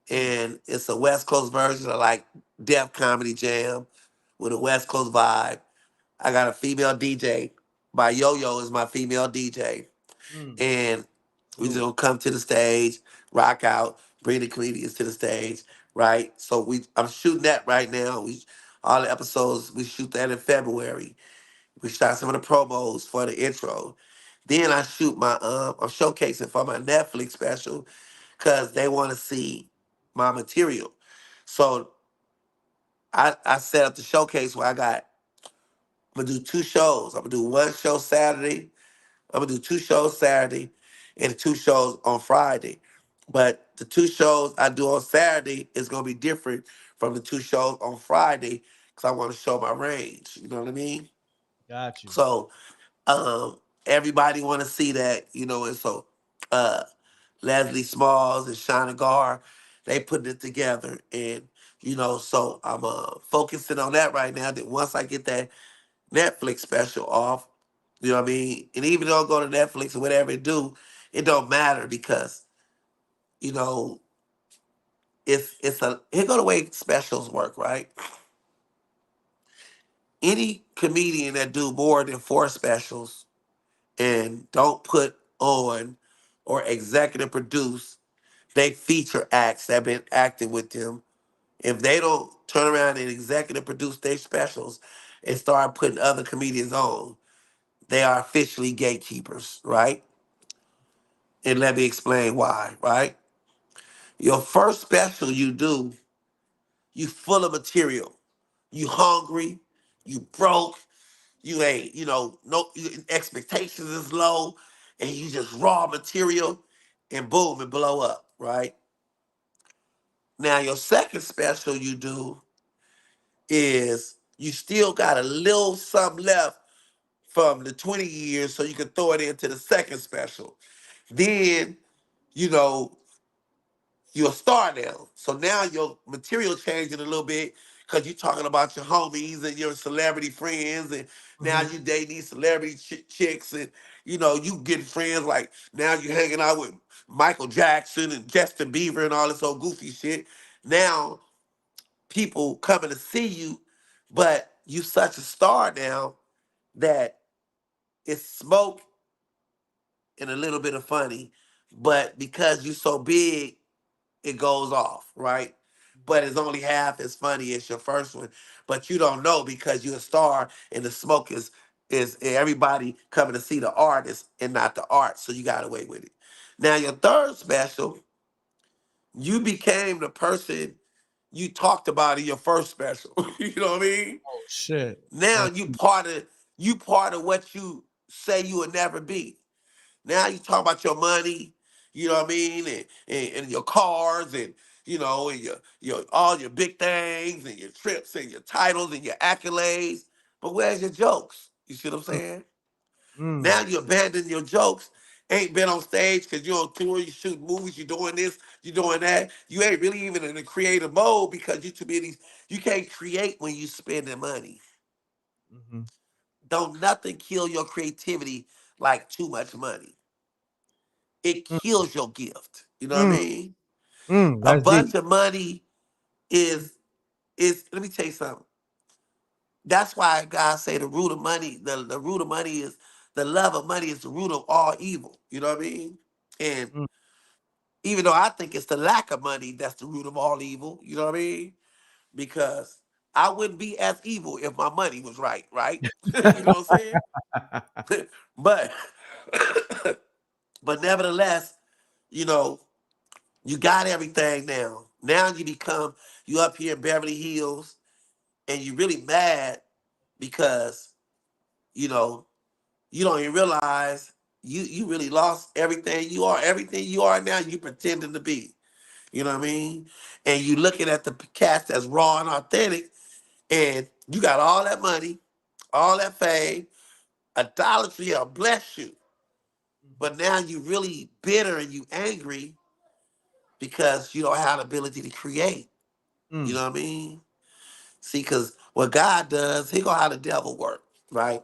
and it's a West Coast version of like Def Comedy Jam with a West Coast vibe. I got a female DJ. My Yo Yo is my female DJ, and we just Salute. gonna come to the stage, rock out, bring the comedians to the stage, right? So I'm shooting that right now. We all the episodes we shoot that in February. We shot some of the promos for the intro. Then I shoot I'm showcasing for my Netflix special because they want to see my material. So I set up the showcase where I'm gonna do two shows. I'm gonna do one show Saturday. I'm gonna do two shows Saturday and two shows on Friday. But the two shows I do on Saturday is gonna be different from the two shows on Friday because I want to show my range. You know what I mean? Got you. So everybody want to see that, and so uh, Leslie Smalls and Shauna Gar, they putting it together, and so I'm focusing on that right now. That once I get that Netflix special off, you know what I mean, and even though I go to Netflix or whatever it do, it don't matter because you know here go the way specials work, right? Any comedian that do more than four specials and don't put on or executive produce they feature acts that have been acting with them. If they don't turn around and executive produce their specials and start putting other comedians on, they are officially gatekeepers, right? And let me explain why, right? Your first special you do, you full of material. You hungry, you broke, you ain't, no expectations is low, and you just raw material, and boom, it blow up, right? Now your second special you do is you still got a little something left from the 20 years, so you can throw it into the second special. Then, you know, you're a star now. So now your material changing a little bit because you're talking about your homies and your celebrity friends, and now you dating these celebrity chicks, and you getting friends like now you hanging out with Michael Jackson and Justin Bieber and all this old goofy shit. Now people coming to see you, but you such a star now that it's smoke and a little bit of funny, but because you so big, it goes off, right? But it's only half as funny as your first one. But you don't know because you're a star and the smoke is everybody coming to see the artist and not the art. So you got away with it. Now your third special, you became the person you talked about in your first special. You know what I mean? Oh shit. Now That's you part of what you say you would never be. Now you talk about your money, you know what I mean, and your cars and and your all your big things and your trips and your titles and your accolades. But where's your jokes? You see what I'm saying? mm, Now you abandon your jokes. Ain't been on stage because you're on tour, you shoot movies, you doing this, you doing that. You ain't really even in the creative mode because you too busy. You can't create when you spending money. mm-hmm. Don't nothing kill your creativity like too much money. It kills your gift. You know what I Mm, mean? A that's bunch deep. of money is let me tell you something. That's why God say the root of money, the root of money is the love of money is the root of all evil. You know what I mean? And mm, even though I think it's the lack of money that's the root of all evil, you know what I mean? Because I wouldn't be as evil if my money was right, right? You know what I'm saying? but but nevertheless, you know, you got everything now. Now you up here in Beverly Hills and you really mad because, you know, you don't even realize you really lost everything you are now, you pretending to be. You know what I mean? And you looking at the cats that's raw and authentic, and you got all that money, all that fame, idolatry will bless you. But now you really bitter and you angry because you don't have the ability to create. You mm, know what I mean? See, because what God does, he gonna have the devil work, right?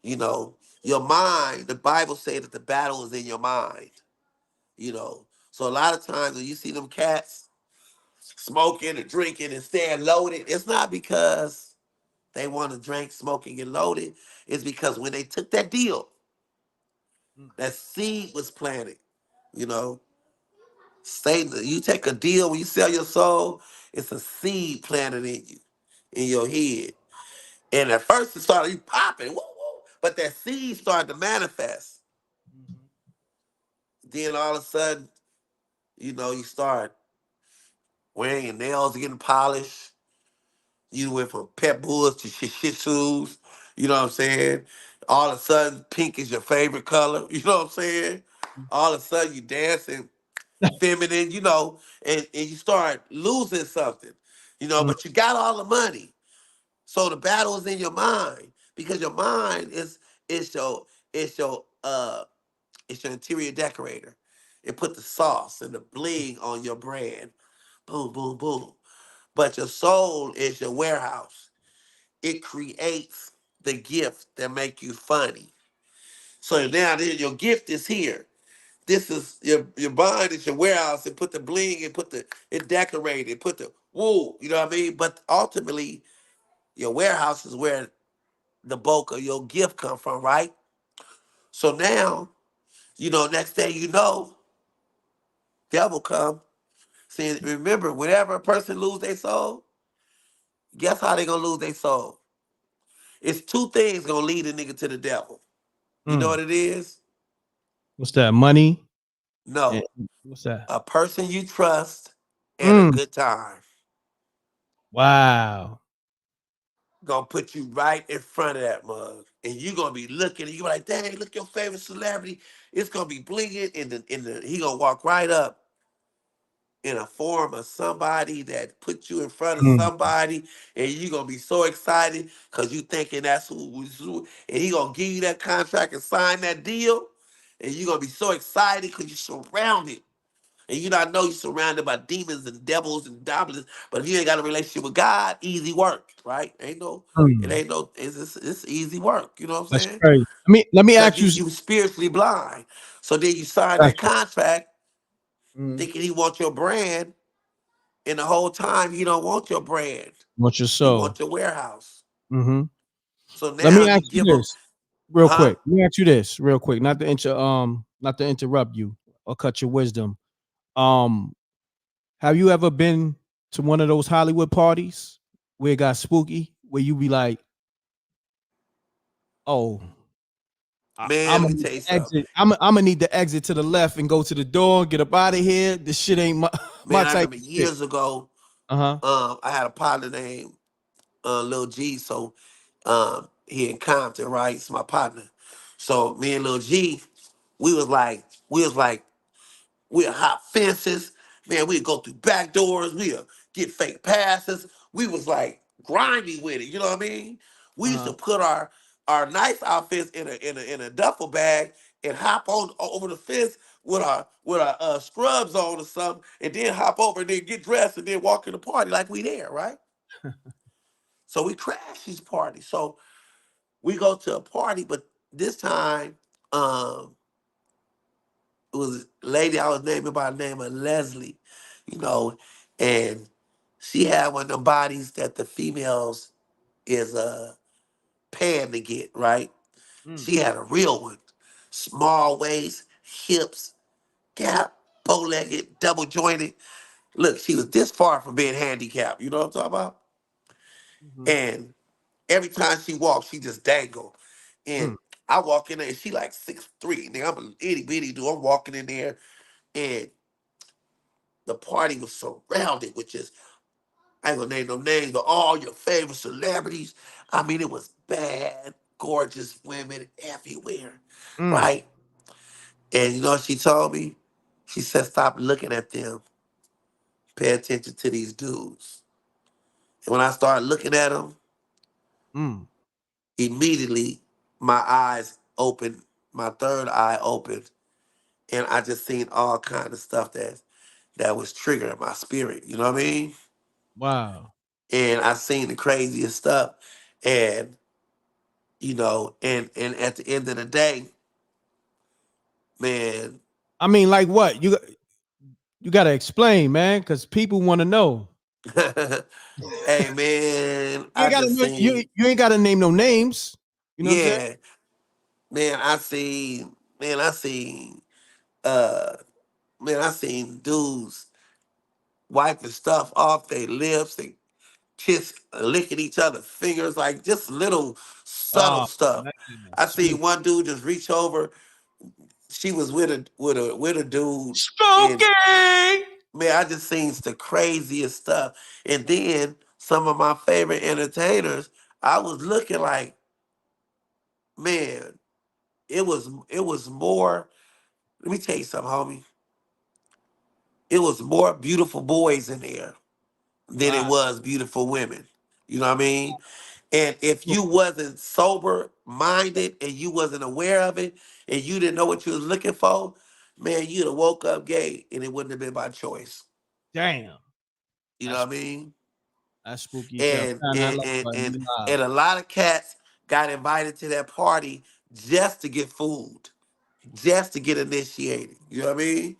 You know, your mind, the Bible says that the battle is in your mind, you know. So a lot of times when you see them cats smoking and drinking and staying loaded, it's not because they want to drink, smoking, and loaded. It's because when they took that deal, mm, that seed was planted. You know, Satan, you take a deal when you sell your soul, it's a seed planted in you, in your head. And at first it started you popping, woo, woo, but that seed started to manifest. mhm, Then all of a sudden, you know, you start wearing your nails getting polished. You went from pet bulls to shih tzus. You know what I'm saying? All of a sudden, pink is your favorite color. You know what I'm saying? All of a sudden, you dancing feminine, you know, and you start losing something, you know, mm, but you got all the money. So the battle is in your mind because your mind is your it's your uh it's your interior decorator. It put the sauce and the bling on your brand. Boom, boom, boom. But your soul is your warehouse. It creates the gift that make you funny. So now your gift is here. This is your mind is your warehouse and put the bling and put the it decorated, put the woo, you know what I mean? But ultimately your warehouse is where the bulk of your gift come from, right? So now, you know, next thing you know, devil come. See, remember, whenever a person lose their soul, guess how they gonna lose their soul? It's two things gonna lead a nigga to the devil. You know mm. what it is? What's that? Money? And No. what's that? A person you trust and a Mm, good time. wow. Gonna put you right in front of that mug. And you gonna be looking and you like, dang, look your favorite celebrity. It's gonna be blinging in the he gonna walk right up in a form of somebody that put you in front of Mm, somebody and you gonna be so excited because you thinking that's who and he gonna give you that contract and sign that deal and you gonna be so excited because you're surrounded. And you not know you're surrounded by demons and devils and goblins, but if you ain't got a relationship with God, easy work, right? It mm. ain't no, it's easy work. You know what I'm That's saying? crazy. Let me Because ask you you. you spiritually blind. So then you sign that Gotcha. contract Mm. thinking he wants your brand, and the whole time he don't want your brand. Want your He soul? wants your warehouse. Hmm. So Let now me you ask you give him, this real huh? quick. Let me ask you this real quick. Not to interrupt you or cut your wisdom. Um, have you ever been to one of those Hollywood parties where it got spooky, where you be like, "Oh, Man, I'm let gonna me need tell you to something. exit. I'm gonna need to exit to the left and go to the door, get up out of here. This shit ain't my my Man, I type remember of shit." years ago, Uh huh. I had a partner named Lil G. So he in Compton, right? It's my partner. So me and Lil G, we was like, we'd hop fences, man. We'd go through back doors. We'd get fake passes. We was like grimy with it. You know what I mean? We Uh used to huh. put our nice outfits in a duffel bag and hop on over the fence with our scrubs on or something, and then hop over and then get dressed and then walk in the party like we there, right? So we crash these parties. So we go to a party, but this time um, it was a lady I was naming by the name of Leslie, you know, and she had one of the bodies that the females is paying to get, right? Mm. She had a real one. Small waist, hips, gap, bow-legged, double jointed. Look, she was this far from being handicapped. You know what I'm talking about? Mm-hmm. And every time she walked, she just dangled. Mm. And I walk in there, and she like 6'3". Nigga, I'm a itty bitty dude. I'm walking in there, and the party was surrounded with just, I ain't gonna name no names, but all your favorite celebrities. I mean, it was bad, gorgeous women everywhere, Mm. right? And you know what she told me? She said, stop looking at them. Pay attention to these dudes. And when I started looking at them, Mm. immediately my eyes opened, my third eye opened, and I just seen all kind of stuff that was triggering my spirit. You know what I mean? Wow. And I seen the craziest stuff. And, and at the end of the day, man, I mean, like what? You got to explain, man, because people want to know. hey man, You I ain't got just to seen, you ain't got to name no names. You know what I'm saying? yeah, man, I seen, uh, I seen dudes wiping stuff off their lips and licking each other's fingers, like just little subtle Oh stuff. man, I seen sweet. one dude just reach over. She was with a dude, and Stroking. man, I just seen the craziest stuff. And then some of my favorite entertainers, I was looking like, man, it was more. Let me tell you something, homie. It was more beautiful boys in there than it Wow. was beautiful women. You know what I mean? And if you wasn't sober minded and you wasn't aware of it and you didn't know what you was looking for, man, you'd have woke up gay and it wouldn't have been by choice. Damn. You know That's what I mean? that's spooky as hell. And Nah, nah, and like, and but and, you live. and a lot of cats got invited to that party just to get food, just to get initiated. You know what I mean?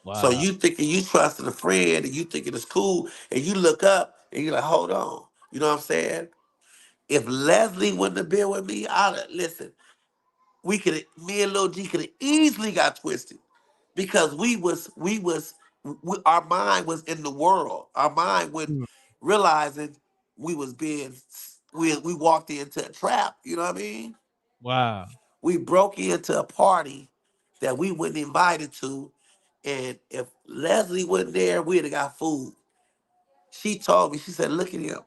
So Wow. you thinking you trusting a friend and you thinking it's cool, and you look up and you're like, hold on. You know what I'm saying? If Leslie wouldn't have been with me, I'd have listen. Me and Lil G could have easily got twisted because our mind was in the world. Our mind was Mm. realizing we walked into a trap. You know what I mean? Wow. We broke into a party that we wasn't invited to, and if Leslie wasn't there, we'd have got food. She told me, she said, "Look at him,"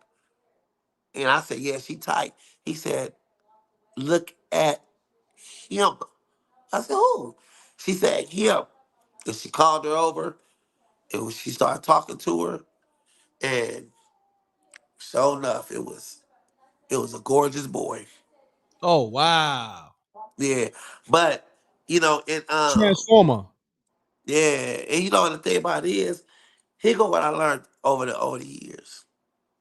and I said, "Yeah, she tight." He said, "Look at him." I said, "Who?" She said, "Him." And she called her over, and when she started talking to her, and sure enough, it was a gorgeous boy. Oh wow. Yeah, but and Transformer. yeah, and the thing about it is, here go what I learned over the years.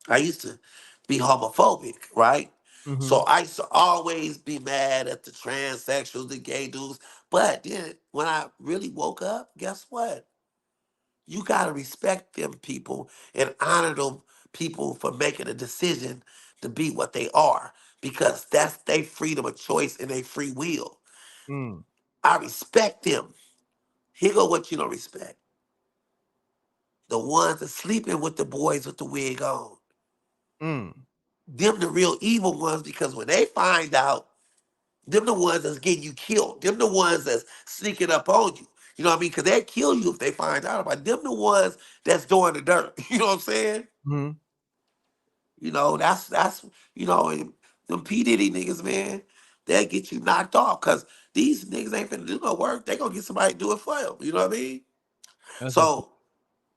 I used to be homophobic, right? Mm-hmm. So I used to always be mad at the transsexuals, the gay dudes. But then when I really woke up, guess what? You gotta respect them people and honor them people for making a decision to be what they are. Because that's their freedom of choice and their free will. Mm. I respect them. Here go what you don't respect. The ones that sleeping with the boys with the wig on. Mm. Them the real evil ones because when they find out, them the ones that's getting you killed. Them the ones that's sneaking up on you. You know what I mean? Because they'll kill you if they find out about it. Them the ones that's doing the dirt. You know what I'm saying? Mm-hmm. That's and them P Diddy niggas, man, they'll get you knocked off because these niggas ain't finna do no work. They gonna get somebody to do it for them. You know what I mean? That's a So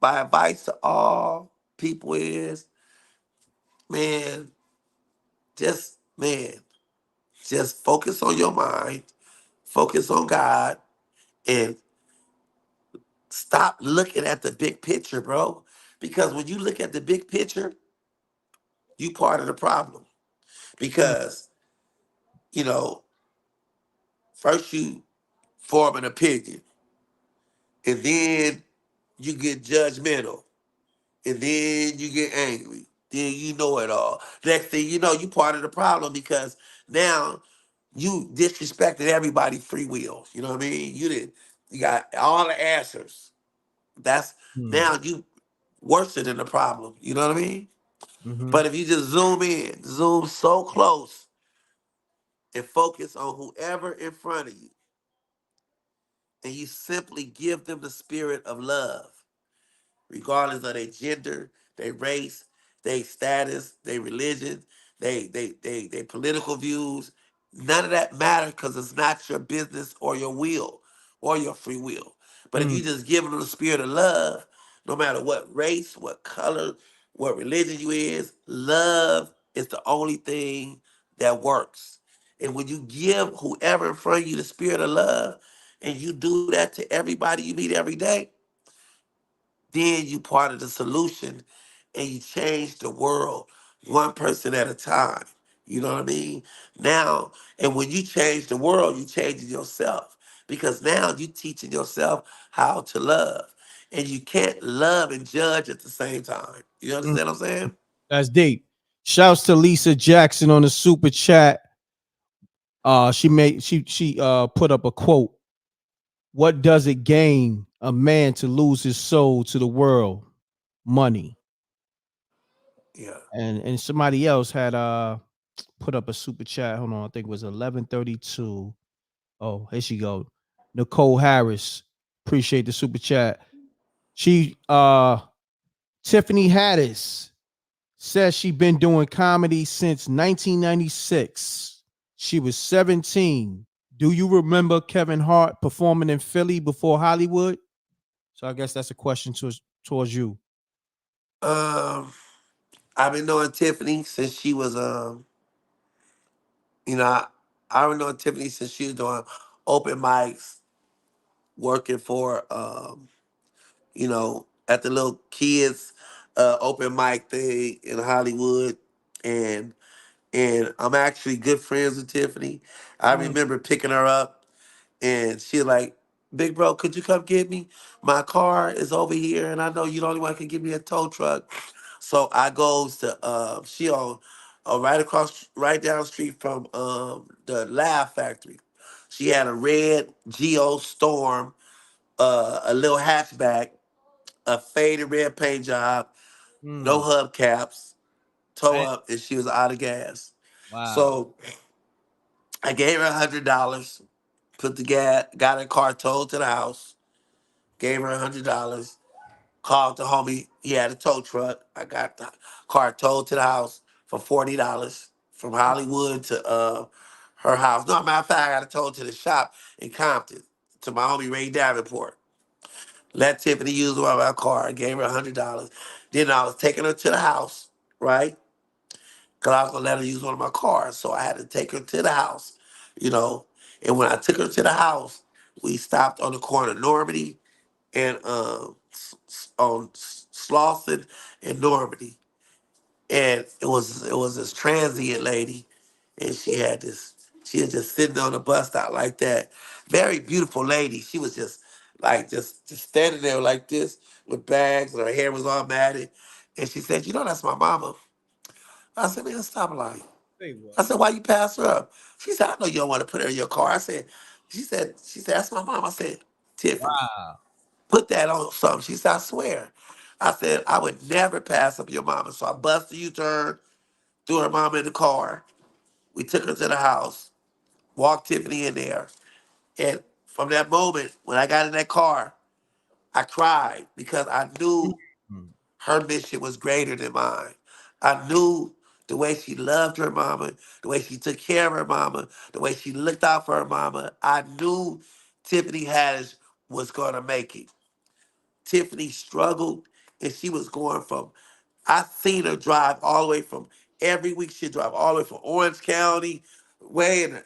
my advice to all people is, man, man, just focus on your mind, focus on God, and stop looking at the big picture, bro. Because when you look at the big picture, you part of the problem. mm. Because, you know, first you form an opinion, and then you get judgmental, and then you get angry. Then you know it all. Next thing you know, you part of the problem because now you disrespected everybody free will. You know what I mean? You got all the answers. That's Mm. now you worse than the problem. You know what I mean? Mm-hmm. But if you just zoom in, zoom so close and focus on whoever in front of you, and you simply give them the spirit of love, regardless of their gender, their race, their status, their religion, they political views. None of that matters because it's not your business or your will or your free will. But if Mm. you just give them the spirit of love, no matter what race, what color, what religion you is, love is the only thing that works. And when you give whoever in front of you the spirit of love, and you do that to everybody you meet every day, then you part of the solution and you change the world one person at a time. You know what I mean? Now, and when you change the world, you changing yourself because now you teaching yourself how to love. And you can't love and judge at the same time. You Mm. understand what I'm saying? That's deep. Shouts to Lisa Jackson on the super chat. She put up a quote. What does it gain a man to lose his soul to the world? Money. Yeah. And somebody else had put up a super chat. Hold on, I think it was 11:32. Oh, here she go. Nicole Harris. Appreciate the super chat. She Tiffany Haddish says she been doing comedy since 1996. She was 17. Do you remember Kevin Hart performing in Philly before Hollywood? So I guess that's a question towards you. Um, I've been knowing Tiffany since she was you know, I've been knowing Tiffany since she was doing open mics, working for at the little kids open mic thing in Hollywood, and I'm actually good friends with Tiffany. I Mm. remember picking her up, and she like, "Big bro, could you come get me? My car is over here, and I know you the only one who can give me a tow truck." So I goes to she on right down the street from the Laugh Factory. She had a red Geo Storm, a little hatchback, a faded red paint job, no Mm. hubcaps, toe Damn. up, and she was out of gas. Wow. So I gave her $100, put the gas, got her car towed to the house, gave her $100, called the homie, he had a tow truck. I got the car towed to the house for $40 from Hollywood to her house. No, matter of fact, I got it towed to the shop in Compton to my homie Ray Davenport. Let Tiffany use one of our car. I gave her $100. Then I was taking her to the house, right? Because I was going to let her use one of my cars. So I had to take her to the house, you know. And when I took her to the house, we stopped on the corner of Normandy and on Slauson and Normandy. And it was this transient lady, and she was just sitting on the bus stop like that. Very beautiful lady. She was just like just standing there like this with bags, and her hair was all matted. And she said, that's my mama. I said, man, stop lying. Say what? I said, why you pass her up? She said, I know you don't want to put her in your car. She said, that's my mom. I said, Tiffany, Wow. put that on something. She said, I swear. I said, I would never pass up your mama. So I busted U-turn, threw her mama in the car. We took her to the house, walked Tiffany in there. And from that moment, when I got in that car, I cried because I knew Mm. her mission was greater than mine. I knew the way she loved her mama, the way she took care of her mama, the way she looked out for her mama. I knew Tiffany Haddish was going to make it. Tiffany struggled, and she was going from, I seen her drive all the way from, every week she'd drive all the way from Orange County, way in,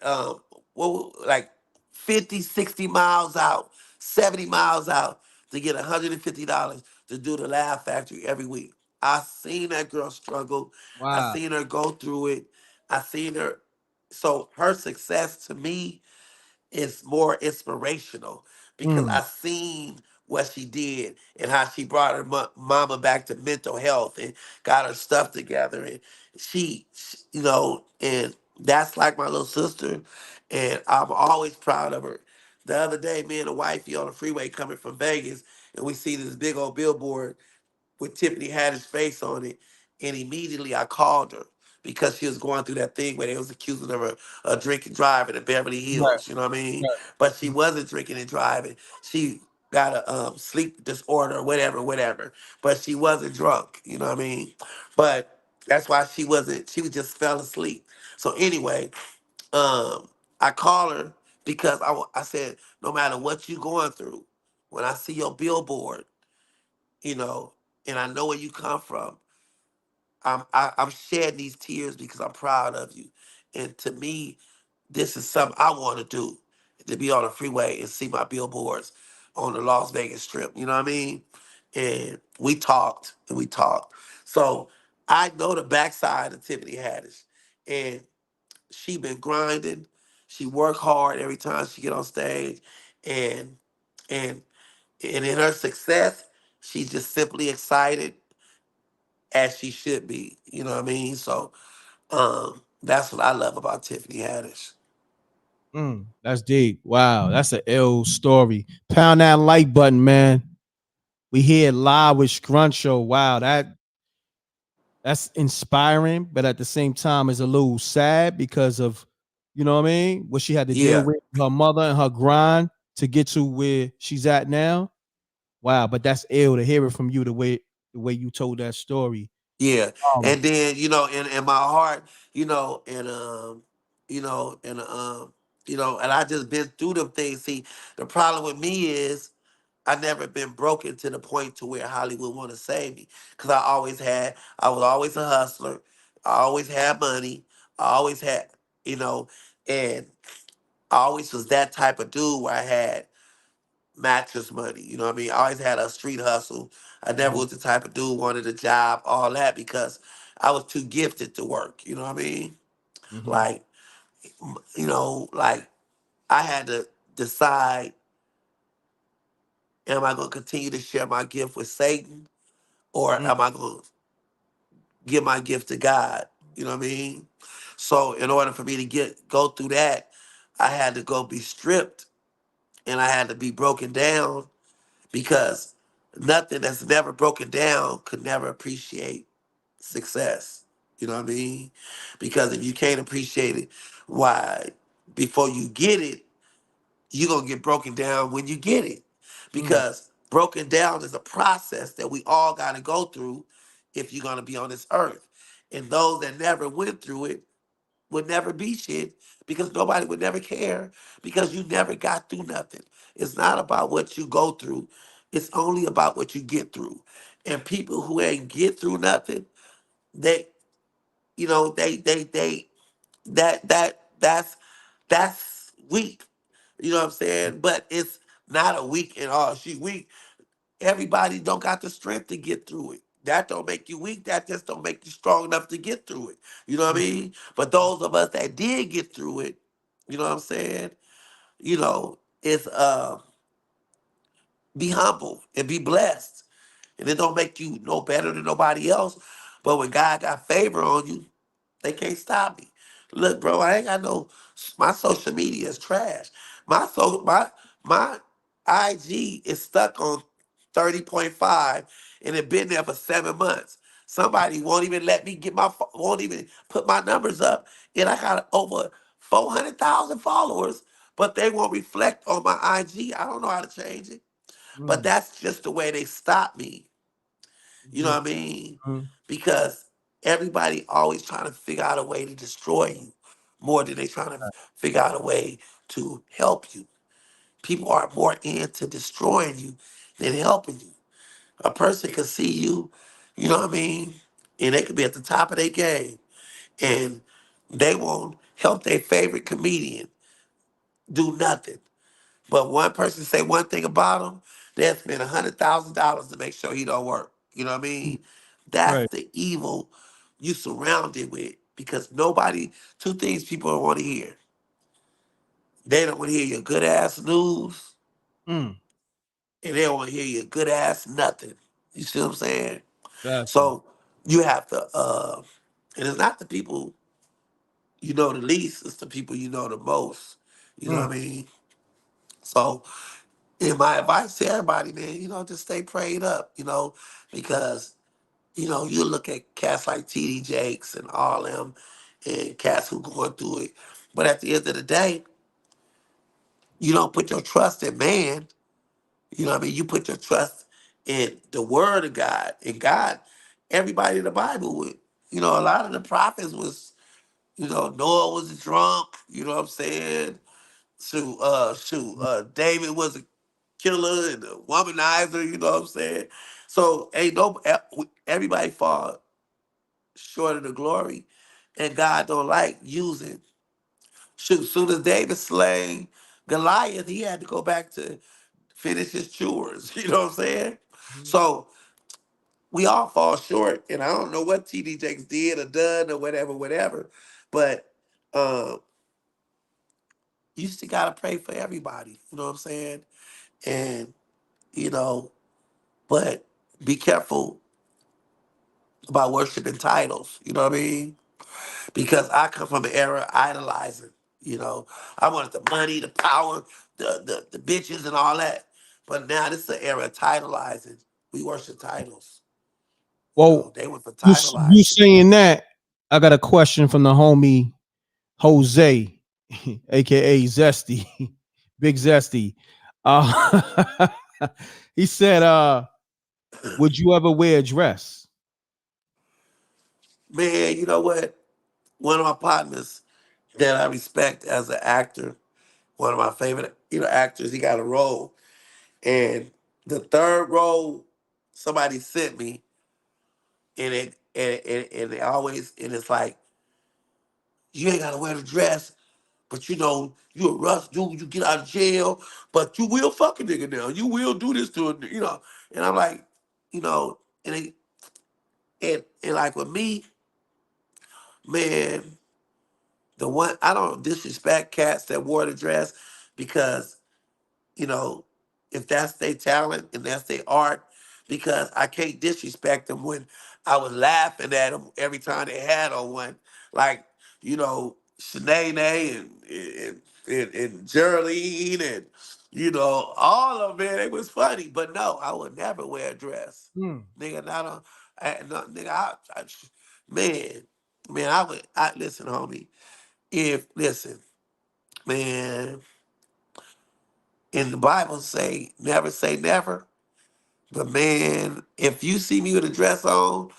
like 50, 60 miles out, 70 miles out to get $150 to do the Laugh Factory every week. I seen that girl struggle. I Wow. seen her go through it. I seen her. So her success to me is more inspirational because Mm. I seen what she did and how she brought her mama back to mental health and got her stuff together, and she and That's like my little sister, and I'm always proud of her. The other day, me and the wifey on the freeway coming from Vegas, and we see this big old billboard with Tiffany Haddish's face on it, and immediately I called her because she was going through that thing where they was accusing her of drinking driving in Beverly Right. Hills. You know what I mean? Right. But she wasn't drinking and driving. She got a sleep disorder, or whatever, whatever. But she wasn't drunk. You know what I mean? But that's why she wasn't. She was just fell asleep. So anyway, I call her because I said, no matter what you going through, when I see your billboard, you know, and I know where you come from, I'm shedding these tears because I'm proud of you. And to me, this is something I want to do, to be on the freeway and see my billboards on the Las Vegas Strip. You know what I mean? And we talked and we talked. So I know the backside of Tiffany Haddish, and she been grinding. She work hard every time she get on stage, and and and in her success, she's just simply excited as she should be. You know what I mean? So that's what I love about Tiffany Haddish. That's deep. Wow, that's an ill story. Pound that like button, man. We here live with Scruncho. Wow, that's inspiring, but at the same time, it's a little sad because of, you know what I mean, what she had to deal Yeah, with, her mother and her grind to get to where she's at now. Wow, but that's ill to hear it from you the way you told that story. yeah. Um, And then, in my heart, you know, and and I just been through them things. See, the problem with me is I never been broken to the point to where Hollywood want to save me. Cause I was always a hustler. I always had money. I always had, you know, and I always was that type of dude where I had mattress money. You know what I mean? I always had a street hustle. I never mhm, was the type of dude wanted a job, all that, because I was too gifted to work. You know what I mean? mhm, Like, like I had to decide, am I going to continue to share my gift with Satan, or mm, am I going to give my gift to God? You know what I mean? So in order for me to go through that, I had to go be stripped, and I had to be broken down, because nothing that's never broken down could never appreciate success. You know what I mean? Because if you can't appreciate it, why, before you get it, you're going to get broken down when you get it. mm, Because broken down is a process that we all got to go through if you're going to be on this earth. And those that never went through it would never be shit, because nobody would never care, because you never got through nothing. It's not about what you go through. It's only about what you get through. And people who ain't get through nothing, they, they that's weak. You know what I'm saying? But it's not a weak and all. She weak. Everybody don't got the strength to get through it. That don't make you weak. That just don't make you strong enough to get through it. You know what I mm, mean? But those of us that did get through it, you know what I'm saying? It's be humble and be blessed. And it don't make you no better than nobody else. But when God got favor on you, they can't stop me. Look, bro, I ain't got no. My social media is trash. My IG is stuck on 30.5, and it been there for 7 months. Somebody won't even let me won't even put my numbers up, and I got over 400,000 followers, but they won't reflect on my IG. I don't know how to change it, but mm, that's just the way they stop me. You know mhm, what I mean? mhm. Because everybody always trying to figure out a way to destroy you more than they trying to figure out a way to help you. People are more into destroying you than helping you. A person can see you, you know what I mean, and they could be at the top of their game, and they won't help their favorite comedian do nothing. But one person say one thing about him, they'll spend $100,000 to make sure he don't work. You know what I mean? That's Right. the evil you surrounded with, because nobody. Two things people don't want to hear. They don't want to hear your good ass news, Mm, and they don't want to hear your good ass nothing. You see what I'm saying? got you. So you have to, and it's not the people. you know the least is the people you know the most. You know Mm. what I mean? So, and my advice to everybody, man, just stay prayed up, because you look at cats like TD Jakes and all them, and cats who going through it. But at the end of the day, you don't put your trust in man. You know what I mean? You put your trust in the word of God. And God, everybody in the Bible would, a lot of the prophets was, Noah was a drunk, you know what I'm saying? David was a killer and a womanizer, you know what I'm saying? So ain't no everybody fall short of the glory, and God don't like using. Soon as David slayed Goliath, he had to go back to finish his chores. You know what I'm saying? So we all fall short, and I don't know what TD Jakes did or done or whatever, whatever. But you still gotta pray for everybody. You know what I'm saying? And you know, but be careful about worshiping titles. You know what I mean? Because I come from an era idolizing. I wanted the money, the power, the bitches, and all that. But now this is an era of titleizing. We worship titles. Well, They went for you titleizing. saying that? I got a question from the homie Jose, aka Zesty, Big Zesty. Uh, he said, "Would you ever wear a dress?" Man, you know what? One of my partners that I respect as an actor, one of my favorite, actors, he got a role. And the third role somebody sent me, and they always, and it's like, you ain't gotta wear the dress, but you a rough dude, you get out of jail, but you will fuck a nigga now. You will do this to a. And I'm like, and and like with me, man, the one I don't disrespect cats that wore the dress because you know, if that's their talent and that's their art, because I can't disrespect them when I was laughing at them every time they had on one. Like, Shanae and Geraldine and, all of them, man, it was funny. But no, I would never wear a dress. Hmm. Nigga, not on, no, nigga, man, listen, homie, listen, man, in the Bible never say never. But man, if you see me with a dress on,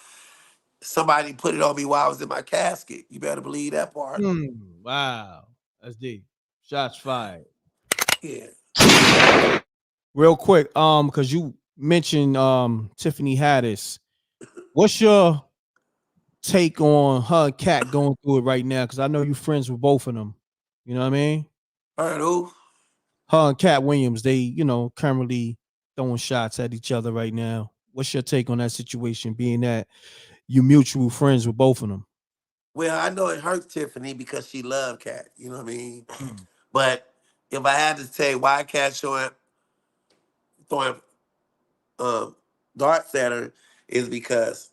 somebody put it on me while I was in my casket. You better believe that part. Hmm. Wow, that's deep. Shots fired. Yeah. Real quick, because you mentioned Tiffany Haddish. What's your take on her and Cat going through it right now? Because I know you friends with both of them. You know what I mean? Heard who? Her and Cat Williams, they, currently throwing shots at each other right now. What's your take on that situation, being that you mutual friends with both of them? Well, I know it hurt Tiffany because she loved Cat. You know what I mean? Mm. But if I had to say why Cat throwing um, darts at her is because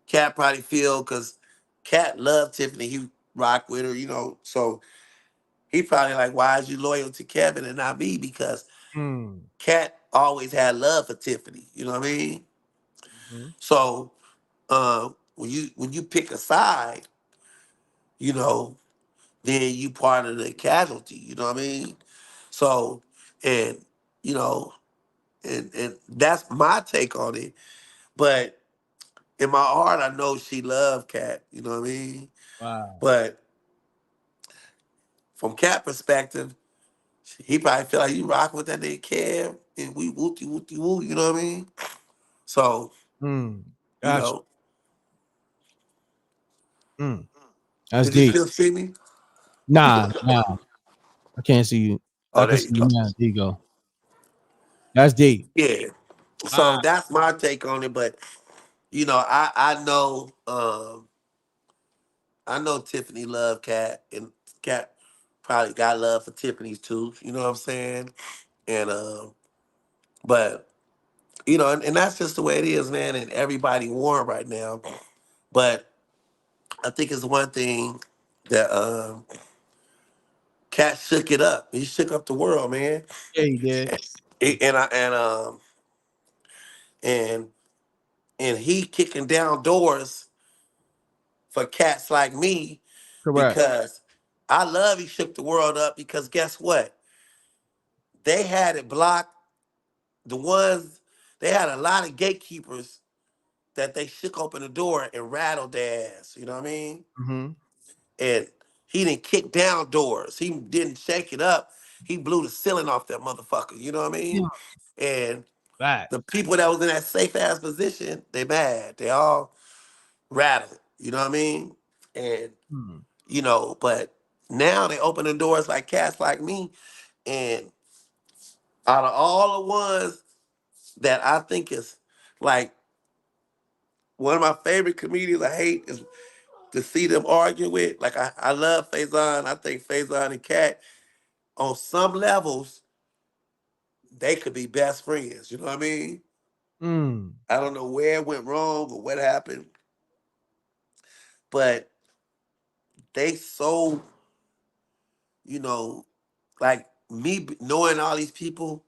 Cat probably feel because Cat loved Tiffany. He rocked with her, so he probably like, why is you loyal to Kevin and not me? Because Mm. Cat always had love for Tiffany. You know what I mean? Mhm. So when you pick a side, you know, then you part of the casualty. You know what I mean? So and you know, and that's my take on it. But in my heart, I know she loved Cat. You know what I mean? Wow. But from Cat perspective, he probably feel like you rock with that nigga Kev, and we wooty wooty woo. You know what I mean? So Mm. you Gotcha. know, Mm. That's did you deep. still see me? Nah, I can't see you. I Oh, can there see you you go. now. There you go. That's deep. Yeah. So Wow. that's my take on it. But I know Tiffany loved Cat, and Cat probably got love for Tiffany's too. You know what I'm saying? And but and that's just the way it is, man. And everybody warm right now. But I think it's one thing that Cat shook it up. He shook up the world, man. Yeah, he did. And I and and he kicking down doors for cats like me Correct. because I love he shook the world up because guess what? They had it blocked. The ones they had a lot of gatekeepers that they shook open the door and rattled their ass. You know what I mean? Mm-hmm. And he didn't kick down doors. He didn't shake it up. He blew the ceiling off that motherfucker. You know what I mean? And the Facts. people that was in that safe ass position, they mad. They all rattled. You know what I mean? And Mm. but now they open the doors like cats like me. And out of all the ones that I think is like one of my favorite comedians I hate is to see them argue with. Like I love Faison. I think Faison and Cat on some levels they could be best friends. You know what I mean? Mm. I don't know where it went wrong or what happened, but they so you know like knowing all these people.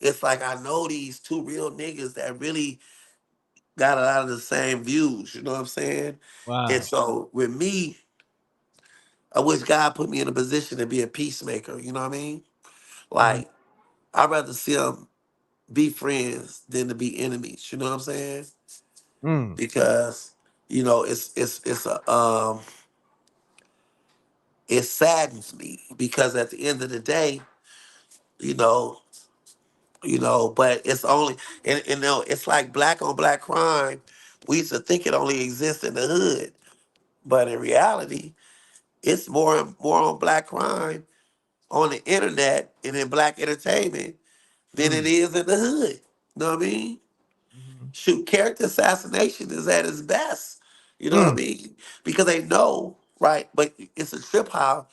It's like I know these two real niggas that really got a lot of the same views. You know what I'm saying? And Wow. so with me, I wish God put me in a position to be a peacemaker. You know what I mean? Mm-hmm. Like I'd rather see them be friends than to be enemies. You know what I'm saying? Mm. Because it's a it saddens me because at the end of the day, you know, but it's only and it's like black on black crime. We used to think it only exists in the hood, but in reality, it's more on black crime on the internet and in black entertainment than it Mm. is in the hood. You know what I mean? Mm-hmm. Shoot, character assassination is at its best. You know what I Mm. mean? Because they know, right? But it's a trip how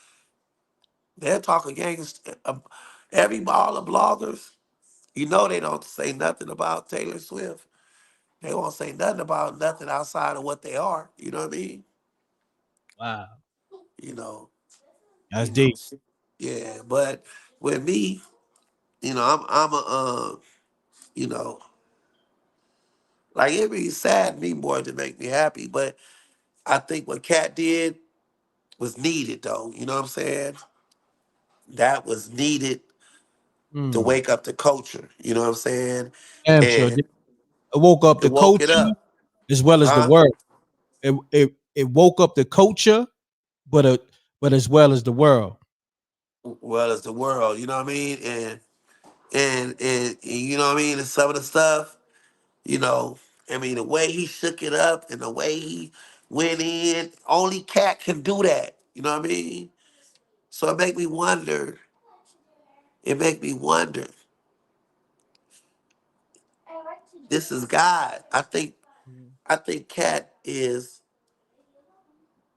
they're talking gangs. All the bloggers, they don't say nothing about Taylor Swift. They won't say nothing about nothing outside of what they are. You know what I mean? Wow. You know, That's you know, deep. yeah. But with me, I'm a, you know, like it be sad me more to make me happy. But I think what Kat did was needed, though. You know what I'm saying? That was needed to Mm. wake up the culture. You know what I'm saying? Damn sure. And It woke up it the woke it culture up, as well as the huh? world. It woke up the culture, but but as well as the world. Well, as the world. You know what I mean? And you know what I mean? And some of the stuff. You know, I mean, the way he shook it up and the way he went in, only Cat can do that. You know what I mean? So it make me wonder. It make me wonder. This is God. I think Cat is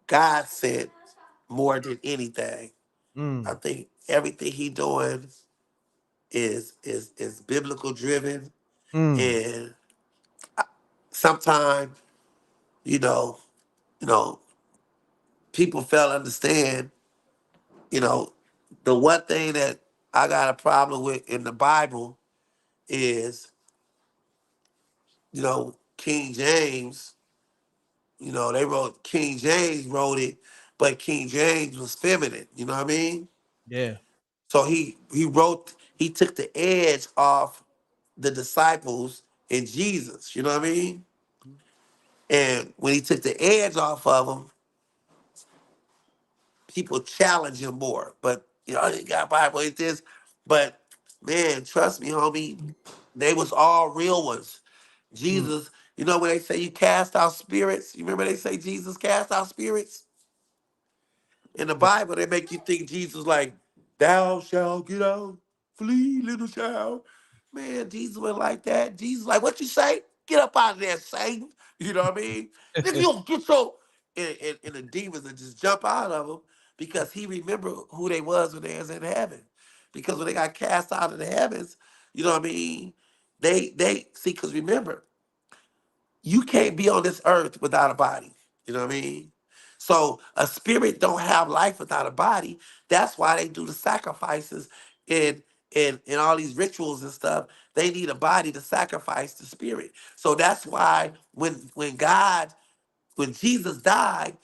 God sent more than anything. I Mm. think everything he doing is biblical driven, Mm. and sometimes you know you know people fail to understand. You know, the one thing that I got a problem with in the Bible is, King James, they wrote, King James wrote it, but King James was feminine, you know what I mean? Yeah. So he took the edge off the disciples and Jesus, you know what I mean? And when he took the edge off of them, people challenge him more. But they got Bible like this. But man, trust me, homie, they was all real ones. Mm. Jesus, when they say you cast out spirits, you remember they say Jesus cast out spirits? In the Bible, they make you think Jesus like, thou shalt get out, flee, little child. Man, Jesus went like that. Jesus like, what you say? Get up out of there, Satan. You know what I mean? Nigga, you don't get your and the demons that just jump out of him because he remembered who they was when they was in heaven. Because when they got cast out of the heavens, you know what I mean? They see, because remember, you can't be on this earth without a body. You know what I mean? So a spirit don't have life without a body. That's why they do the sacrifices in in all these rituals and stuff. They need a body to sacrifice the spirit. So that's why when Jesus died,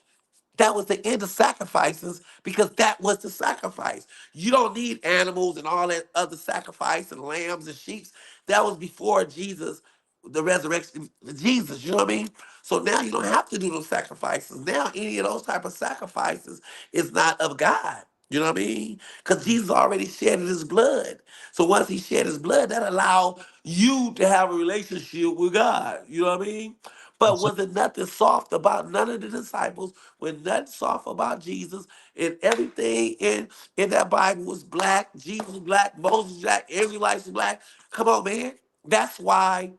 that was the end of sacrifices because that was the sacrifice. You don't need animals and all that other sacrifice and lambs and sheep. That was before Jesus, the resurrection of Jesus, you know what I mean? So now you don't have to do those sacrifices. Now any of those type of sacrifices is not of God. You know what I mean? Because Jesus already shed his blood. So once he shed his blood, that allowed you to have a relationship with God. You know what I mean? But Yes, sir. was it nothing soft about none of the disciples? Was nothing soft about Jesus? And everything in that Bible was black. Jesus was black. Moses was black. Israelites was black. Come on, man. That's why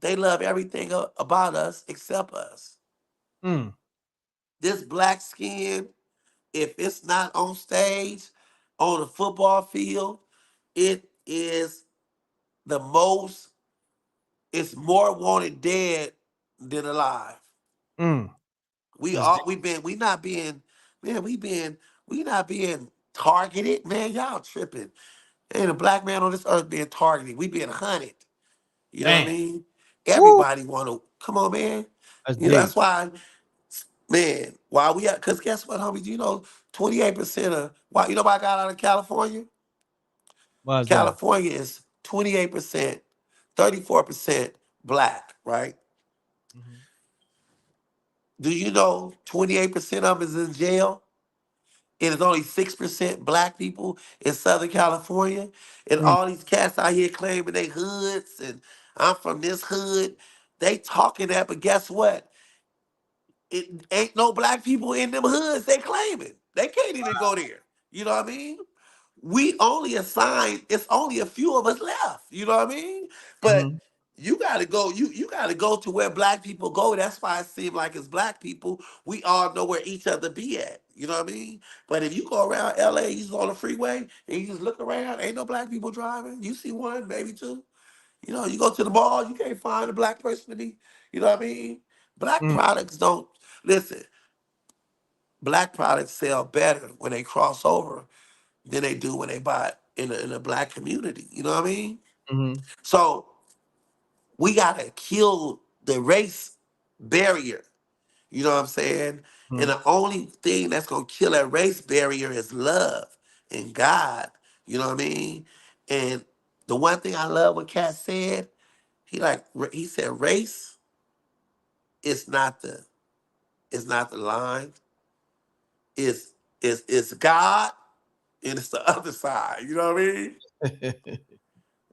they love everything about us except us. Mm, This black skin, if it's not on stage, on the football field, it is the most, it's more wanted dead than alive. mm. We That's all deep. we not being, man, we not being targeted, man. Y'all tripping. Ain't a black man on this earth being targeted. We being hunted. You know what I Damn. mean? Woo. Everybody wanna come on, man. That's You know, that's deep. why, man, why we at, cause guess what, homie? 28% of why you know why I got out of California? Why is that? California is 28%, 34% black, right? Hmm. Do you know 28% of them is in jail? And it's only 6% black people in Southern California. And Mm, all these cats out here claiming they hoods and I'm from this hood. They talking that, but guess what? It ain't no black people in them hoods they claiming. They can't even go there. You know what I mean? We only assigned, it's only a few of us left. You know what I mean? But hmm. you gotta go, you gotta go to where black people go. That's why it seems like it's black people. We all know where each other be at. You know what I mean? But if you go around LA, you just go on the freeway and you just look around, ain't no black people driving. You see one, maybe two. You know, you go to the mall, you can't find a black person to be, you know what I mean? Black Mm, products don't, listen, black products sell better when they cross over than they do when they buy it in a black community. You know what I mean? hmm. So we gotta kill the race barrier. You know what I'm saying? And Hmm. the only thing that's gonna kill that race barrier is love and God. You know what I mean? And the one thing I love what Katt said, he said race is not the line. It's God and it's the other side. You know what I mean?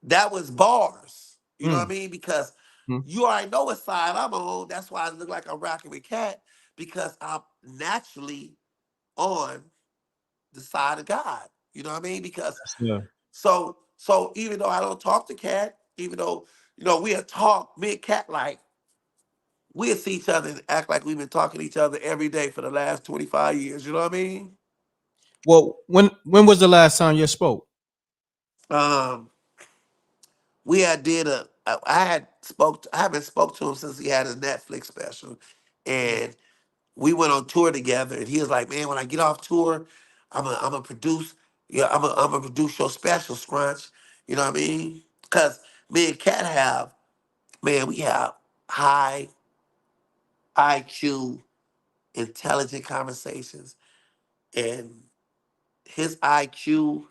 That was bars. You know what I Mm, mean? Because mm, you already know what side I'm on. That's why I look like I'm rocking with Katt because I'm naturally on the side of God. You know what I mean? Because yes, sir. so even though I don't talk to Katt, even though we had talk, me and Katt like we'll see each other and act like we've been talking to each other every day for the last 25 years. You know what I mean? Well, when was the last time you spoke? Um, we had did a I haven't spoke to him since he had his Netflix special, Mm, and we went on tour together. And he was like, "Man, when I get off tour, I'm a produce, yeah, I'm a produce your special, Scrunch." You know what I mean? Because me and Cat have, man, we have high IQ, intelligent conversations, and his IQ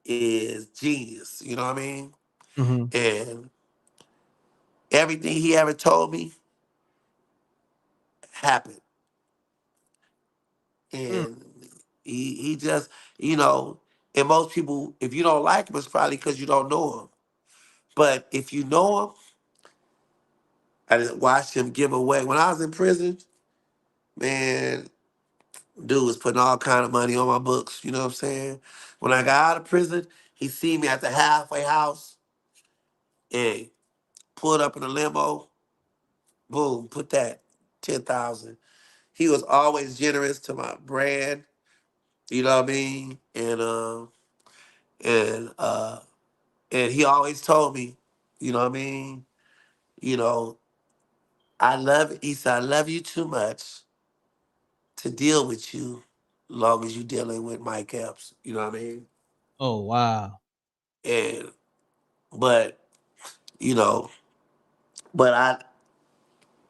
is genius. You know what I mean? hmm. And everything he ever told me happened. Mm, And he just, you know, and most people, if you don't like him, it's probably because you don't know him. But if you know him, I just watched him give away. When I was in prison, man, dude was putting all kind of money on my books. You know what I'm saying? When I got out of prison, he seen me at the halfway house and pulled up in a limo. Boom, put that 10,000. He was always generous to my brand. You know what I mean? And and he always told me, you know what I mean? You know, I love. He said, I love you too much. to deal with you, long as you dealing with Mike Epps. You know what I mean? Oh wow. And but you know, but I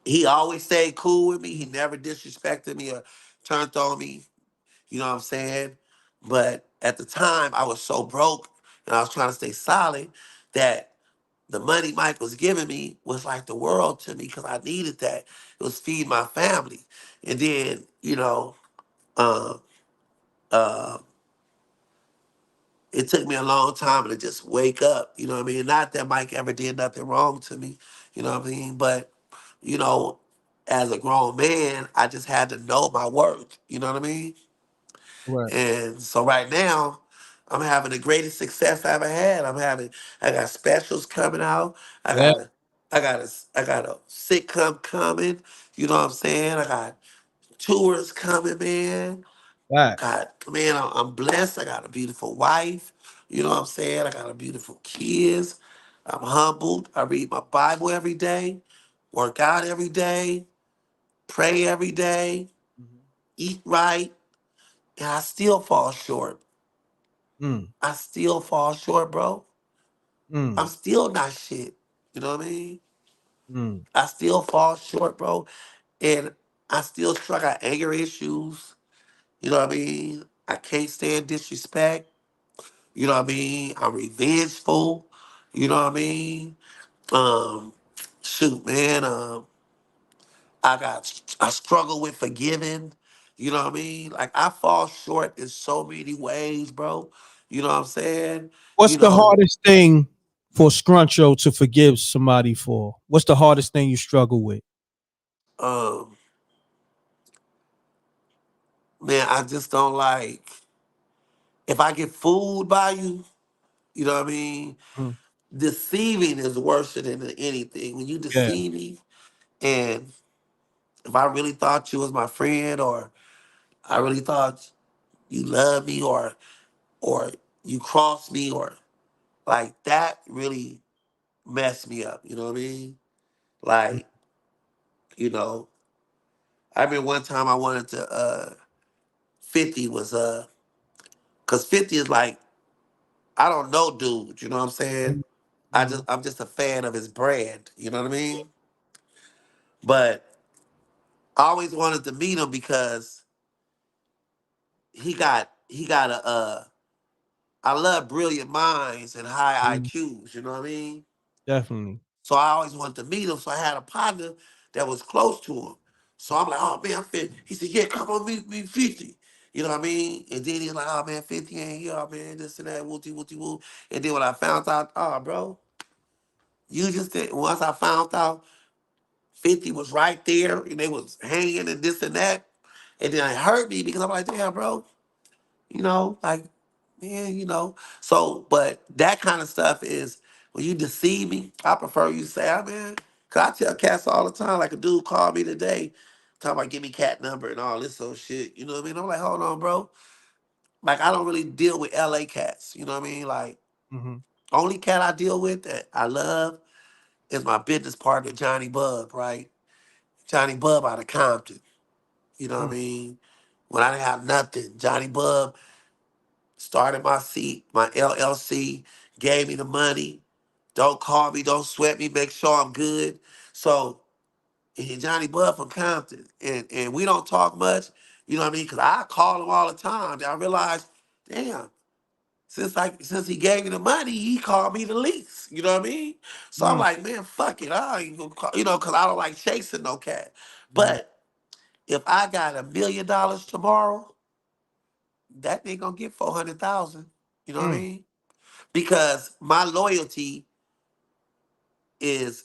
he always stayed cool with me. He never disrespected me or turned on me. You know what I'm saying? But at the time, I was so broke and I was trying to stay solid that the money Mike was giving me was like the world to me because I needed that. It was feed my family. And then, um, uh, it took me a long time to just wake up. You know what I mean? Not that Mike ever did nothing wrong to me. You know what I mean? But, you know, as a grown man, I just had to know my worth. You know what I mean? Right. And so right now, I'm having the greatest success I ever had. I got specials coming out. I Yeah. got a, I got a sitcom coming. You know what I'm saying? I got tours coming, man. Facts. God, man, I'm blessed. I got a beautiful wife. You know what I'm saying? I got a beautiful kids. I'm humbled. I read my Bible every day, work out every day, pray every day, Mhm. eat right, and I still fall short. Mm, I still fall short, bro. I'm mm, still not shit. You know what I mean? mm, I still fall short, bro. And I still struggle got anger issues. You know what I mean? I can't stand disrespect. You know what I mean? I'm revengeful. You know what I mean? Um, shoot, man. I struggle with forgiving. You know what I mean? Like I fall short in so many ways, bro. You know what I'm saying? What's You the know, hardest thing for Scruncho to forgive somebody for? What's the hardest thing you struggle with? um, man, I just don't like if I get fooled by you. You know what I mean? Mm, Deceiving is worse than anything. When you yeah. deceive me, and if I really thought you was my friend, or I really thought you loved me, or you crossed me, or like that, really messed me up. You know what I mean? Mm, Like, you know, I remember one time I wanted to 50 was cause 50 is like, I don't know dude, you know what I'm saying? mm, mm, I'm just a fan of his brand, you know what I mean? But I always wanted to meet him because he got a I love brilliant minds and high mm. IQs, you know what I mean? Definitely. So I always wanted to meet him. So I had a partner that was close to him. So I'm like, oh man, I'm fit. He said, yeah, come on, meet me 50. You know what I mean? And then he's like, oh man, 50 ain't here, oh man, this and that, wooty wooty woo. And then when I found out, oh bro, you just did once I found out 50 was right there and they was hanging and this and that. And then it hurt me because I'm like, damn, bro, like, man, So, but that kind of stuff is when you deceive me, I prefer you say, ah, man, cause I tell cats all the time, like a dude called me today, talking about give me cat number and all this old shit. You know what I mean? I'm like, hold on, bro. Like, I don't really deal with LA cats. You know what I mean? Like, Hmm. only cat I deal with that I love is my business partner, Johnny Bub, right? Johnny Bub out of Compton. You know what I Mm, mean? When I didn't have nothing, Johnny Bub started my seat, my LLC, gave me the money. Don't call me, don't sweat me, make sure I'm good. So, and Johnny Bud from Compton, and we don't talk much, you know what I mean? Because I call him all the time. Then I realized, damn, since he gave me the money, he called me the least, you know what I mean? So I'm mm, like, man, fuck it, I ain't gonna call, because I don't like chasing no cat. mhm, But if I got $1 million tomorrow, that nigga gonna get 400,000. You know what I mm, mean? Because my loyalty is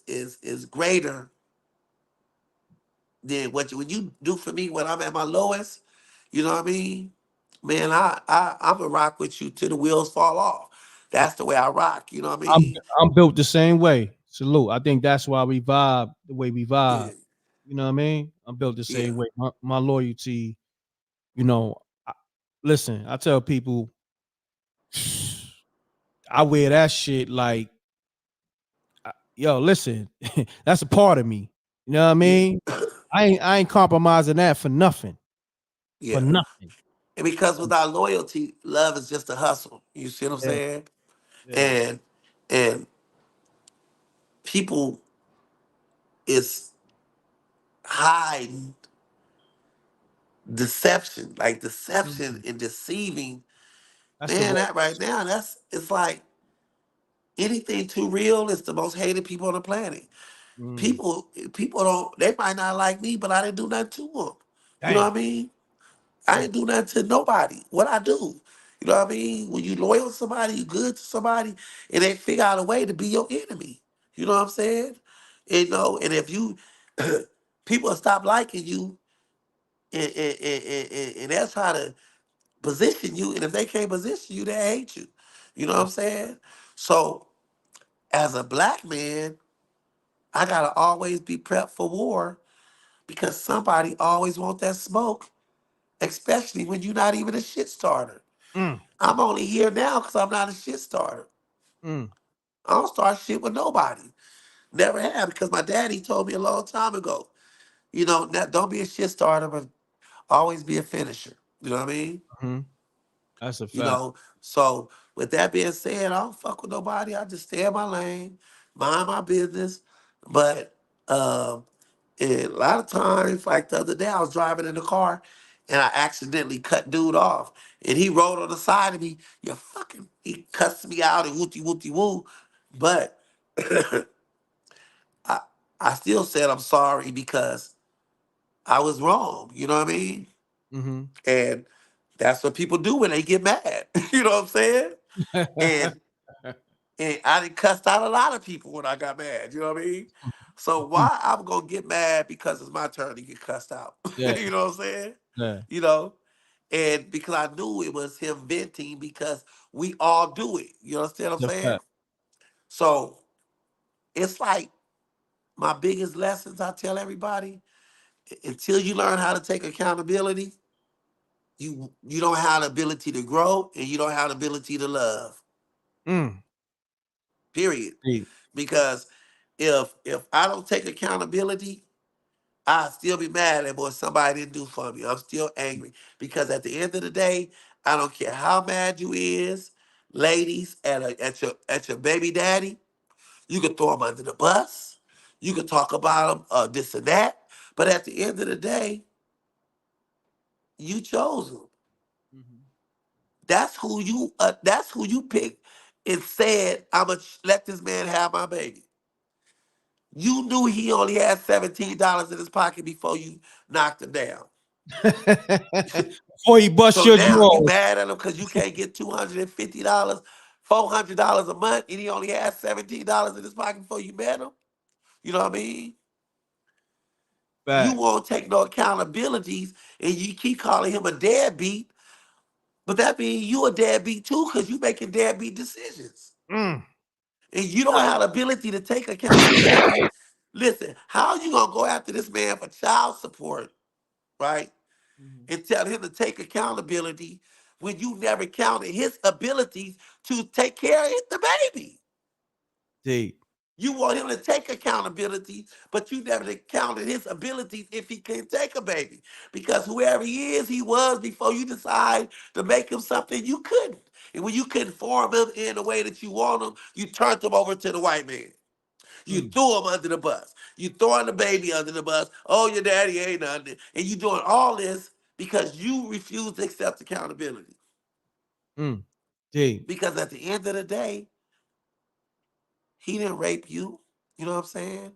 greater than when you do for me when I'm at my lowest. You know what I mean? Man, I'm gonna rock with you till the wheels fall off. I- That's the way I rock. You know what I I'm mean? I'm built the same way. Salute. I think that's why we vibe the way we Yeah, vibe. You know what I mean? I'm built the yeah. same way. My loyalty, you know, I, listen, I tell people I wear that shit like, yo, listen, that's a part of me. You know what I Yeah. mean? I ain't compromising that for nothing. for Yeah. nothing. And because without loyalty, love is just a hustle. You see what I'm Yeah, saying? yeah. And and people is hiding deception, like deception Mm. and deceiving. That's the Man, word. that right now, that's it's like anything too real is the most hated people on the planet. Mm. People don't they might not like me, but I didn't do nothing to them. You know Damn. what I mean? I Mm. ain't do nothing to nobody. What I do? You know what I mean? When you loyal to somebody, you good to somebody, and they figure out a way to be your enemy. You know what I'm saying? And if you people will stop liking you and they'll try to position you, and if they can't position you, they hate you. You know what I'm That's saying? So as a black man, I gotta always be prepped for war because somebody always want that smoke, especially when you're not even a shit starter. mm, I'm only here now because I'm not a shit starter. mm. I don't start shit with nobody. Never have because my daddy told me a long time ago. Don't be a shit starter, but always be a finisher. You know what I mean? Hmm. That's a You fact. know. So with that being said, I don't fuck with nobody. I just stay in my lane, mind my business. But and a lot of times, like the other day, I was driving in the car and I accidentally cut dude off. And he rolled on the side of me. He cussed me out and wooty wooty woo. But I, I still said I'm sorry because I was wrong. You know what I mean? Hmm. And that's what people do when they get mad. You know what I'm saying? And and I done cussed out a lot of people when I got mad. You know what I mean? So why I'm gonna get mad because it's my turn to get cussed out? Yeah, You know what I'm saying? yeah. You know, and because I knew it was him venting because we all do it. You understand what It's I'm a saying? fact. So it's like my biggest lessons I tell everybody: until you learn how to take accountability, you don't have the ability to grow and you don't have the ability to love. Mm. Period. Deep. Because if I don't take accountability, I still be mad at what somebody didn't do for me. I'm still angry because at the end of the day, I don't care how mad you is, ladies at your baby daddy. You can throw him under the bus. You can talk about him, this and that. But at the end of the day, you chose him. Hmm. That's who you picked and said, "I'm gonna let this man have my baby." You knew he only had $17 in his pocket before you knocked him down. Before you bust So your now you drawers. mad at him because you can't get $250, $400 a month, and he only had $17 in his pocket before you met him. You know what I mean? You Facts. won't take no accountabilities, and you keep calling him a deadbeat, but that means you a deadbeat too because you making deadbeat decisions. Mm. And you don't have the ability to take accountability. Listen, how you gonna go after this man for child support, right? Mhm. And tell him to take accountability when you never counted his abilities to take care of the baby. Deep. You want him to take accountability, but you never counted his abilities if he can take a baby. Because whoever he was before you decide to make him something you couldn't. And when you couldn't form him in the way that you want him, you turned him over to the white man. You Mm. threw him under the bus. You throwing the baby under the bus. Oh, your daddy ain't nothing. And you doing all this because you refuse to accept accountability. Mm. Deep. Because at the end of the day, he didn't rape you. You know what I'm saying?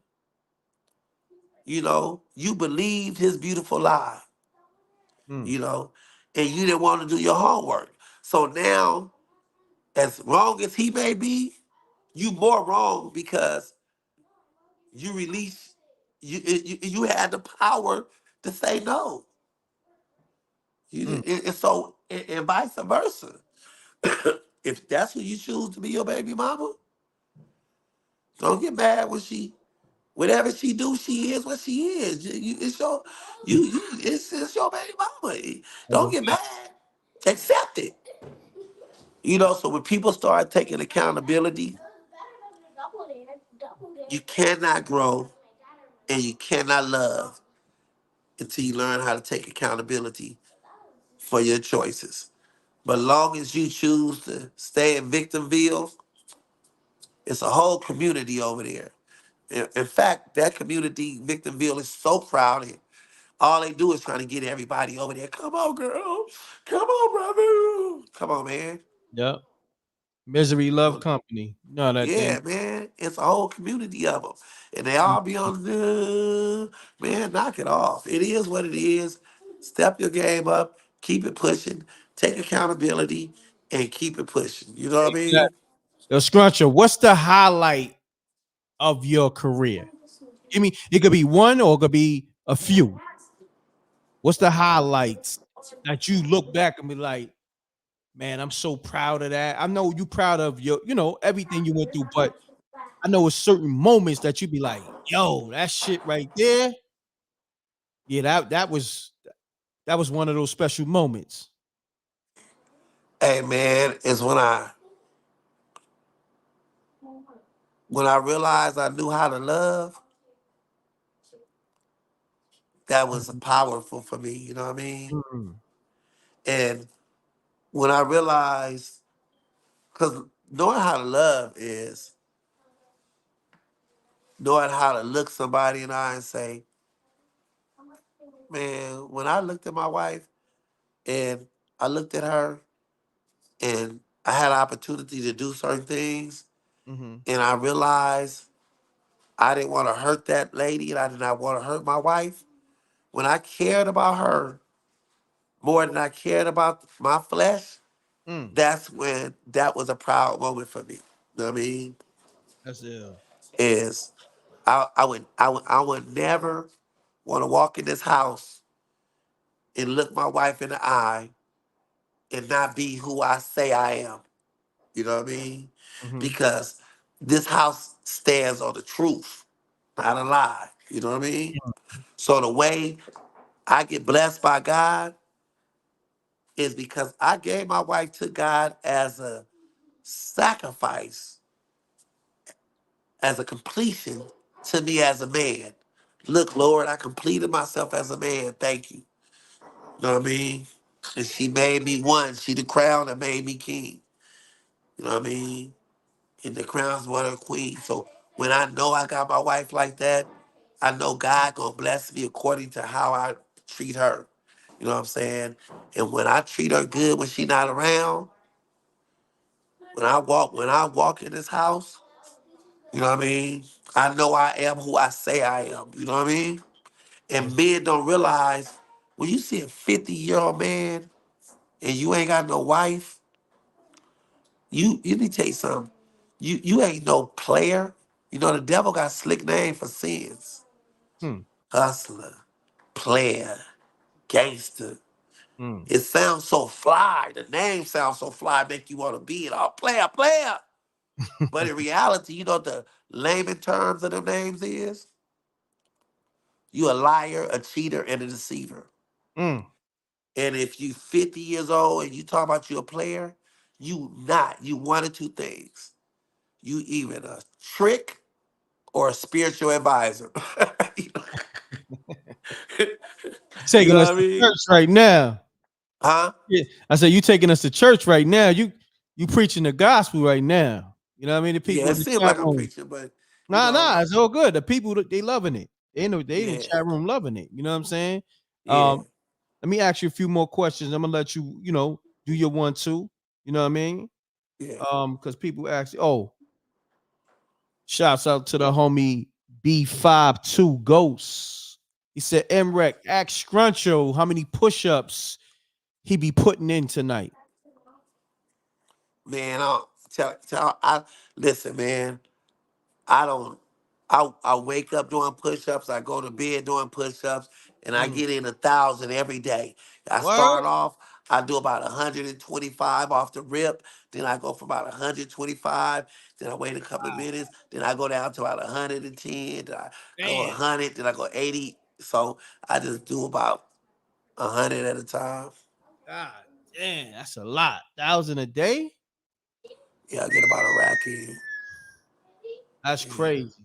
You believed his beautiful lie, Mm. you know, and you didn't want to do your homework. So now, as wrong as he may be, you more wrong because you release you had the power to say no. Mm. And vice versa. If that's who you choose to be your baby mama, don't get mad when whatever she do, she is what she is. It's your it's your baby mama. That's Don't a get fact. mad. Accept it. So when people start taking accountability, you cannot grow and you cannot love until you learn how to take accountability for your choices. But long as you choose to stay in Victimville, it's a whole community over there. In fact, that community, Victimville, is so proud. And all they do is trying to get everybody over there. Come on, girl. Come on, brother. Come on, man. Yep. Misery Love Company. No, that thing. Yeah, man. It's a whole community of them. And they all be on the, man, knock it off. It is what it is. Step your game up. Keep it pushing. Take accountability and keep it pushing. You know what I Exactly. mean? Yo, Scruncho, what's the highlight of your career? Give me, it could be one or it could be a few. What's the highlights that you look back and be like, man, I'm so proud of that. I know you proud of your, everything you went through, but I know it's certain moments that you be like, yo, that shit right there. Yeah, that was one of those special moments. Hey, man, it's when I realized I knew how to love, that was Mhm. powerful for me. You know what I mean? Mm. And when I realized, because knowing how to love is knowing how to look somebody in the eye and say, man, when I looked at my wife and I looked at her and I had an opportunity to do certain things Mhm. and I realized I didn't want to hurt that lady and I did not want to hurt my wife. When I cared about her more than I cared about my flesh, Mm. that's when that was a proud moment for me. You know what I mean? That's ill. Is I would never want to walk in this house and look my wife in the eye and not be who I say I am. You know what I mean? Mhm. Because this house stands on the truth, not a lie. You know what I mean? So the way I get blessed by God is because I gave my wife to God as a sacrifice, as a completion to me as a man. Look, Lord, I completed myself as a man. Thank you. You know what I mean? And she made me one. She the crown that made me king. You know what I mean? And the crown's one of the queen. So when I know I got my wife like that, I know God gonna bless me according to how I treat her. You know what I'm saying? And when I treat her good when she not around, when I walk in this house, you know what I mean? I know I am who I say I am. You know what I mean? And That's men don't realize when you see a 50-year-old man and you ain't got no wife, you need to tell you something. You ain't no player. You know the devil got slick name for sins. hmm. Hustler, player, gangster. Mm. It sounds so fly. The name sounds so fly, make you want to be it. Oh, player, player. But in reality, you know what the layman terms of them names is? You a liar, a cheater, and a deceiver. Mm. And if you 50 years old and you talk about you a player, you not. You one of two things. You either a trick or a spiritual advisor. you know you Taking know us what I to mean? church right now. Huh? Yeah. I said you taking us to church right now. You preaching the gospel right now. You know what I mean? The Yeah, people it in the seems chat like I'm room. preaching, but you know, Nah, it's all good. The people they loving it. They in the yeah, chat room loving it. You know what I'm saying? yeah, Let me ask you a few more questions. I'm gonna let you, do your 1-2. You know what I mean? yeah. Because people ask, oh, shouts out to the homie B52 Ghosts. He said, M.reck, ask Scruncho how many push-ups he be putting in tonight. Man, I listen, man. I don't. I wake up doing push-ups. I go to bed doing push-ups, and I Mm. get in 1,000 every day. I What? start off. I do about 125 off the rip. Then I go for about 125. Then I wait a couple of minutes. Then I go down to about 110. Then I go Damn. 100. Then I go 80. So I just do about 100 at a time. God damn, that's a lot. 1,000 a day? Yeah, I get about a rack in. That's Yeah, crazy.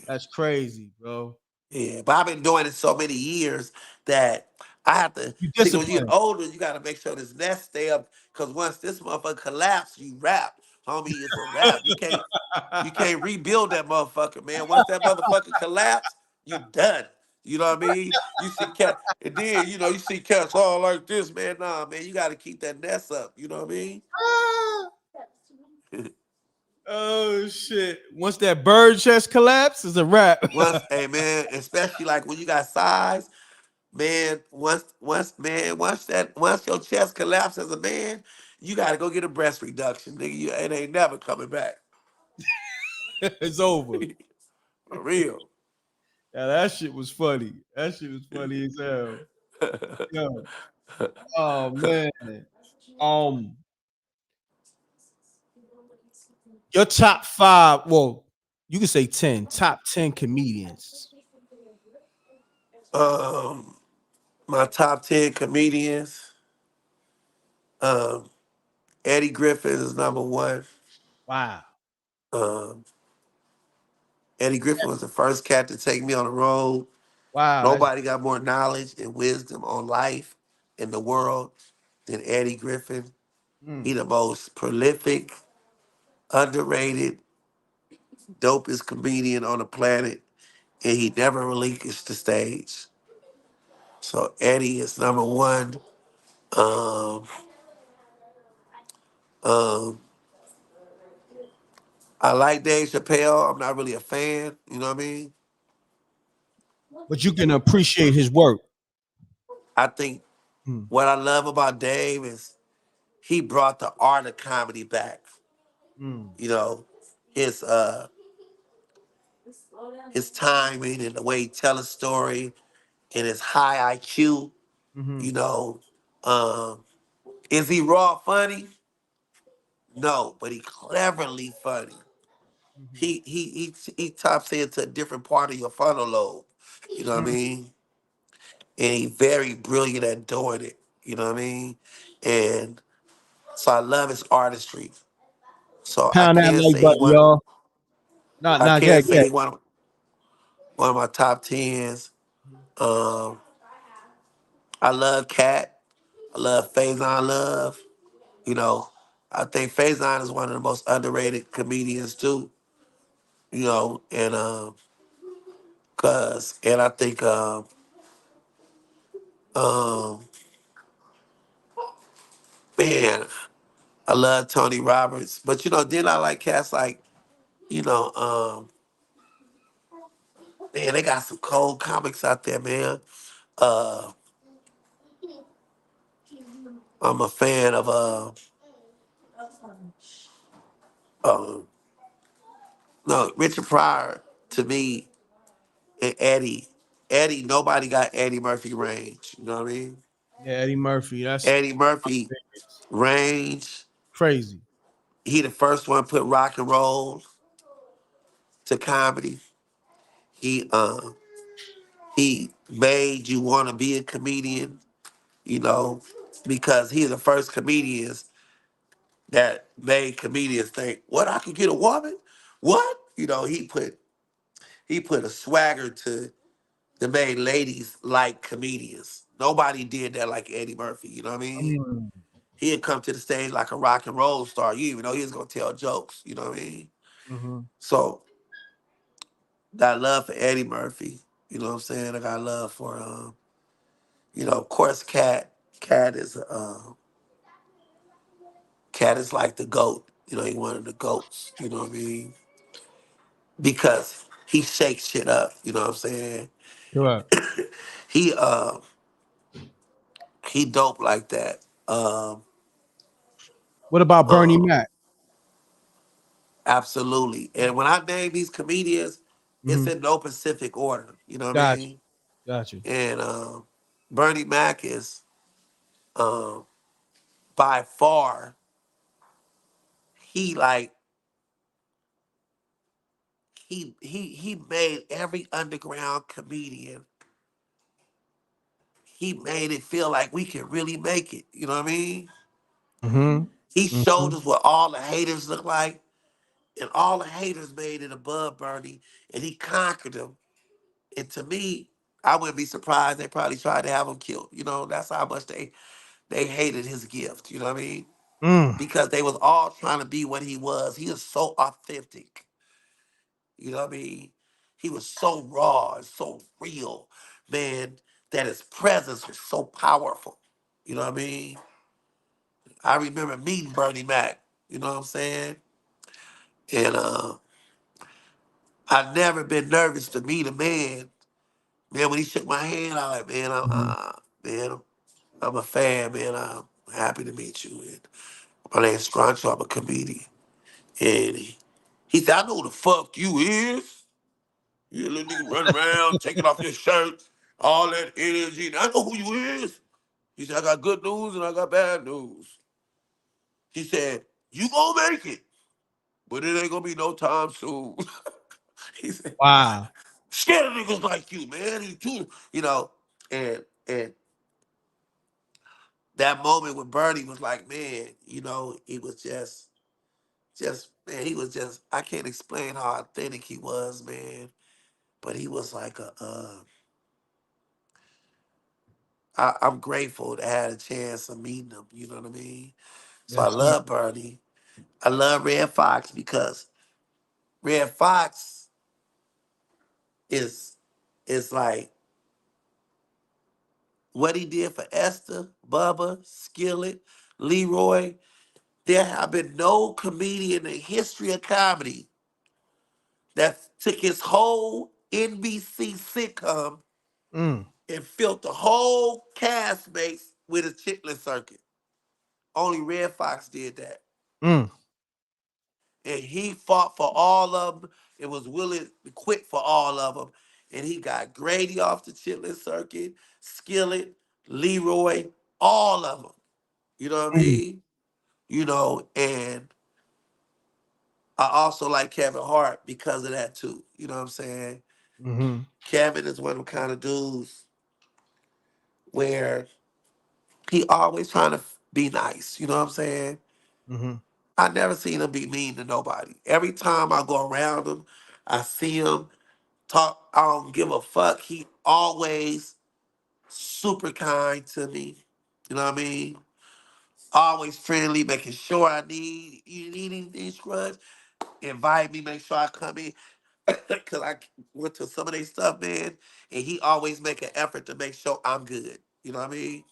That's crazy, bro. yeah. But I've been doing it so many years that I have to You see when you get discipline. older, you gotta make sure this nest stay up. Cause once this motherfucker collapse, you rap. Homie, it's a rap. You can't rebuild that motherfucker, man. Once that motherfucker collapse, you done. You know what I mean? You see cat and then you see cats all like this, man. Nah, man, you gotta keep that nest up. You know what I mean? Oh shit! Once that bird chest collapse, it's a wrap. Hey man, especially like when you got size, man. Once your chest collapses as a man, you gotta go get a breast reduction, nigga. It ain't never coming back. It's over. For real. Yeah, that shit was funny. That shit was funny as hell. Yo. Oh man. Um, your top five. Well, you can say 10. Top 10 comedians. um, my top 10 comedians. Um, Eddie Griffin is number one. Wow. Um, Eddie Griffin was the first cat to take me on the road. Wow. That's Nobody got more knowledge and wisdom on life in the world than Eddie Griffin. mm, He the most prolific, underrated, dopest comedian on the planet, and he never relinquished the stage. So Eddie is number one. Um, um, I like Dave Chappelle. I'm not really a fan. You know what I mean? but you can appreciate his work. I think Mm, what I love about Dave is he brought the art of comedy back. mm, You know, his uh his timing and the way he tell a story and his high IQ. mm-hmm, You know, um, is he raw funny? No, but he cleverly funny. mm-hmm, He taps into a different part of your frontal lobe. You know what I mm. mean? And he's very brilliant at doing it. You know what I mean? And so I love his artistry. So I Pound that can't like say he button, one. y'all. Not, I not, can't get, say get. he one of my top tens. Um, I love Katt. I love Faison Love. You know, I think Faison is one of the most underrated comedians too. You know, and I think um man, I love Tony Roberts. But then I like cats like, you know, man, they got some cold comics out there, man. Uh I'm a fan of uh no, Richard Pryor to me and Eddie. Eddie, nobody got Eddie Murphy range. You know what I mean? Yeah, Eddie Murphy. That's Eddie Murphy it's range. crazy. He the first one put rock and roll to comedy. He he made you want to be a comedian, you know, because he's the first comedians that made comedians think, what, I could get a woman? What? He put a swagger to the made ladies like comedians. Nobody did that like Eddie Murphy, you know what I mean? Mm, He'd come to the stage like a rock and roll star. You even know he was gonna tell jokes, you know what I mean? mm-hmm. So that love for Eddie Murphy, you know what I'm saying? I got love for of course Katt. Katt is Katt is like the GOAT. He one of the GOATs, you know what I mean? Because he shakes shit up, you know what I'm saying? Correct. He he dope like that. What about Bernie Um Mac? Absolutely. And when I name these comedians, it's Mm-hmm. in no specific order, you know what I Got you. mean? Got you. And Bernie Mac is um by far he like he made every underground comedian, he made it feel like we can really make it. You know what I mean? Mm-hmm. He Mm-hmm. showed us what all the haters look like, and all the haters made it above Bernie, and he conquered them. And to me, I wouldn't be surprised. They probably tried to have him killed. You know, that's how much they hated his gift. You know what I mean? Mm. Because they was all trying to be what he was. He is so authentic. You know what I mean? He was so raw and so real, man, that his presence was so powerful. You know what I mean? I remember meeting Bernie Mac, you know what I'm saying? And I've never been nervous to meet a man. Man, when he shook my hand, I like, man, Mhm. I'm a fan, man. I'm happy to meet you. And my name's Scruncho. I'm a comedian. And he said, I know who the fuck you is. You little nigga running around, taking off your shirt, all that energy. And I know who you is. He said, I got good news and I got bad news. He said, you gonna make it, but it ain't gonna be no time soon. He said, Wow. scared of niggas like you, man. You too, you know. And that moment with Bernie was like, man, you know, he was just man, he was just I can't explain how authentic he was, man. But he was like I'm grateful to have a chance of meeting him, you know what I mean? So I Yes, sir. love Bernie. I love Red Fox because Red Fox is is like what he did for Esther, Bubba, Skillet, Leroy. There have been no comedian in the history of comedy that took his whole NBC sitcom Mm. and filled the whole castmates with his chitlin circuit. Only Red Fox did that. Mm. And he fought for all of them and was willing to quit for all of them. And he got Grady off the chitlin circuit, Skillet, Leroy, all of them. You know what I Mm. mean? You know, and I also like Kevin Hart because of that too. You know what I'm saying? Mhm. Kevin is one of them kind of dudes where he always trying to be nice. You know what I'm saying? Mhm. I never seen him be mean to nobody. Every time I go around him, I see him talk. I don't give a fuck. He always super kind to me. You know what I mean? Always friendly, making sure you need anything, Scrubs. Invite me, make sure I come in. Cause I went to some of their stuff, man, and he always make an effort to make sure I'm good. You know what I mean?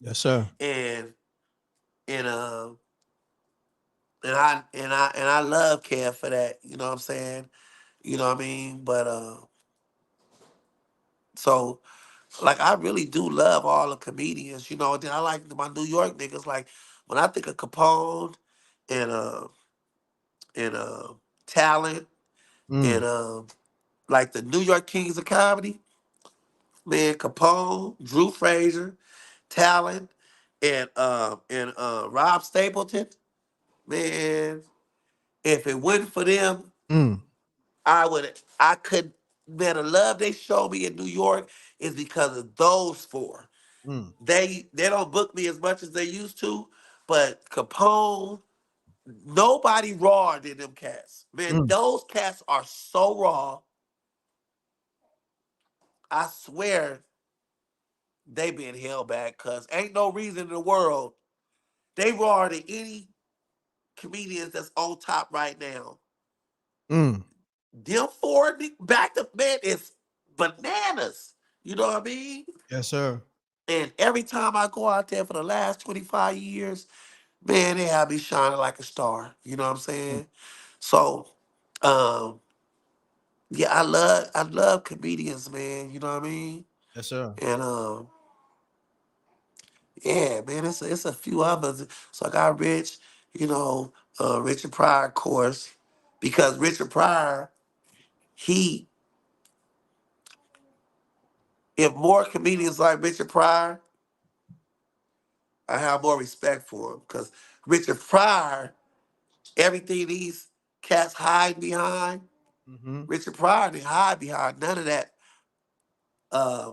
Yes, sir. And and and I love Kev for that. You know what I'm saying? You know what I mean? But so like I really do love all the comedians. You know, and then I like my New York niggas. Like when I think of Capone and and Talent Mm. and like the New York Kings of Comedy, man, Capone, Drew Frazier, Talent, and Rob Stapleton. Man, if it wasn't for them, Mm. I could man, the love they show me in New York is because of those four. Mm. They don't book me as much as they used to, but Capone, nobody raw than them cats. Man, Mm. those cats are so raw. I swear they been held back because ain't no reason in the world they raw than any comedians that's on top right now. Mm. Them four back to man is bananas. You know what I mean? Yes, sir. And every time I go out there for the last 25 years, man, they have me shining like a star. You know what I'm Mm. saying? So, um, yeah, I love comedians, man. You know what I mean? Yes, sir. And yeah, man, it's a few others. So I got Rich, you know, Richard Pryor, of course, because Richard Pryor, he if more comedians like Richard Pryor, I have more respect for him because Richard Pryor, everything these cats hide behind, Mhm. Richard Pryor didn't hide behind none of that. Uh,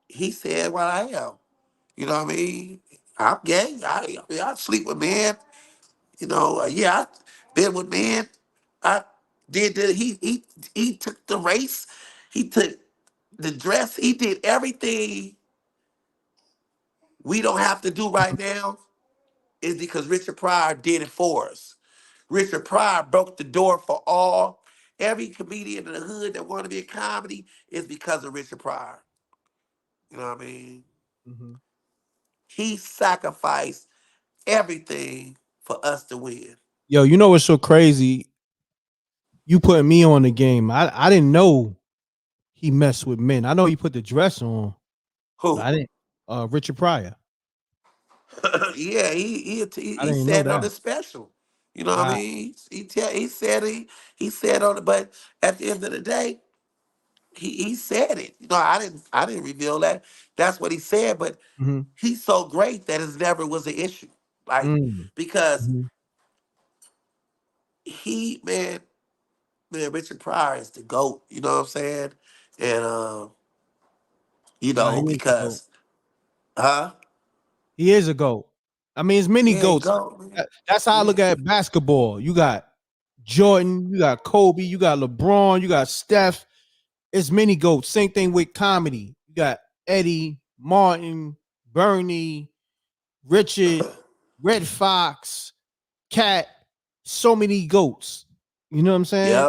he said what I am. You know what I mean? I'm gay. I sleep with men. You know, yeah, I been with men. I did the he took the race. He took The dress, he did everything we don't have to do right now is because Richard Pryor did it for us. Richard Pryor broke the door for all. Every comedian in the hood that want to be a comedy is because of Richard Pryor. You know what I mean? Hmm. He sacrificed everything for us to win. Yo, you know what's so crazy? You putting me on the game. I didn't know he messed with men. I know he put the dress on, but I Who? didn't. Richard Pryor. Yeah, he I didn't know said it on that. the special. You know what I I, mean? He said on it, but at the end of the day, he said it. You know, I didn't reveal that. That's what he said, but mm-hmm, he's so great that it never was an issue. Like mm, because hmm he man, Richard Pryor is the GOAT, you know what I'm saying? And Nah, he is a goat. because huh? He is a goat. I mean, it's many Yeah, he goats. GOAT, man. That's how I Yeah. look at basketball. You got Jordan, you got Kobe, you got LeBron, you got Steph. It's many goats. Same thing with comedy. You got Eddie, Martin, Bernie, Richard, Red Fox, Cat. So many goats. You know what I'm saying?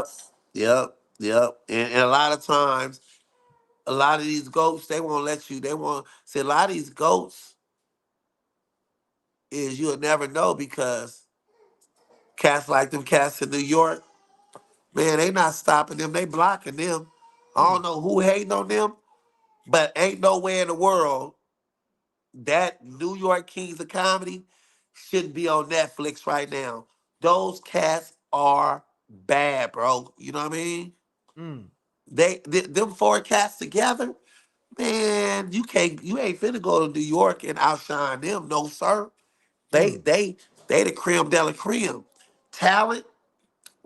Yep. Yep. And a lot of times, a lot of these goats, they won't let you, they won't see a lot of these goats is you'll never know because cats like them cats in New York, man, they not stopping them, they blocking them. I Mm, don't know who hating on them, but ain't nowhere in the world that New York Kings of Comedy shouldn't be on Netflix right now. Those cats are bad, bro. You know what I mean? mm, Them four cats together, man. You ain't finna go to New York and outshine them, no sir. They mm, they they the creme de la creme. Talent,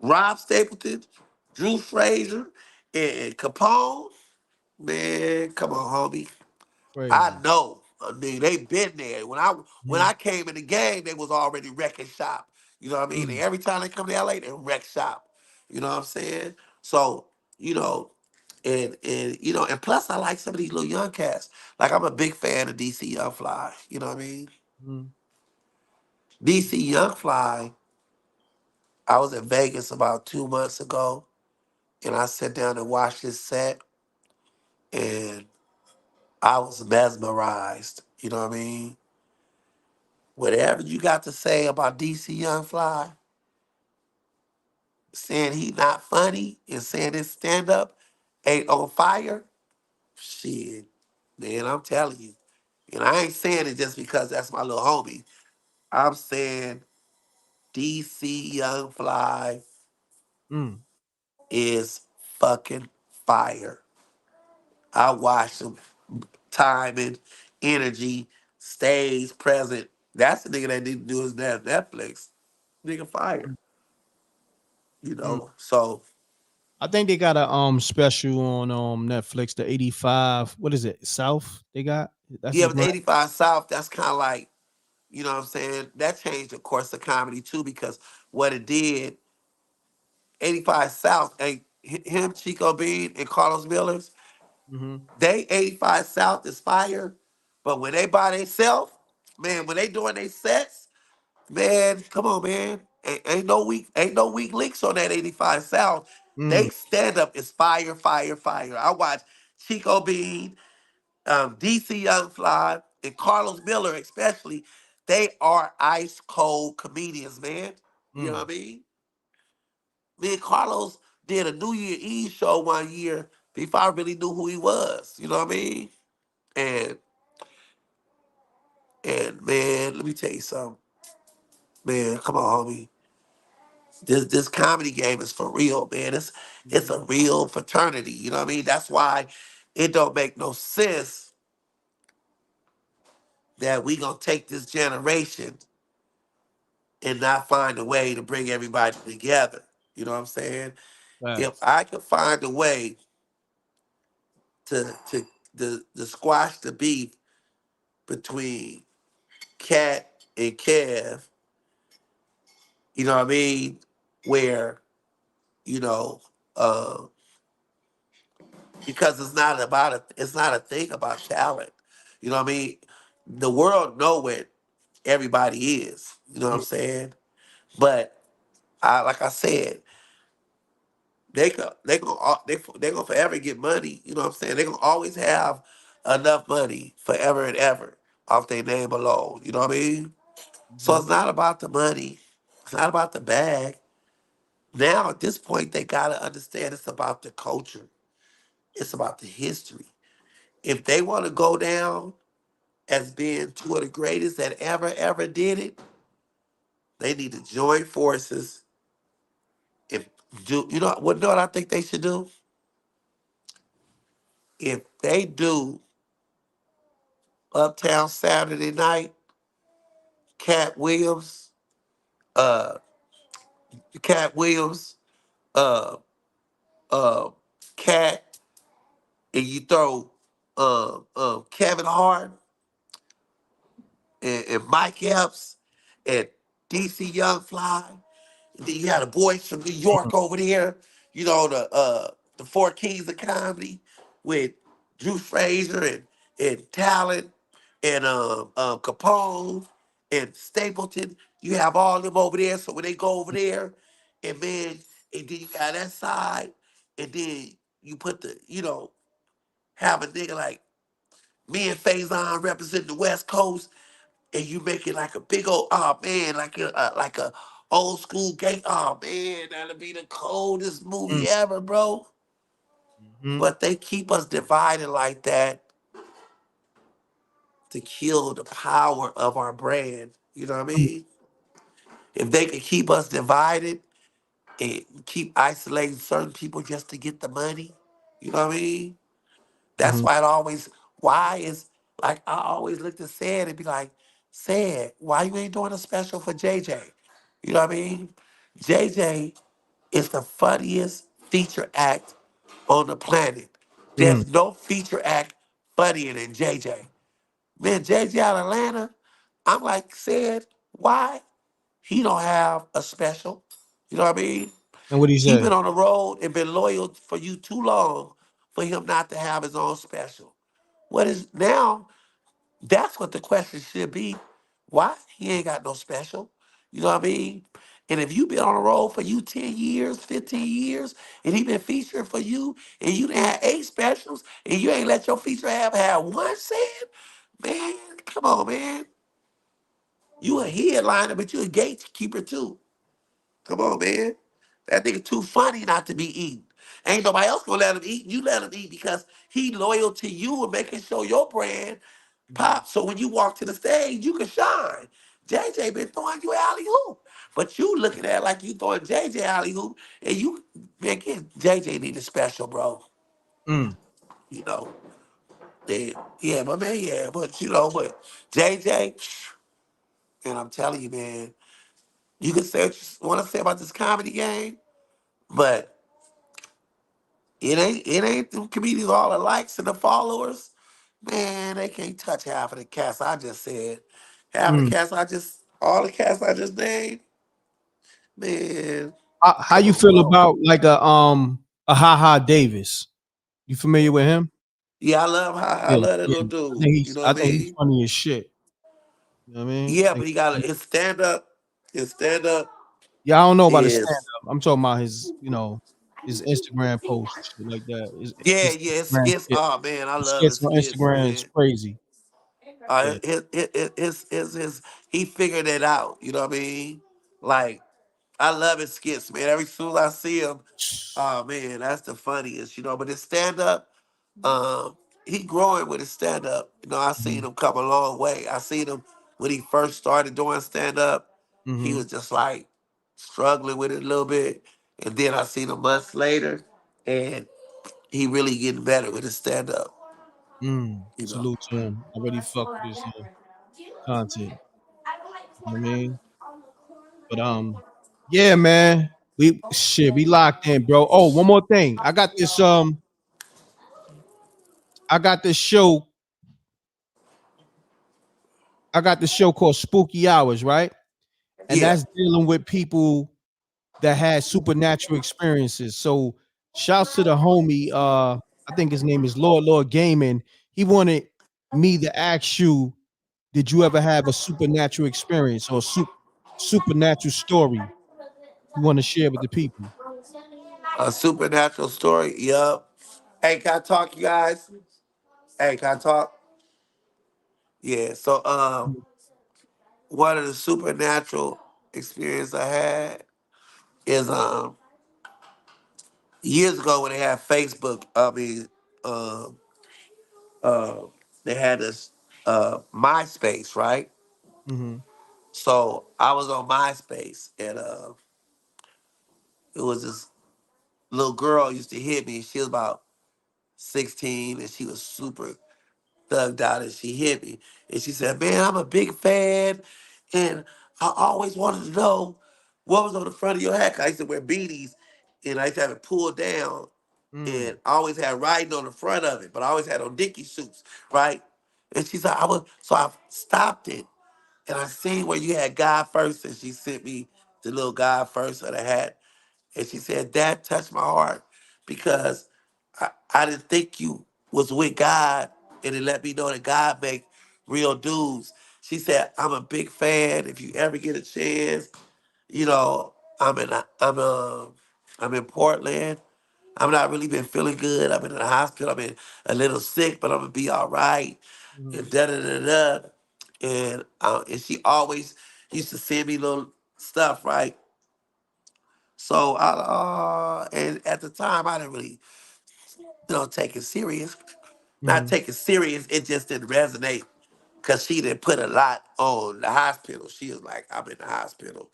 Rob Stapleton, Drew Frazier, and Capone. Man, come on, homie. I crazy. know. I mean, they been there. When Mm, I came in the game, they was already wrecking shop. You know what I mean? And mm, every time they come to LA, they wreck shop. You know what I'm saying? So, you know, and plus I like some of these little young cats. Like I'm a big fan of DC Young Fly. You know what I mean? mm, DC Young Fly, I was in Vegas about 2 months ago, and I sat down and watched this set, and I was mesmerized. You know what I mean? Whatever you got to say about DC Young Fly, saying he not funny and saying his stand up ain't on fire, shit, man, I'm telling you. And I ain't saying it just because that's my little homie. I'm saying DC Young Fly mm, is fucking fire. I watched him timing, energy, stays present. That's the nigga that need to do his damn Netflix. Nigga fire. mm. So I think they got a special on Netflix, the 85. What is it? South they got? That's yeah, his but brand. 85 South, that's kind of like, you know what I'm saying? That changed the course of comedy too, because what it did, 85 South, him, Chico Bean, and Carlos Millers, Mm-hmm. they 85 South is fire, but when they by themselves, man, when they doing their sets, man, come on, man. Ain't no weak links on that 85 South. Mm, They stand up is fire, fire, fire. I watch Chico Bean, DC Young Fly, and Carlos Miller, especially, they are ice cold comedians, man. You know mm, what I mean? Me and Carlos did a New Year Eve show one year before I really knew who he was. You know what I mean? And and man, let me tell you something. Man, come on, homie. This comedy game is for real, man. It's a real fraternity. You know what I mean? That's why it don't make no sense that we gonna take this generation and not find a way to bring everybody together. You know what I'm saying? If facts. I could find a way to squash the beef between Cat and Kev, you know what I mean? Where, you know, uh, because it's not a thing about talent. You know what I mean? The world know what everybody is. You know what I'm saying? But like I said, they gonna forever get money. You know what I'm saying? They gonna always have enough money forever and ever off their name alone. You know what I mean? So Mhm. it's not about the money. It's not about the bag. Now at this point, they gotta understand it's about the culture. It's about the history. If they want to go down as being two of the greatest that ever did it, they need to join forces. If do you know what I think they should do? If they do Uptown Saturday Night, Cat Williams, uh, Cat Williams, uh, uh, Cat, and you throw Kevin Hart and Mike Epps and DC Young Fly. And then you had the boys from New York over there, the Four Kings of Comedy with Drew Fraser and Talent and Capone and Stapleton. You have all of them over there. So when they go over there, and man, and then you got that side, and then you put have a nigga like me and Faison representing the West Coast, and you make it like a big old like a old school gang. Oh man, that'll be the coldest Mm. movie ever, bro. Mhm. But they keep us divided like that to kill the power of our brand. You know what I Mm. mean? If they could keep us divided and keep isolating certain people just to get the money, you know what I mean? That's Mhm. why it always, why is, like, I always look to Sad and be like, Sad, why you ain't doing a special for JJ? You know what I mean? JJ is the funniest feature act on the planet. Mm. There's no feature act funnier than JJ. Man, JJ out of Atlanta, I'm like, Sad, why he don't have a special? You know what I mean? And what he He say? been on the road and been loyal for you too long for him not to have his own special. What is now? That's what the question should be. Why he ain't got no special? You know what I mean? And if you been on the road for you 10 years, 15 years, and he been featuring for you, and you done had 8 specials, and you ain't let your feature have had one cent, man, come on, man. You a headliner, but you a gatekeeper too. Come on, man. That nigga too funny not to be eaten. Ain't nobody else gonna let him eat. You let him eat because he loyal to you and making sure your brand pop. So when you walk to the stage, you can shine. JJ been throwing you alley hoop, but you looking at it like you throwing JJ alley hoop, and you man, JJ need a special, bro. Mm. You know, yeah, but man, yeah, but JJ, and I'm telling you, man, you can say what you want to say about this comedy game, but it ain't the comedians all the likes and the followers. Man, they can't touch half of the cast I just said. Half of the Mm. cast all the cast I just named. Man, How come you on, feel bro. about like a Ha Ha Davis? You familiar with him? Yeah, I Yeah, love that yeah. little dude. You know I what I think he's mean? funny as shit. You know what I mean? Yeah, but he got his stand up. His stand up Yeah, I don't know about his stand is up. I'm talking about his Instagram posts and shit like that. yeah, His yeah. His Instagram skits. shit. Oh man, I His love skits his on skits, Instagram is man. crazy. Yeah. He figured it out. You know what I mean? Like I love his skits, man. Every soon as I see him, oh man, that's the funniest, But his stand up, he growing with his stand up. I seen Mhm. him come a long way. I seen him when he first started doing stand up. He Mhm. was just like struggling with it a little bit, and then I seen him months later, and he really getting better with his stand up. Mm. You know. Salute to him. I already fuck with his content. You know what I mean? But yeah, man. We locked in, bro. Oh, one more thing. I got this show. I got this show called Spooky Hours, right? And Yeah. that's dealing with people that had supernatural experiences. So shouts to the homie, I I think his name is Lord Gaming. He wanted me to ask you, did you ever have a supernatural experience or supernatural story you want to share with the people? A supernatural story. Yup. Hey, can I talk, you guys? Hey, can I talk? Yeah. So, one of the supernatural experience I had is years ago when they had Facebook. I mean, um, uh, they had this MySpace, right? Mm-hmm. So I was on MySpace, and it was this little girl used to hit me. She was about 16, and she was super thugged out, and she hit me. And she said, "Man, I'm a big fan, and I always wanted to know what was on the front of your hat." 'Cause I used to wear beanies, and I used to have it pulled down, Mm. and I always had writing on the front of it, but I always had on Dickie suits, right? And she said, so I stopped it, and I seen where you had God first, and she sent me the little God first of the hat. And she said, "That touched my heart because I didn't think you was with God, and it let me know that God make real dudes." She said, "I'm a big fan. If you ever get a chance, you know, I'm in Portland. I'm not really been feeling good. I've been in the hospital. I've been a little sick, but I'm gonna be all right." Mm-hmm. And da da da da. And she always used to send me little stuff, right? So and at the time I didn't really, take it serious. Not Mm-hmm. take it serious. It just didn't resonate because she didn't put a lot on the hospital. She was like, "I'm in the hospital,"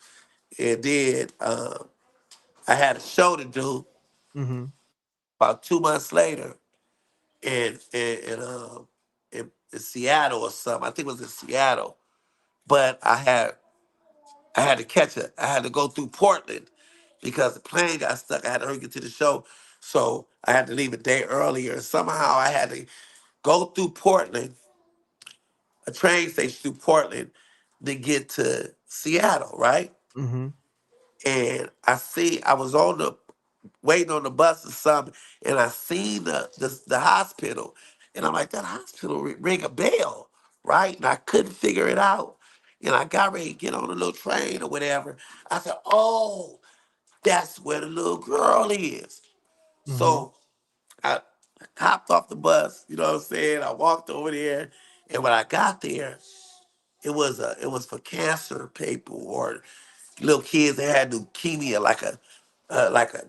and then I had a show to do Mm-hmm. about 2 months later in Seattle or something. I think it was in Seattle, but I had to catch it. I had to go through Portland because the plane got stuck. I had to hurry get to the show. So I had to leave a day earlier. Somehow I had to go through Portland, a train station through Portland, to get to Seattle, right? Mm-hmm. And I was on the waiting on the bus or something, and I seen the hospital, and I'm like, that hospital ring a bell, right? And I couldn't figure it out. And I got ready to get on a little train or whatever. I said, "Oh, that's where the little girl is." Mm-hmm. So I hopped off the bus, you know what I'm saying? I walked over there, and when I got there, it was for cancer people or little kids that had leukemia, like a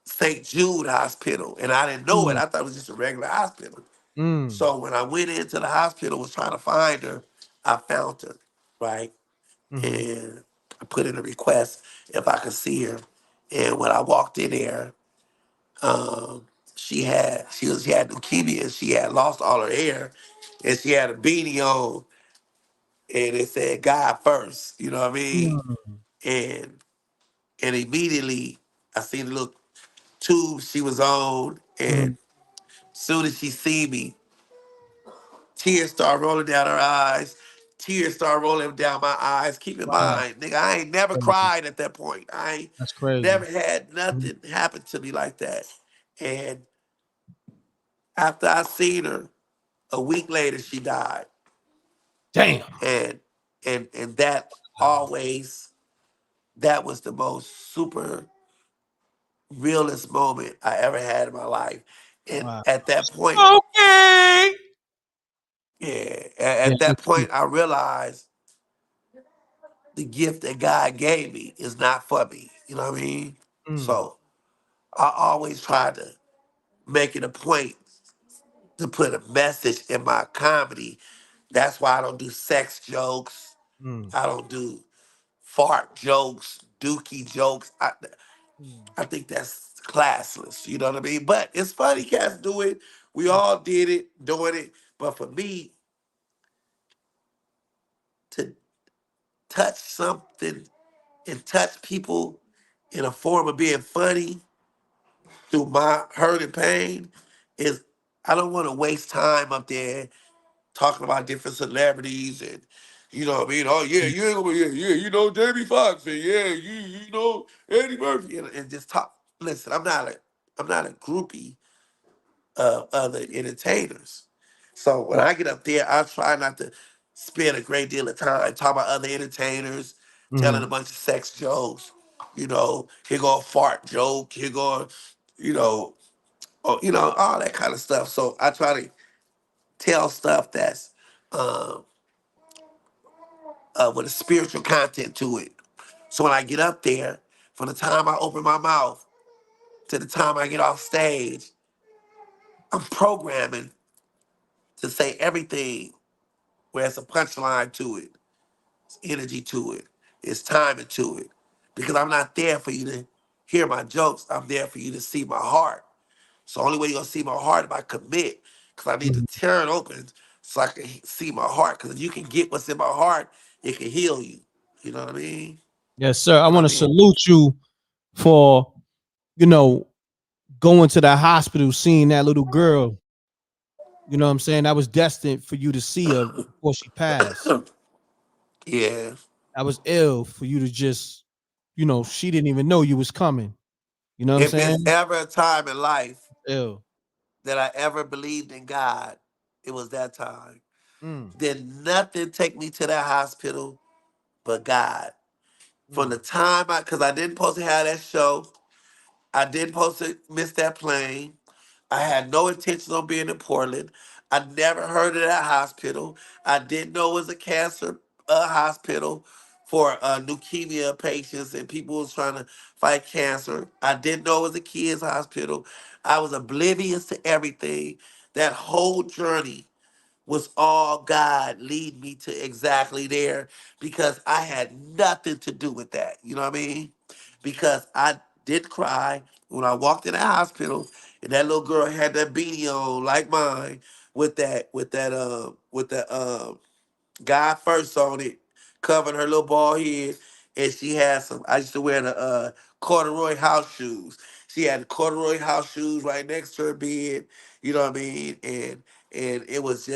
St. Jude hospital, and I didn't know it. I thought it was just a regular hospital. Mm-hmm. So when I went into the hospital, was trying to find her, I found her, right? Mm-hmm. And I put in a request if I could see her. And when I walked in there, um, she had leukemia. She had lost all her hair, and she had a beanie on, and it said "God first." You know what I mean? And immediately I seen the little tube she was on, Mm-hmm. and soon as she see me, tears start rolling down her eyes. Tears start rolling down my eyes. Keep in Wow. mind, nigga, I ain't never Crazy. cried at that point. I ain't That's crazy. never had Mhm. nothing happen to me like that. And after I seen her, a week later she died. Damn. And that always that was the most super realest moment I ever had in my life. And Wow. at that point, Okay. yeah, Yeah, at that that's deep. point I realized the gift that God gave me is not for me. You know what I mean? Mm, So I always try to make it a point to put a message in my comedy. That's why I don't do sex jokes. mm, I don't do fart jokes, dookie jokes. mm, I think that's classless. You know what I mean? But it's funny, cats do it. We all did it, doing it. But for me to touch something and touch people in a form of being funny through my hurt and pain is I don't want to waste time up there talking about different celebrities and you know what I mean? Oh yeah, mm, you ain't gonna you know Jamie Foxx and yeah, you know Eddie Murphy and just talk. Listen, I'm not a groupie of other entertainers. So when I get up there, I try not to spend a great deal of time talking about other entertainers, telling a Mm-hmm. bunch of sex jokes. Here go a fart joke. Here go, you know, all that kind of stuff. So I try to tell stuff that's um, with a spiritual content to it. So when I get up there, from the time I open my mouth to the time I get off stage, I'm programming to say everything where it's a punchline to it, it's energy to it, it's timing to it. Because I'm not there for you to hear my jokes. I'm there for you to see my heart. So the only way you're gonna see my heart if I commit, because I need to tear it open so I can see my heart. Because if you can get what's in my heart, it can heal you. You know what I mean? Yes, sir. I I want to mean, salute you for, you know, going to the hospital, seeing that little girl. You know what I'm saying? That was destined for you to see her before she passed. yeah. That was ill for you to just, she didn't even know you was coming. You know what I'm If it's saying? ever a time in life Ill. that I ever believed in God, it was that time. Mm, Did nothing take me to that hospital but God. From mm, the time because I didn't supposed to have that show, I didn't supposed to miss that plane. I had no intention on being in Portland. I never heard of that hospital. I didn't know it was a cancer hospital for leukemia patients and people who was trying to fight cancer. I didn't know it was a kids hospital. I was oblivious to everything. That whole journey was all God lead me to exactly there because I had nothing to do with that. You know what I mean? Because I did cry when I walked in the hospital and that little girl had that beanie on like mine with that God first on it, covering her little bald head, and she had some. I used to wear the corduroy house shoes. She had the corduroy house shoes right next to her bed. You know what I mean? And it was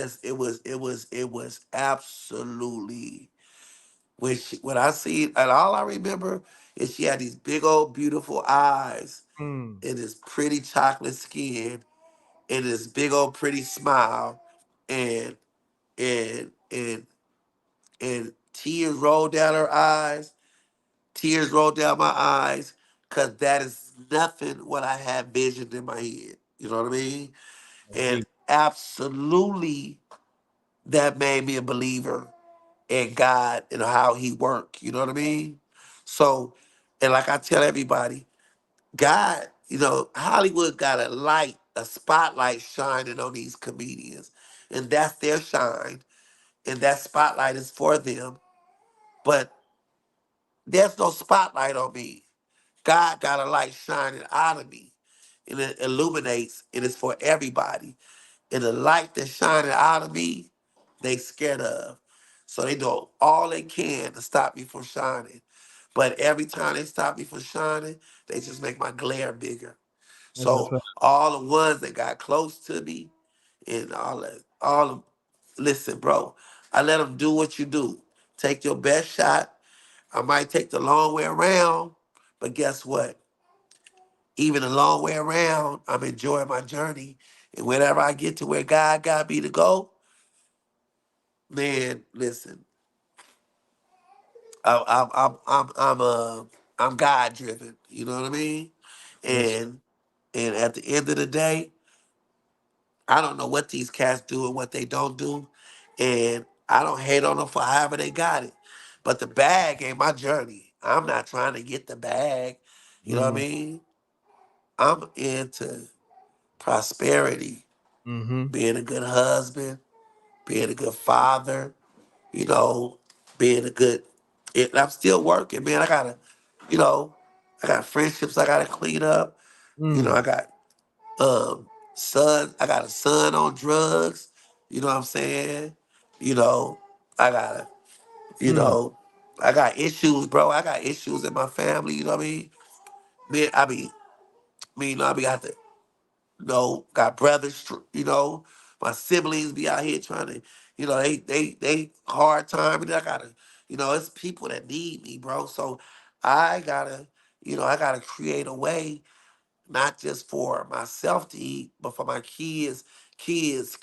absolutely when I see it, and all I remember is she had these big old beautiful eyes mm. and this pretty chocolate skin and this big old pretty smile and and and tears rolled down her eyes. Tears rolled down my eyes, cause that is nothing what I had visioned in my head. You know what I mean? And Deep. absolutely, that made me a believer in God and how He worked. You know what I mean? So, and like I tell everybody, God, Hollywood got a light, a spotlight shining on these comedians, and that's their shine, and that spotlight is for them. But there's no spotlight on me. God got a light shining out of me, and it illuminates, and it's for everybody. And the light that's shining out of me, they scared of. So they do all they can to stop me from shining. But every time they stop me from shining, they just make my glare bigger. That's a So fact. all the ones that got close to me, and listen, bro, I let them do what you do. Take your best shot. I might take the long way around, but guess what? Even the long way around, I'm enjoying my journey. And whenever I get to where God got me to go, man, listen, I'm God driven. You know what I mean? Yes. And and at the end of the day, I don't know what these cats do and what they don't do, and I don't hate on them for however they got it. But the bag ain't my journey. I'm not trying to get the bag. You know what I Mm-hmm. mean? I'm into prosperity, Mm-hmm. being a good husband, being a good father, you know, being a good. I'm still working, man. You know, I got friendships I gotta clean up. Mm. I got son. I got a son on drugs. You know what I'm saying? You know, I gotta. You Mm. know, I got issues, bro. I got issues in my family. You know what I mean? Man, I be got to got brothers, my siblings be out here trying to, they hard time, and I gotta, it's people that need me, bro. So I gotta, I gotta create a way not just for myself to eat, but for my kids. Kids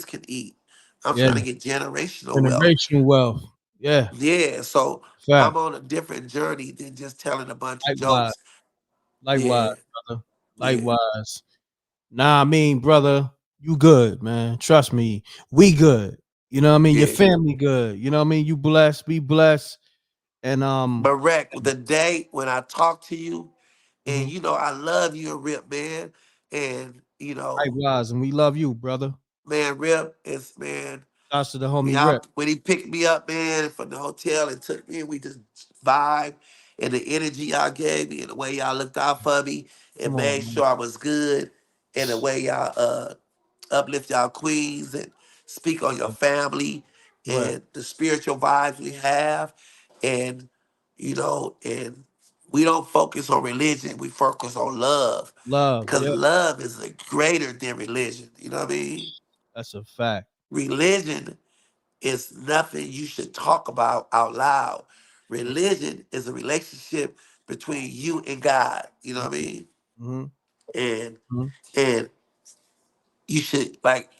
can eat. I'm Yeah. trying to get generational wealth. Generational wealth. Yeah. Yeah, so Fact. I'm on a different journey than just telling a bunch of Likewise. jokes. Likewise, Yeah, brother. yeah, Likewise. Nah, I mean, brother, you good, man. Trust me. We good. You know what I mean? Your yeah. family good. You know what I mean? You blessed, be blessed. And Mrecck, the day when I talk to you, and mhm. I love you and Rip, man. And Likewise, and we love you, brother. man, Rip is man. Shouts to the When homie y'all Rep. when he picked me up, man, from the hotel and took me, and we just vibe, and the energy y'all gave me, and the way y'all looked out for me, and Come made on, man. sure I was good, and the way y'all uplift y'all queens and speak on your family Right. and the spiritual vibes we have, and and we don't focus on religion, we focus on love, Love. because Yeah, love is greater than religion. You know what I mean? that's a fact. Religion is nothing you should talk about out loud. Religion is a relationship between you and God. You know what I mean? Mm-hmm. And Hmm. and you should, like,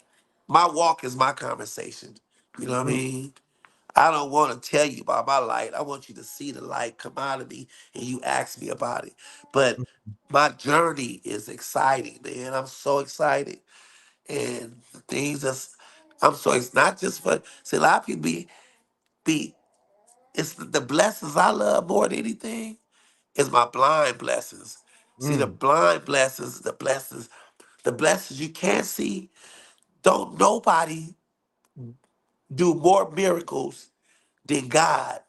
my walk is my conversation. You know what I Hmm. mean? I don't want to tell you about my light. I want you to see the light come out of me and you ask me about it. But my journey is exciting, man. I'm so excited. And the things that's I'm so it's not just for see a lot of people be it's the blessings I love more than anything is my blind blessings. See, the Mm. blind blessings, the blessings you can't see, don't nobody do more miracles than God.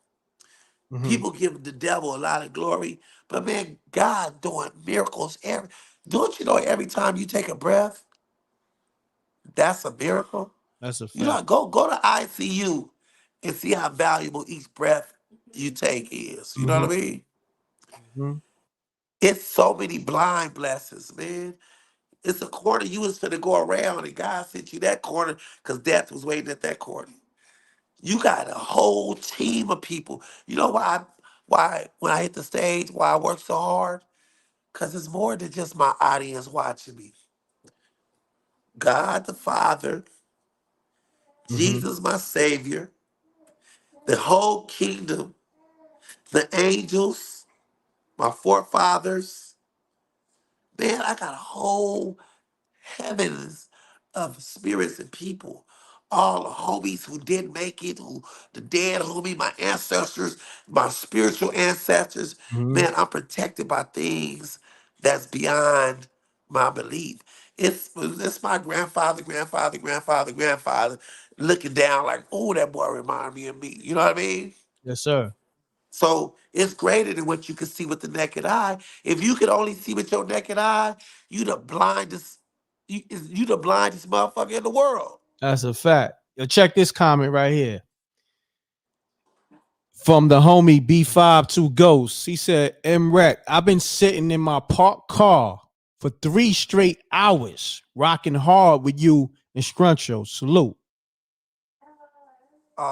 Mm-hmm. People give the devil a lot of glory, but man, God doing miracles don't you know every time you take a breath, that's a miracle? That's a You know, fact. go to ICU and see how valuable each breath you take is. You know Mm-hmm. what I mean? Mm-hmm. It's so many blind blessings, man. It's a corner you was finna go around, and God sent you that corner because death was waiting at that corner. You got a whole team of people. You know why when I hit the stage, why I work so hard? Because it's more than just my audience watching me. God the Father, Mm-hmm. Jesus my Savior, the whole kingdom, the angels, my forefathers. Man, I got a whole heavens of spirits and people. All the homies who didn't make it, who the dead homie, my ancestors, my spiritual ancestors. Mm-hmm. Man, I'm protected by things that's beyond my belief. It's my grandfather looking down like, oh, that boy remind me of me. You know what I mean? Yes, sir. So it's greater than what you can see with the naked eye. If you could only see with your naked eye, you the blindest, you the blindest motherfucker in the world. That's a fact. Yo, check this comment right here from the homie B52 Ghost. He said, M.reck, I've been sitting in my parked car for 3 straight hours, rocking hard with you and Scruncho. Salute.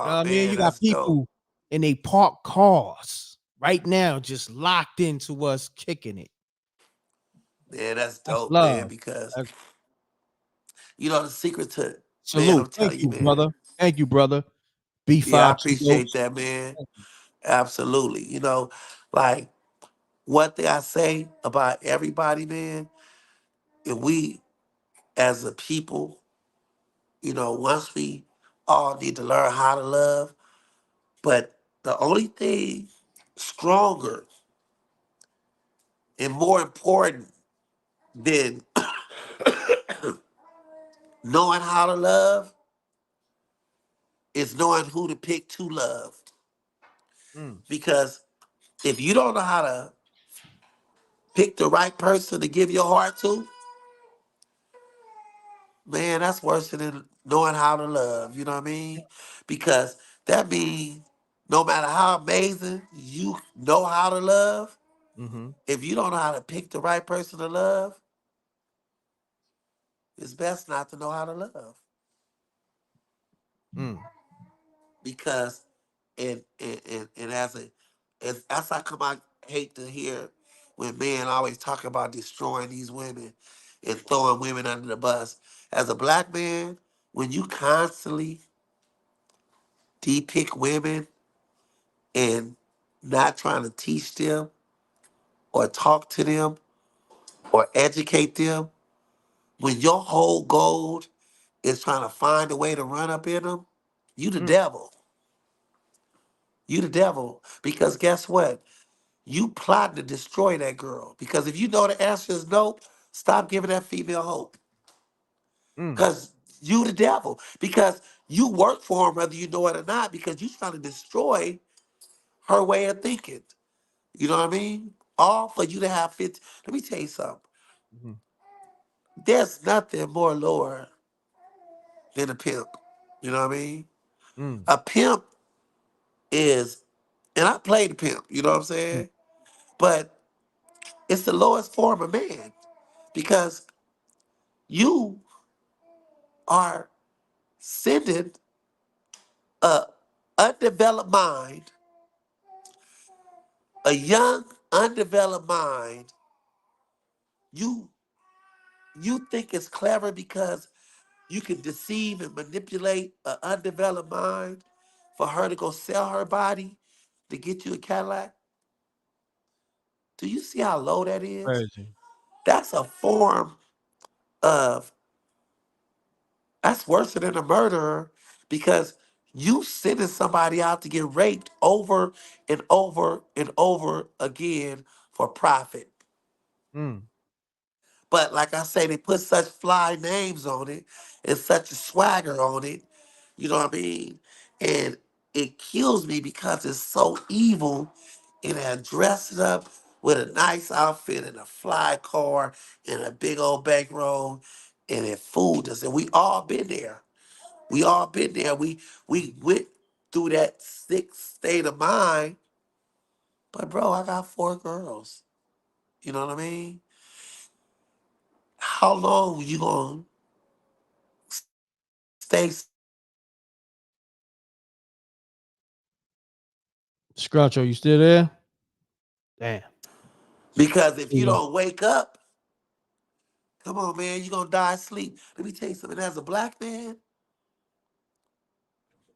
You know Oh what I mean? man, You got that's dope. people in a parked cars right now just locked into us kicking it. Man, that's That's dope, man. love. Because That's the secret to, man, salute. I'm Thank telling you, you, man. brother. Thank you, brother. Yeah, I B52 appreciate Ghost. that, man. Absolutely. Like one thing I say about everybody, man, if we as a people, once we all need to learn how to love. But the only thing stronger and more important than knowing how to love is knowing who to pick to love. Mm. Because if you don't know how to pick the right person to give your heart to, man, that's worse than knowing how to love. You know what I mean? Because that means no matter how amazing you know how to love, Mm-hmm. if you don't know how to pick the right person to love, it's best not to know how to love. Mm. Because and as I come, I hate to hear when men always talk about destroying these women and throwing women under the bus. As a black man, when you constantly depict women and not trying to teach them or talk to them or educate them, when your whole goal is trying to find a way to run up in them, you the Mm, devil. You the devil. Because guess what? You plotting to destroy that girl. Because if you know the answer is no, stop giving that female hope. mm, Because you the devil. Because you work for him whether you know it or not, because you trying to destroy her way of thinking. You know what I mean? All for you to have 50. Let me tell you something. mhm, There's nothing more lower than a pimp. You know what I mean? mm, A pimp is, and I played the pimp, you know what I'm mm, saying? But it's the lowest form of man because you are sending a undeveloped mind, a young undeveloped mind. You you think it's clever because you can deceive and manipulate an undeveloped mind for her to go sell her body to get you a Cadillac? Do you see how low that is? crazy. That's a form of, that's worse than a murderer because you sending somebody out to get raped over and over and over again for profit. Mm, But like I say, they put such fly names on it and such a swagger on it. You know what I mean? And it kills me because it's so evil. And they dress it up with a nice outfit and a fly car and a big old bankroll, and it fooled us. And we all been there. We all been there. We went through that sick state of mind. But bro, I got four girls. You know what I mean? How long you gonna stay Scruncho, you still there? Damn. because if you Yeah. don't wake up, come on, man, you gonna die asleep. Let me tell you something. As a black man,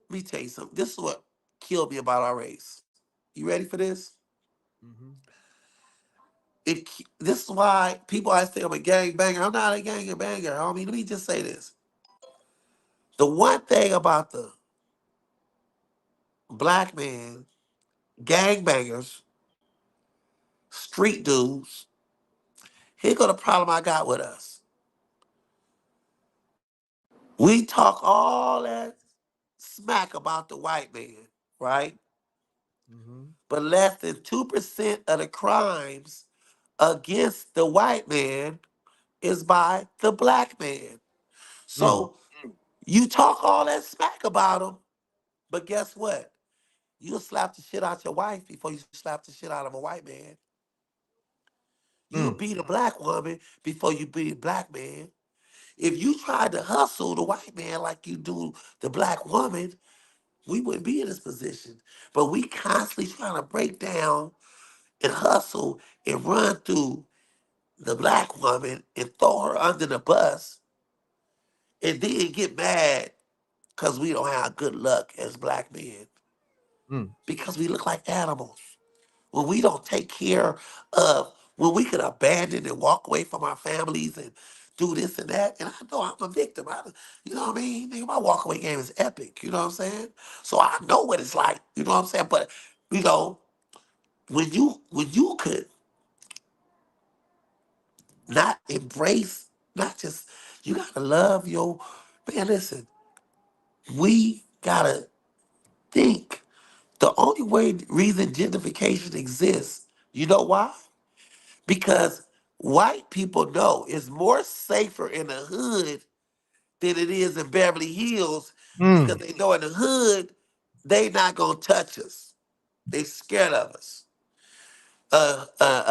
let me tell you something. This is what killed me about our race. You ready for this? Mhm. This is why people always think I'm a gang banger. I'm not a gang banger, homie. Let me just say this. The one thing about the black man, gang bangers, street dudes, here go the problem I got with us. We talk all that smack about the white man, right? Mhm. But less than 2% of the crimes against the white man is by the black man. Mm, So you talk all that smack about him, but guess what? You'll slap the shit out your wife before you slap the shit out of a white man. You'll mm, beat a black woman before you beat a black man. If you tried to hustle the white man like you do the black woman, we wouldn't be in this position. But we constantly trying to break down and hustle and run through the black woman and throw her under the bus and then get mad because we don't have good luck as black men mm, because we look like animals. When we don't take care of, when we could abandon and walk away from our families and do this and that. And I know I'm a victim. You know what I mean? Nigga, my walkaway game is epic. You know what I'm saying? So I know what it's like. You know what I'm saying? But you know, when you could not embrace, not just, you gotta love your man. Listen, we gotta think. The only way reason gentrification exists, you know why? Because white people know it's more safer in the hood than it is in Beverly Hills because mm, they know in the hood they not gonna touch us. They scared of us.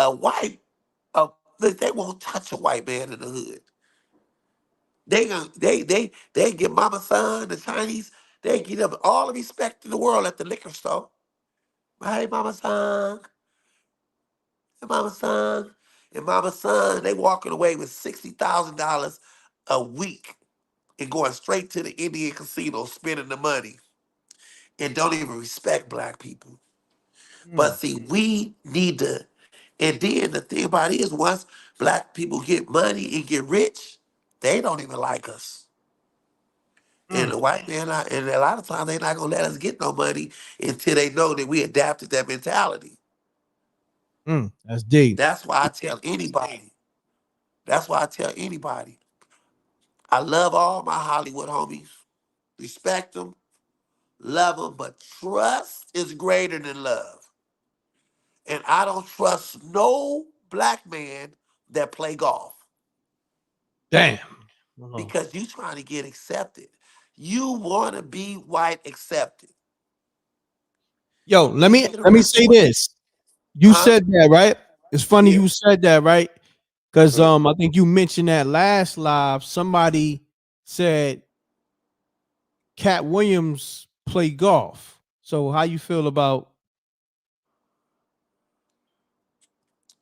A white, they won't touch a white man in the hood. They give Mama Son, the Chinese, they give them all the respect in the world at the liquor store. Hey, Mama Son, And Mama Son, they walking away with $60,000 a week and going straight to the Indian casino, spending the money, and don't even respect black people. But Mm, see, we need to. And then the thing about it is, once black people get money and get rich, they don't even like us. And mm, the white man, and a lot of times they're not gonna let us get no money until they know that we adapted that mentality. that's deep. That's why I tell anybody. That's why I tell anybody. I love all my Hollywood homies. Respect them, love them, but trust is greater than love. And I don't trust no black man that play golf Damn. Uh-huh. because you trying to get accepted. You want to be white accepted. Yo, You sit let me around say doing, this. You huh? said that, right? It's funny Yeah. you said that, right? Because Huh? I think you mentioned that last live. Somebody said Cat Williams play golf. So how you feel about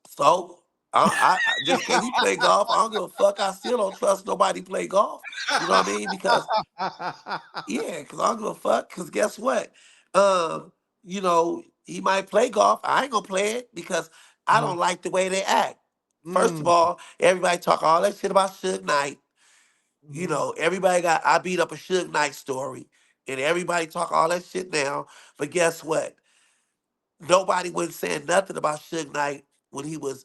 So just because he play golf, I don't give a fuck. I still don't trust nobody play golf. You know what I mean? Because yeah, because I don't give a fuck. Because guess what? Um, he might play golf. I ain't gonna play it because I uh-huh. don't like the way they act. First of Mm, all, everybody talk all that shit about Suge Knight. mhm, Everybody got I beat up a Suge Knight story, and everybody talk all that shit now. But guess what? Nobody was saying nothing about Suge Knight when he was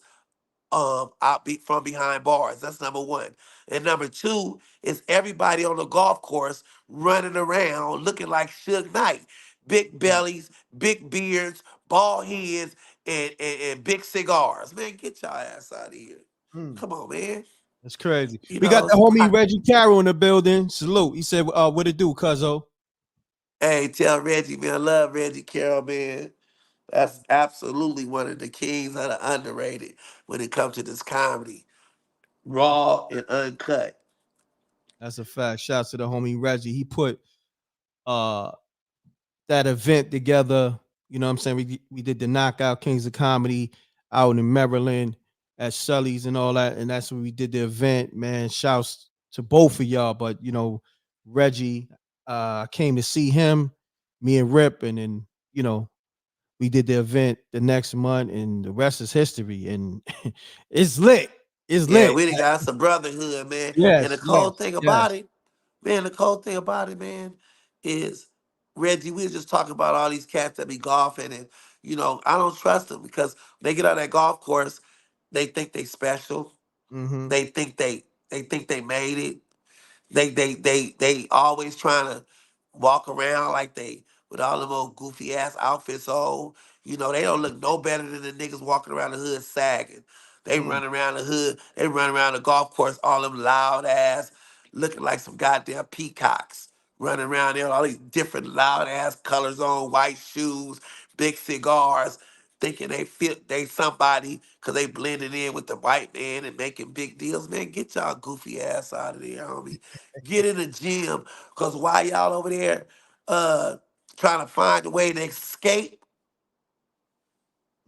out from behind bars. That's number one. And number two is everybody on the golf course running around looking like Suge Knight. Big mm, bellies, big beards, bald heads, and big cigars. Man, get your ass out of here. mm. Come on, man. That's crazy. You We got know, the it's homie not. Reggie Carroll in the building. Salute. He said, what it do, cuzzo? Hey, tell Reggie, man, I love Reggie Carroll, man. That's absolutely one of the kings of the underrated when it comes to this comedy. Raw and uncut. That's a fact. Shouts to the homie Reggie. He put uh that event together. You know what I'm saying? We did the Knockout Kings of Comedy out in Maryland at Sully's and all that. And that's when we did the event, man. Shouts to both of y'all. But Reggie, I came to see him, me and Rip, and then, we did the event the next month, and the rest is history. And it's lit. It's Yeah, lit. we done got some brotherhood, man. And Yes, the cold yes, thing about yes. it, man, the cold thing about it, man, is Reggie, we was just talking about all these cats that be golfing and I don't trust them because when they get on that golf course, they think they special. Mm-hmm. They think they made it. They always trying to walk around like they with all them old goofy ass outfits on. They don't look no better than the niggas walking around the hood sagging. They Mm. run around the hood, they run around the golf course, all them loud ass, looking like some goddamn peacocks. Running around there with all these different loud ass colors on, white shoes, big cigars, thinking they fit they somebody because they blended in with the white man and making big deals. Man, get y'all goofy ass out of there, homie. Get in the gym. Cause while y'all over there uh trying to find a way to escape,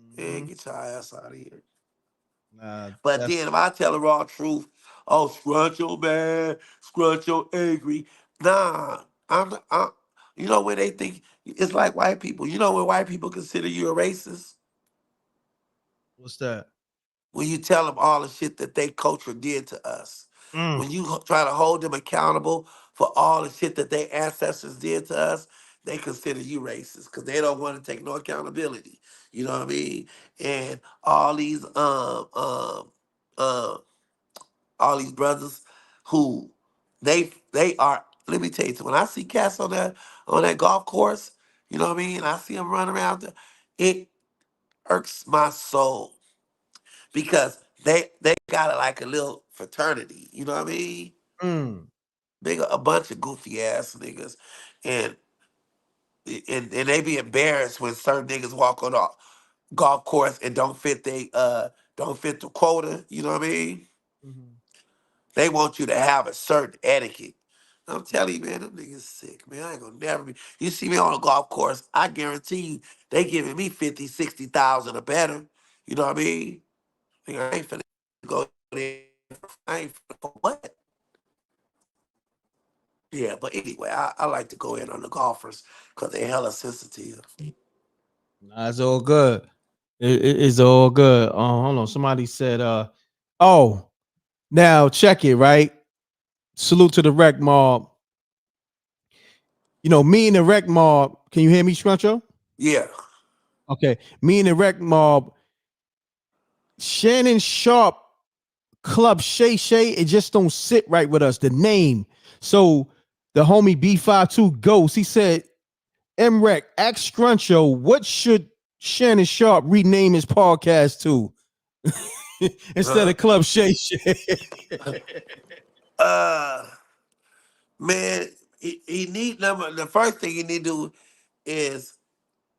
Mm-hmm. man, get your ass out of here. Nah, But that's then if I tell the raw truth, oh Scruncho mad, Scruncho angry. Nah, I'm when they think it's like white people. When white people consider you a racist? what's that? When you tell them all the shit that they culture did to us, Mm. when you try to hold them accountable for all the shit that their ancestors did to us, they consider you racist because they don't want to take no accountability. You know what I mean? And um all these brothers who they are. Let me tell you, when I see cats on that golf course, you know what I mean. I see them run around there. It irks my soul because they got it like a little fraternity. You know what I mean? Mm. They got a bunch of goofy ass niggas, and and they be embarrassed when certain niggas walk on the golf course and don't fit the quota. You know what I mean? Mhm. They want you to have a certain etiquette. I'm telling you, man, them niggas sick, man. I ain't gonna never be. You see me on a golf course, I guarantee you, they giving me 50, 60,000 or better. You know what I mean? Nigga, I ain't finna go there. I ain't finna for what? Yeah, but anyway, I like to go in on the golfers because they hella sensitive. Nah, it's all good. It's all good. Hold on. Somebody said, oh, now check it, right? Salute to the rec mob. You know, me and the rec mob. Can you hear me, Scruncho? Yeah. Okay. Me and the rec mob, Shannon Sharp Club Shay Shay, it just don't sit right with us. The name. So the homie B52 Ghost, he said, m.reck, ask Scruncho, what should Shannon Sharp rename his podcast to instead Uh, of Club Shay Shay? uh man, he need number. The first thing he need to do is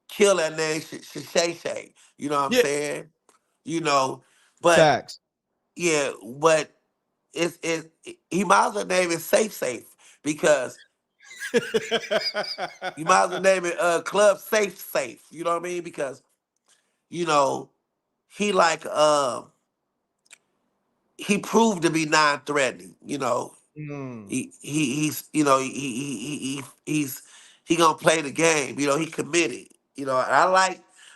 kill that name, Shay Shay. You know what I'm Yeah, saying? You know, but facts. yeah, but it's he might as well name it Safe because you might as well name it Club Safe. You know what I mean? Because you know he like he proved to be non-threatening. You know, Mm, he's you know he gonna play the game. You know, he committed. You know, and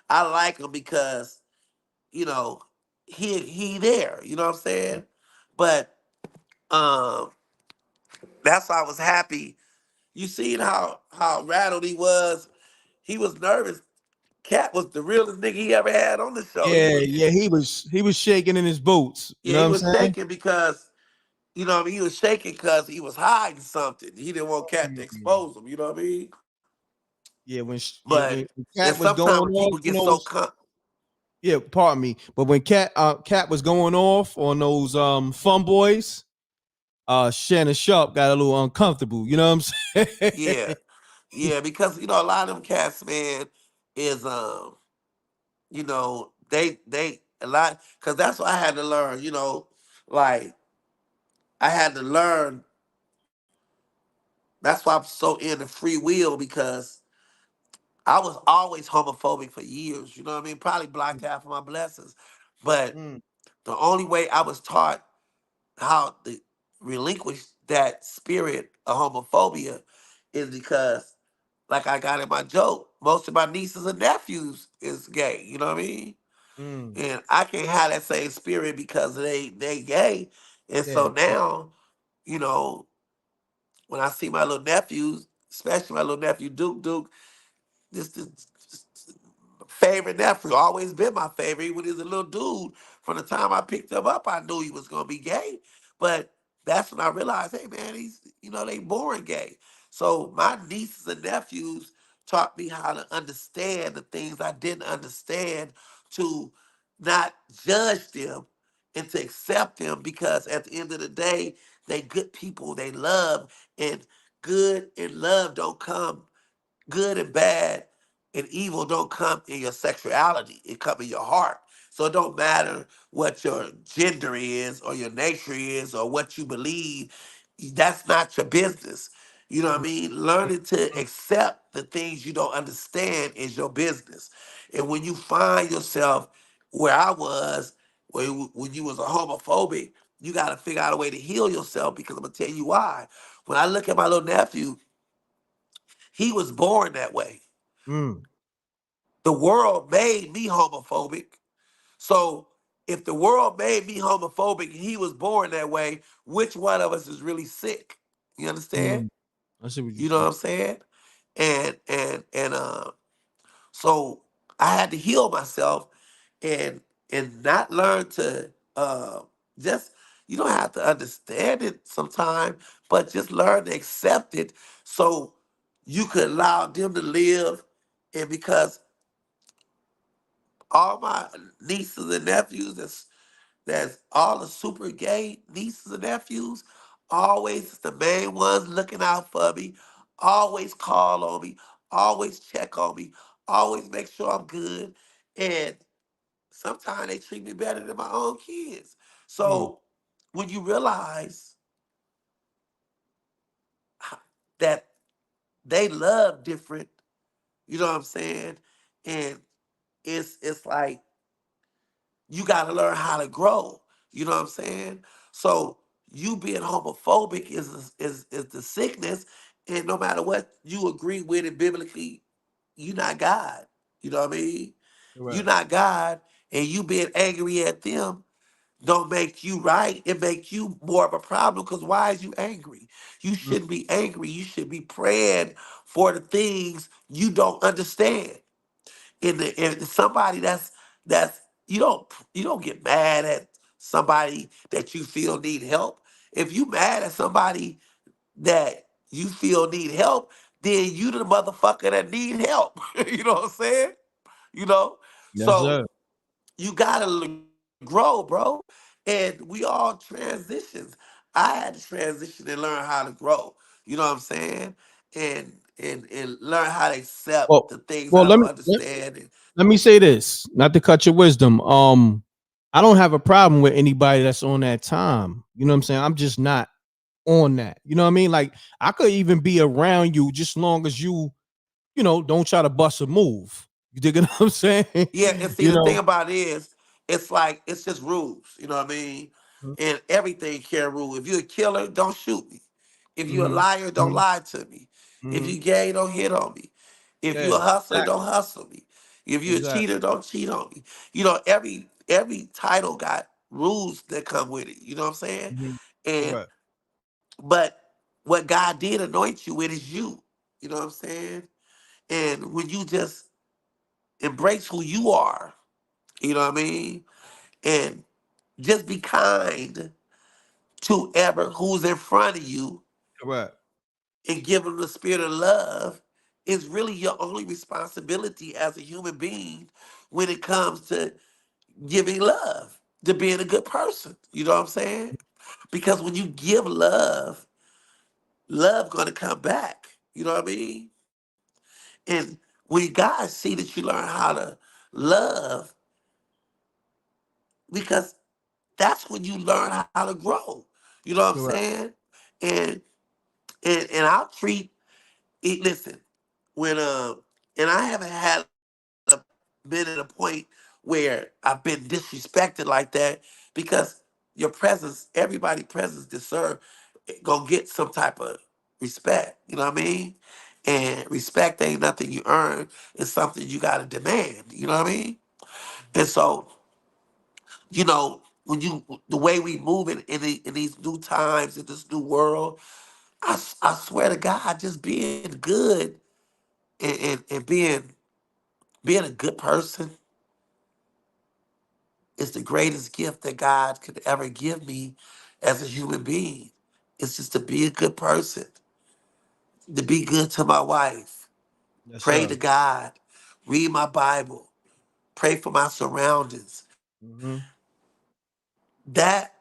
I like him because you know he there. You know what I'm saying? But um, that's why I was happy. You seen how rattled he was. He was nervous. Cat was the realest nigga he ever had on the show. yeah, yeah, he was shaking in his boots. You Yeah, know he what I'm was saying? shaking because you know what I mean. He was shaking because he was hiding something. He didn't want Cat to Mm. expose him. You know what I mean? Yeah, But when and Cat was going sometimes when off people on get so those, yeah, pardon me, but when Cat was going off on those fun boys, Shannon Sharp got a little uncomfortable. You know what I'm saying? yeah, yeah, because you know a lot of them cats, man, is you know, they a lot because that's what I had to learn. You know, like I had to learn. That's why I'm so into free will because I was always homophobic for years. You know what I mean? Probably blocked half of my blessings, but Mm, the only way I was taught how to relinquish that spirit of homophobia is because, like I got in my joke, most of my nieces and nephews is gay. You know what I mean? mm, And I can't have that same spirit because they gay. And yeah. so now, you know, when I see my little nephews, especially my little nephew Duke, this favorite nephew, always been my favorite. When he was a little dude, from the time I picked him up, I knew he was gonna be gay. But that's when I realized, hey man, he's you know they born gay. So my nieces and nephews taught me how to understand the things I didn't understand, to not judge them and to accept them because at the end of the day, they good people. They love and good and love don't come good and bad and evil don't come in your sexuality. It come in your heart. So it don't matter what your gender is or your nature is or what you believe. That's not your business. You know what I mean? Learning to accept the things you don't understand is your business. And when you find yourself where I was, when you was a homophobic, you got to figure out a way to heal yourself because I'm gonna tell you why. When I look at my little nephew, he was born that way. Mm, The world made me homophobic. So if the world made me homophobic and he was born that way, which one of us is really sick? You understand? mm. I see what you're You know saying. what I'm saying? And so I had to heal myself and not learn to just you don't have to understand it sometime, but just learn to accept it so you could allow them to live. And because all my nieces and nephews, that's all the super gay nieces and nephews, always the main ones looking out for me, always call on me, always check on me, always make sure I'm good. And sometimes they treat me better than my own kids. Mm, So when you realize that they love different, you know what I'm saying? And it's like you got to learn how to grow. You know what I'm saying? So you being homophobic is the sickness, and no matter what you agree with it biblically, you not God. You know what I mean? You Correct. not God, and you being angry at them don't make you right. It makes you more of a problem because why is you angry? You Mm. shouldn't be angry. You should be praying for the things you don't understand. In somebody that's you don't get mad at somebody that you feel need help. If you mad at somebody that you feel need help, then you the motherfucker that need help. You know what I'm saying? You know? Yes, So sir. you gotta grow, bro. And we all transitions. I had to transition and learn how to grow. You know what I'm saying? And learn how to accept Well, the things well, I let don't me understand. And let me say this, not to cut your wisdom. I don't have a problem with anybody that's on that time. You know what I'm saying? I'm just not on that. You know what I mean? Like I could even be around you just long as you don't try to bust a move. You dig what I'm saying? yeah, and see you the thing know. about it is, it's like it's just rules. You know what I mean? And everything can rule. If you're a killer, don't shoot me. If you're a Mm-hmm. liar, don't Hmm. lie to me. If Hmm. you gay, don't hit on me. If you're a Yeah, hustler, exactly. don't hustle me. If you're a Exactly. cheater, don't cheat on me. You know, every title got rules that come with it. You know what I'm saying? Hmm. And Correct. but what God did anoint you with is you. You know what I'm saying? And when you just embrace who you are, you know what I mean? And just be kind to ever who's in front of you Correct. and give them the spirit of love is really your only responsibility as a human being when it comes to giving love, to being a good person. You know what I'm saying? Because when you give love, love gonna come back. You know what I mean? And when God see that you learn how to love, because that's when you learn how to grow. You know what I'm Correct. saying? And and I'll treat it. Listen, when and I haven't had been at a point where I've been disrespected like that because your presence, everybody presence deserve gonna get some type of respect. You know what I mean? And respect ain't nothing you earn; it's something you gotta demand. You know what I mean? And so, when you the way we move in these new times in this new world, I swear to God, just being good and being a good person is the greatest gift that God could ever give me as a human being. It's just to be a good person, to be good to my wife, Yes, pray sir. to God, read my Bible, pray for my surroundings. Hmm. That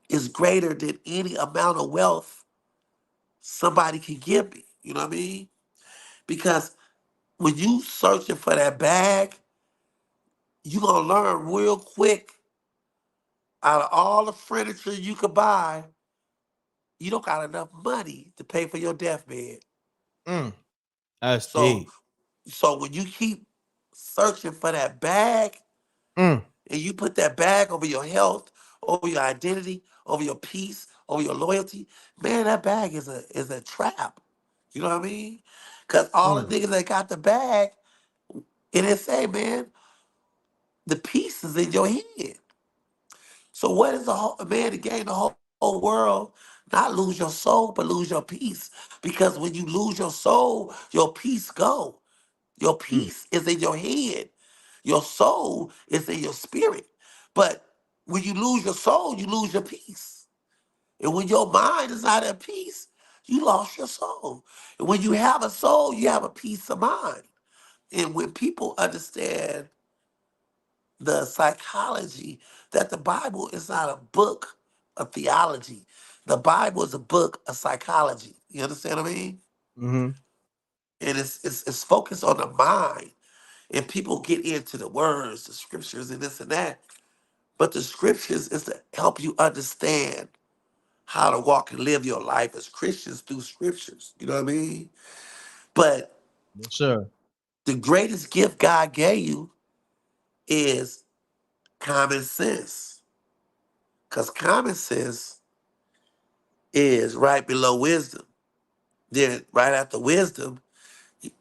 is greater than any amount of wealth somebody can give me. You know what I mean? Because when you searching for that bag, you gonna learn real quick out of all the furniture you could buy, you don't got enough money to pay for your deathbed. Mm. That's So deep. so when you keep searching for that bag Mm. and you put that bag over your health, over your identity, over your peace, over your loyalty, man, that bag is a trap. You know what I mean? Cause all the Mm. niggas that got the bag, and it say, man, the peace is in your head. So what is a man to gain the whole world, not lose your soul, but lose your peace? Because when you lose your soul, your peace go. Your Mm. peace is in your head. Your soul is in your spirit. But when you lose your soul, you lose your peace. And when your mind is not at peace, you lost your soul. And when you have a soul, you have a peace of mind. And when people understand the psychology that the Bible is not a book of theology. The Bible is a book of psychology. You understand what I mean? Hmm. And it's focused on the mind. And people get into the words, the scriptures, and this and that. But the scriptures is to help you understand how to walk and live your life as Christians through scriptures. You know what I mean? But Yes, sir. the greatest gift God gave you is common sense. Because common sense is right below wisdom. Then right after wisdom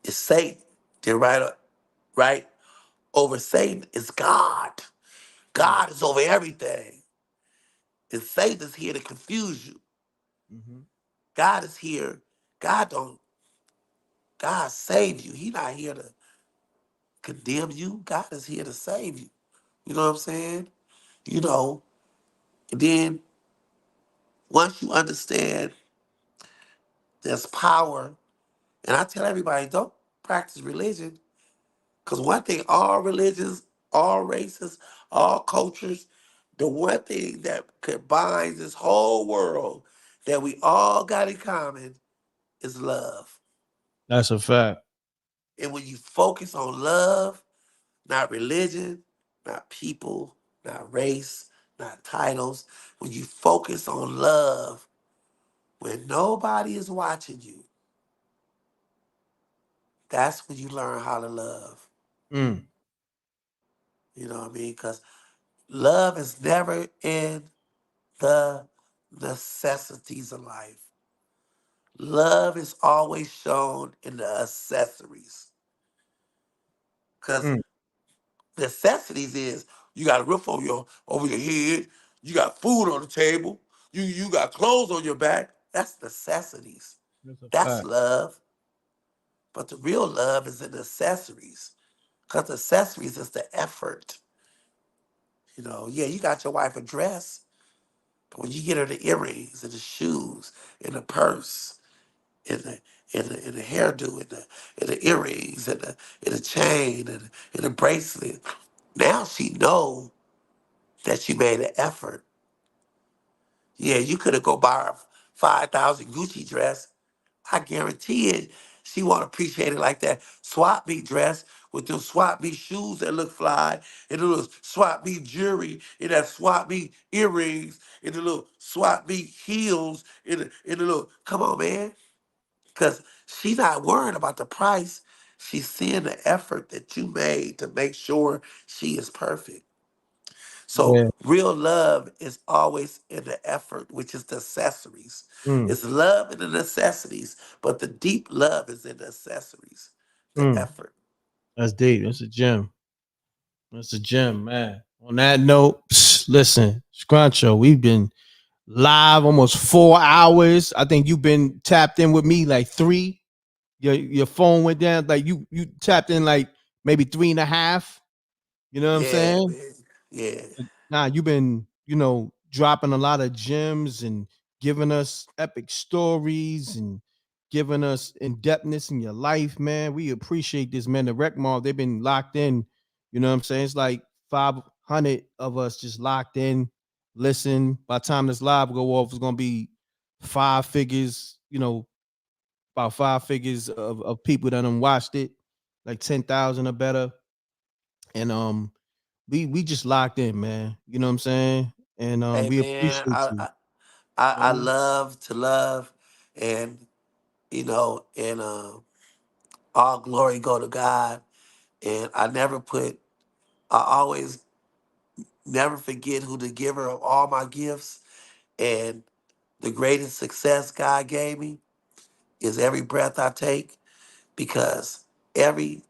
is Satan. Then right over Satan is God. Mm. God is over everything. And Satan is here to confuse you. Mm-hmm. God is here. God don't God save you. He not here to condemn you. God is here to save you. You know what I'm saying? You know, and then once you understand there's power, and I tell everybody, don't practice religion. Because one thing, all religions, all races, all cultures, the one thing that combines this whole world that we all got in common is love. That's a fact. And when you focus on love, not religion, not people, not race, not titles, when you focus on love, when nobody is watching you, that's when you learn how to love. Mm. You know what I mean? Because love is never in the necessities of life. Love is always shown in the accessories. Because Mm. necessities is you got a roof over your head, you got food on the table, you got clothes on your back. That's necessities. That's a That's fact. love. But the real love is in the accessories. Because accessories is the effort. You know, yeah, you got your wife a dress, but when you get her the earrings and the shoes and the purse and the hairdo and the earrings and the chain and the bracelet, now she know that you made an effort. Yeah, you could have go buy her 5,000 Gucci dress. I guarantee it. She won't appreciate it like that swap meet dress with them swap meet shoes that look fly and the little swap meet jewelry and that swap meet earrings and the little swap meet heels and the little, come on, man. Because she's not worrying about the price. She's seeing the effort that you made to make sure she is perfect. So Yeah. real love is always in the effort, which is the accessories. Mm. It's love in the necessities, but the deep love is in the accessories, the Mm. effort. That's deep. That's a gem. That's a gem, man. On that note, listen, Scruncho, we've been live almost 4 hours. I think you've been tapped in with me like three. Your phone went down like you tapped in like maybe three and a half. You know what I'm Yeah, saying? man. Yeah. Nah, you've been, dropping a lot of gems and giving us epic stories and giving us in depthness in your life, man. We appreciate this, man. The Rec Mall, they've been locked in. You know what I'm saying? It's like 500 of us just locked in. Listen, by the time this live go off, it's gonna be five figures, about five figures of people that done watched it, like 10,000 or better. And we just locked in, man. You know what I'm saying? And Hey, we man, appreciate you. I Man. love to love, and and all glory go to God. And I always never forget who the giver of all my gifts and the greatest success God gave me is every breath I take, because every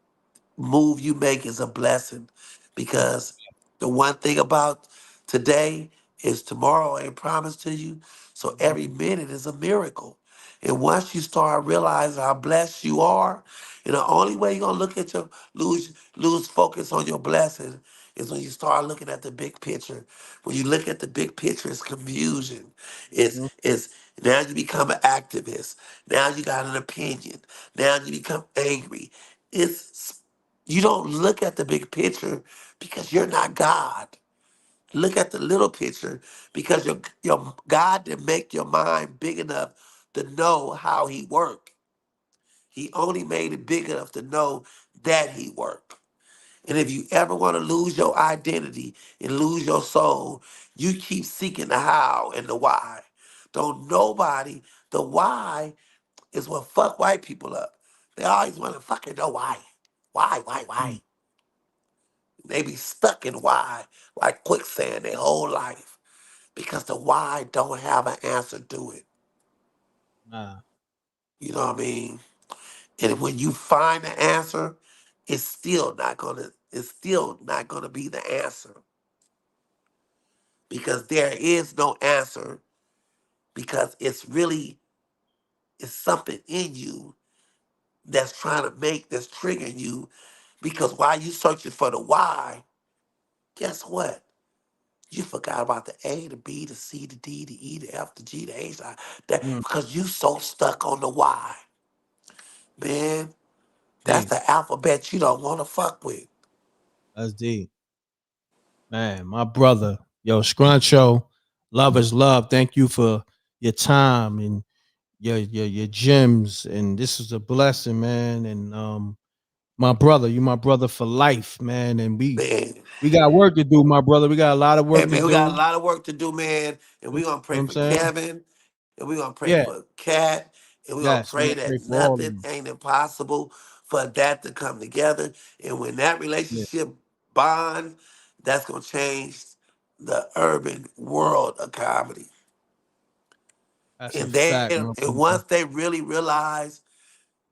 move you make is a blessing, because the one thing about today is tomorrow ain't promised to you. So every minute is a miracle. And once you start realizing how blessed you are, and the only way you're gonna look at your lose focus on your blessing is when you start looking at the big picture. When you look at the big picture, it's confusion. It's now you become an activist. Now you got an opinion. Now you become angry. It's you don't look at the big picture because you're not God. Look at the little picture because your God didn't make your mind big enough to know how he worked. He only made it big enough to know that he worked. And if you ever want to lose your identity and lose your soul, you keep seeking the how and the why. Don't nobody, the why is what fuck white people up. They always want to fucking know why. Why, why, why? They be stuck in why like quicksand their whole life because the why don't have an answer to it. Nah. You know what I mean? And when you find the answer, it's still not gonna be the answer because there is no answer because it's something in you that's trying to that's triggering you because while you searching for the why, guess what? You forgot about the A, the B, the C, the D, the E, the F, the G, the H, that Mm, because you so stuck on the why. Man, that's deep. the alphabet you don't want to fuck with. That's deep. Man, my brother. Yo, Scruncho, love is love. Thank you for your time and your gems. And this is a blessing, man. And my brother, you my brother for life, man. And Man, we got work to do, my brother. We got a lot of hey work to man, we got a do. lot of work to do, man. And You we're gonna know pray what I'm for saying? Kevin, and we're gonna pray Yeah. for Katt, and we're gonna Yes. We're pray gonna pray that for all of nothing them. ain't impossible for that to come together. And when that Yeah. relationship bond, that's gonna change the urban world of comedy. That's a And they fact, my and brother. once they really realize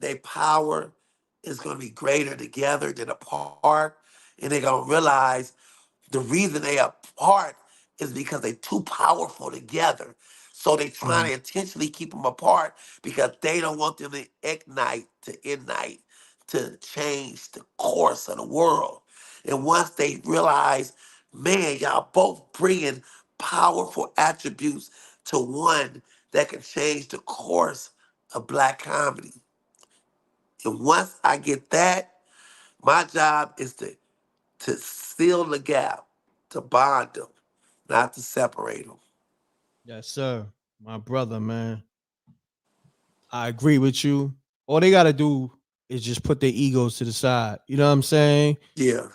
their power is gonna be greater together than apart, and they're gonna realize the reason they are apart is because they're too powerful together. So they trying Mhm. to intentionally keep them apart because they don't want them to ignite, to change the course of the world. And once they realize, man, y'all both bringing powerful attributes to one that can change the course of black comedy. And once I get that, my job is to seal the gap, to bond them, not to separate them. Yes, sir. My brother, man. I agree with you. All they gotta do is just put their egos to the side. You know what I'm saying? Yeah,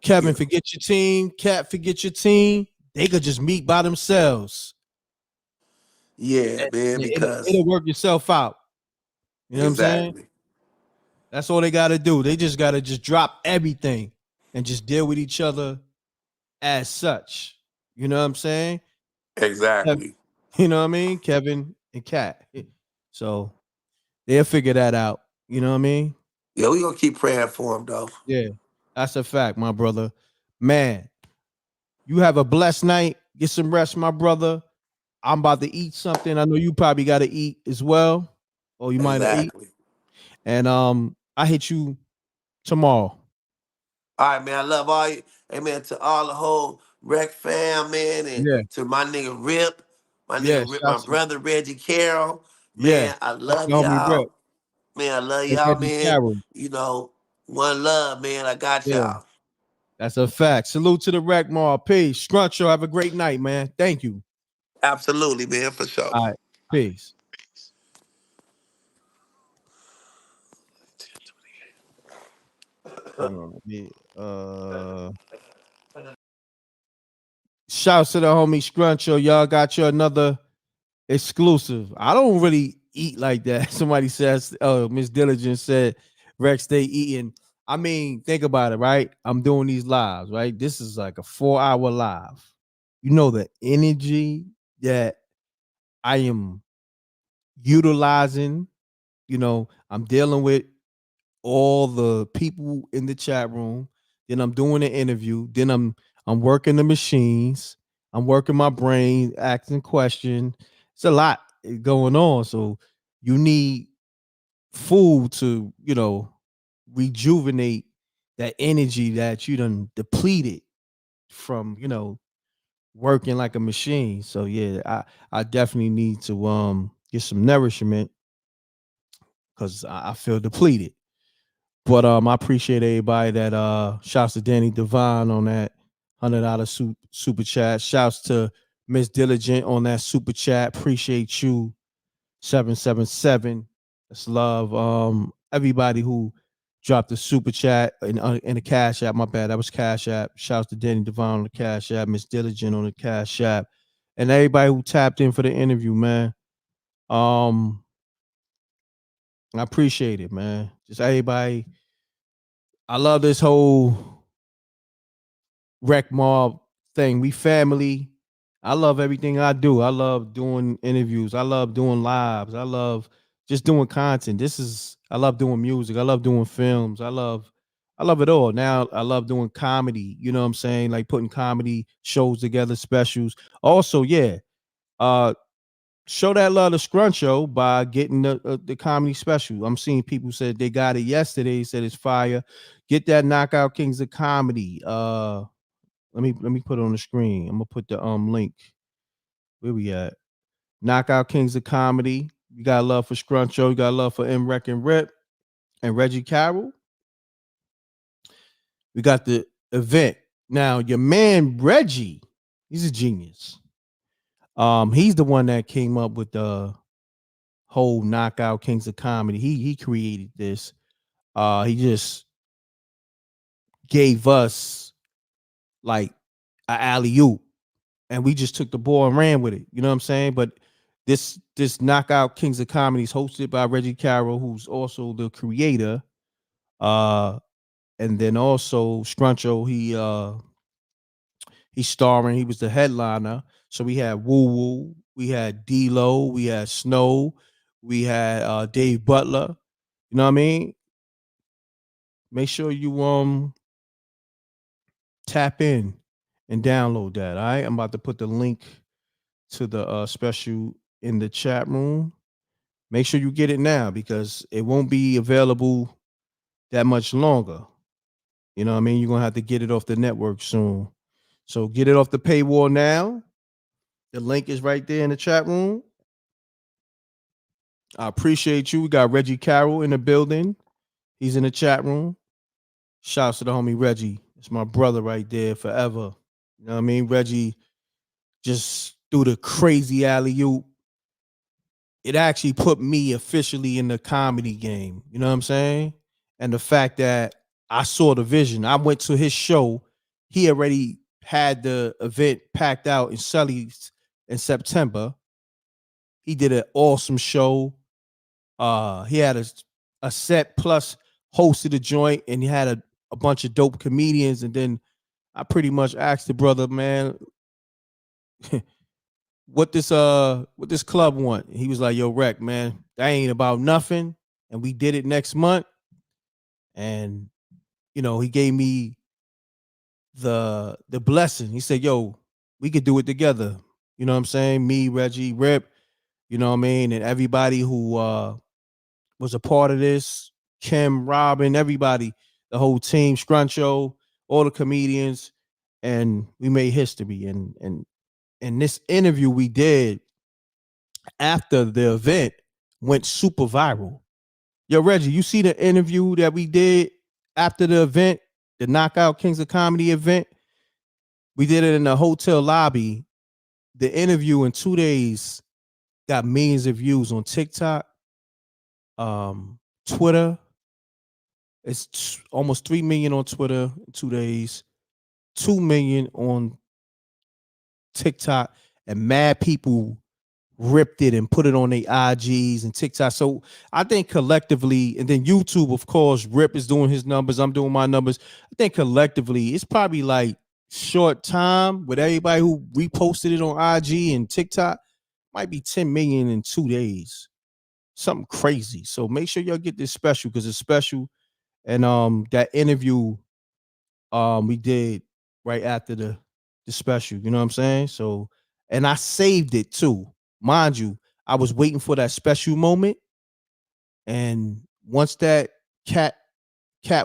Kevin, yeah, forget your team. Cat, forget your team. They could just meet by themselves. yeah, man. It'll Because work yourself out. You know what I'm saying? exactly, That's all they gotta do. They just gotta just drop everything and just deal with each other as such. You know what I'm saying? Kev- exactly. You know what I mean? Kevin and Cat. So they'll figure that out. You know what I mean? Yeah, we gonna keep praying for them though. Yeah, that's a fact, my brother. Man, you have a blessed night. Get some rest, my brother. I'm about to eat something. I know you probably got to eat as well, or you might have eat. Exactly. And I hit you tomorrow. All right, man. I love all you. Hey, man, to all the whole Wreck fam, man, and Yeah, to my nigga Rip, yeah. My Shouts to, brother Reggie Carroll, yeah. man. I That's love the homie Rep. y'all, man. I love And y'all, Reggie man. Carroll. You know, one love, man. I got Yeah, y'all. that's a fact. Salute to the Rec Mall. Peace. Scruncho, have a great night, man. Thank you. Absolutely, man, for sure. All right. Peace. Hold on. Shouts to the homie Scruncho. Y'all got you another exclusive. I don't really eat like that. Somebody says, oh, Miss Diligent said Rex stay eating. I mean, think about it, right? I'm doing these lives, right? This is like a 4-hour live. You know the energy that I am utilizing, I'm dealing with all the people in the chat room. Then I'm doing an interview. Then I'm working the machines. I'm working my brain, asking questions. It's a lot going on. So you need food to, rejuvenate that energy that you done depleted from, working like a machine. So yeah, I definitely need to get some nourishment because I feel depleted. But I appreciate everybody that shouts to Danny Devine on that $100 super chat. Shouts to Miss Diligent on that super chat. Appreciate you. 777. That's love. Everybody who dropped the super chat and the cash app. My bad. That was cash app. Shouts to Danny Devine on the cash app, Miss Diligent on the cash app. And everybody who tapped in for the interview, man. Um, I appreciate it, man. Just everybody I love this whole rec mob thing. We family. I love everything I do. I love doing interviews. I love doing lives. I love just doing content. I love doing music. I love doing films. I love it all. Now I love doing comedy. You know what I'm saying? Like putting comedy shows together, specials. Also, yeah. Uh show that love to Scruncho by getting the comedy special. I'm seeing people said they got it yesterday, said it's fire. Get that Knockout Kings of Comedy. Let me put it on the screen. I'm gonna put the link. Where we at? Knockout Kings of Comedy. You got love for Scruncho. You got love for m.reck and Rip and Reggie Carroll. We got the event. Now, your man Reggie, he's a genius. He's the one that came up with the whole Knockout Kings of Comedy. He created this. He just gave us like an alley oop, and we just took the ball and ran with it. You know what I'm saying? But this Knockout Kings of Comedy is hosted by Reggie Carroll, who's also the creator. And then also Scruncho, he's starring. He was the headliner. So we had Woo Woo, we had D-Lo, we had Snow, we had Dave Butler. You know what I mean? Make sure you tap in and download that. All right. I'm about to put the link to the special in the chat room. Make sure you get it now because it won't be available that much longer. You know what I mean? You're gonna have to get it off the network soon. So get it off the paywall now. The link is right there in the chat room. I appreciate you. We got Reggie Carroll in the building. He's in the chat room. Shouts to the homie Reggie. It's my brother right there forever. You know what I mean? Reggie just threw the crazy alley oop. It actually put me officially in the comedy game. You know what I'm saying? And the fact that I saw the vision. I went to his show. He already had the event packed out in Sully's in September. He did an awesome show. He had a set plus hosted a joint, and he had a bunch of dope comedians. And then I pretty much asked the brother, man, what this club want? And he was like, yo, Rec, man, that ain't about nothing. And we did it next month. And he gave me the blessing. He said, yo, we could do it together. You know what I'm saying? Me, Reggie, Rip, you know what I mean? And everybody who was a part of this, Kim, Robin, everybody, the whole team, Scruncho, all the comedians, and we made history. And this interview we did after the event went super viral. Yo, Reggie, you see the interview that we did after the event, the Knockout Kings of Comedy event? We did it in the hotel lobby. The interview in 2 days got millions of views on TikTok, Twitter. It's almost 3 million on Twitter in 2 days, 2 million on TikTok, and mad people ripped it and put it on their IGs and TikTok. So I think collectively, and then YouTube, of course, Rip is doing his numbers. I'm doing my numbers. I think collectively, it's probably like short time with everybody who reposted it on IG and TikTok, might be 10 million in 2 days. Something crazy. So make sure y'all get this special because it's special. And that interview we did right after the special, you know what I'm saying? So, and I saved it too. Mind you, I was waiting for that special moment. And once that Katt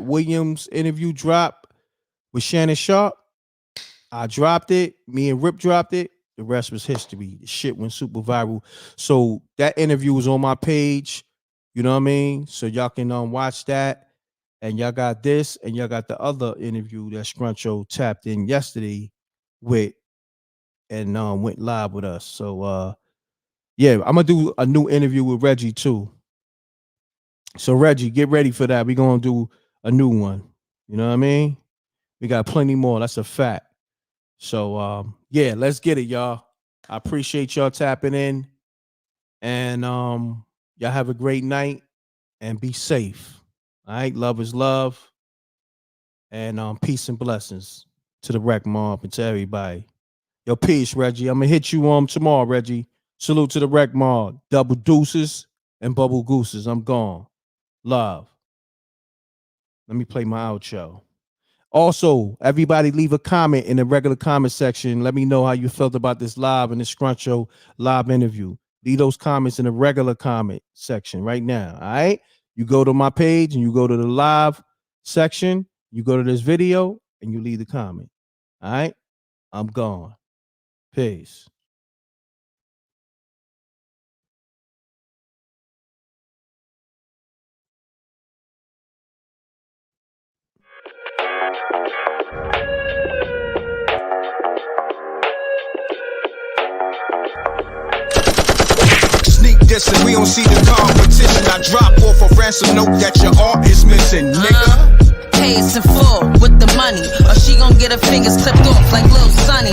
Williams interview dropped with Shannon Sharp, I dropped it. Me and Rip dropped it. The rest was history. The shit went super viral. So that interview was on my page. You know what I mean? So y'all can watch that. And y'all got this, and y'all got the other interview that Scruncho tapped in yesterday with and went live with us. So yeah, I'm gonna do a new interview with Reggie too. So Reggie, get ready for that. We're gonna do a new one. You know what I mean? We got plenty more. That's a fact. So yeah, let's get it, y'all. I appreciate y'all tapping in. And y'all have a great night and be safe. All right. Love is love. And peace and blessings to the Wreck Mob and to everybody. Yo, peace, Reggie. I'm gonna hit you tomorrow, Reggie. Salute to the Wreck Mob. Double deuces and bubble gooses. I'm gone. Love. Let me play my outro. Also, everybody leave a comment in the regular comment section. Let me know how you felt about this live and this Scruncho live interview. Leave those comments in the regular comment section right now. All right. You go to my page and you go to the live section. You go to this video and you leave the comment. All right. I'm gone. Peace. Sneak dissing, we don't see the competition. I drop off a ransom note that your art is missing, nigga. Pay us in full with the money, or she gon' get her fingers clipped off like Lil Sonny,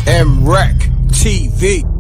m.reck TV.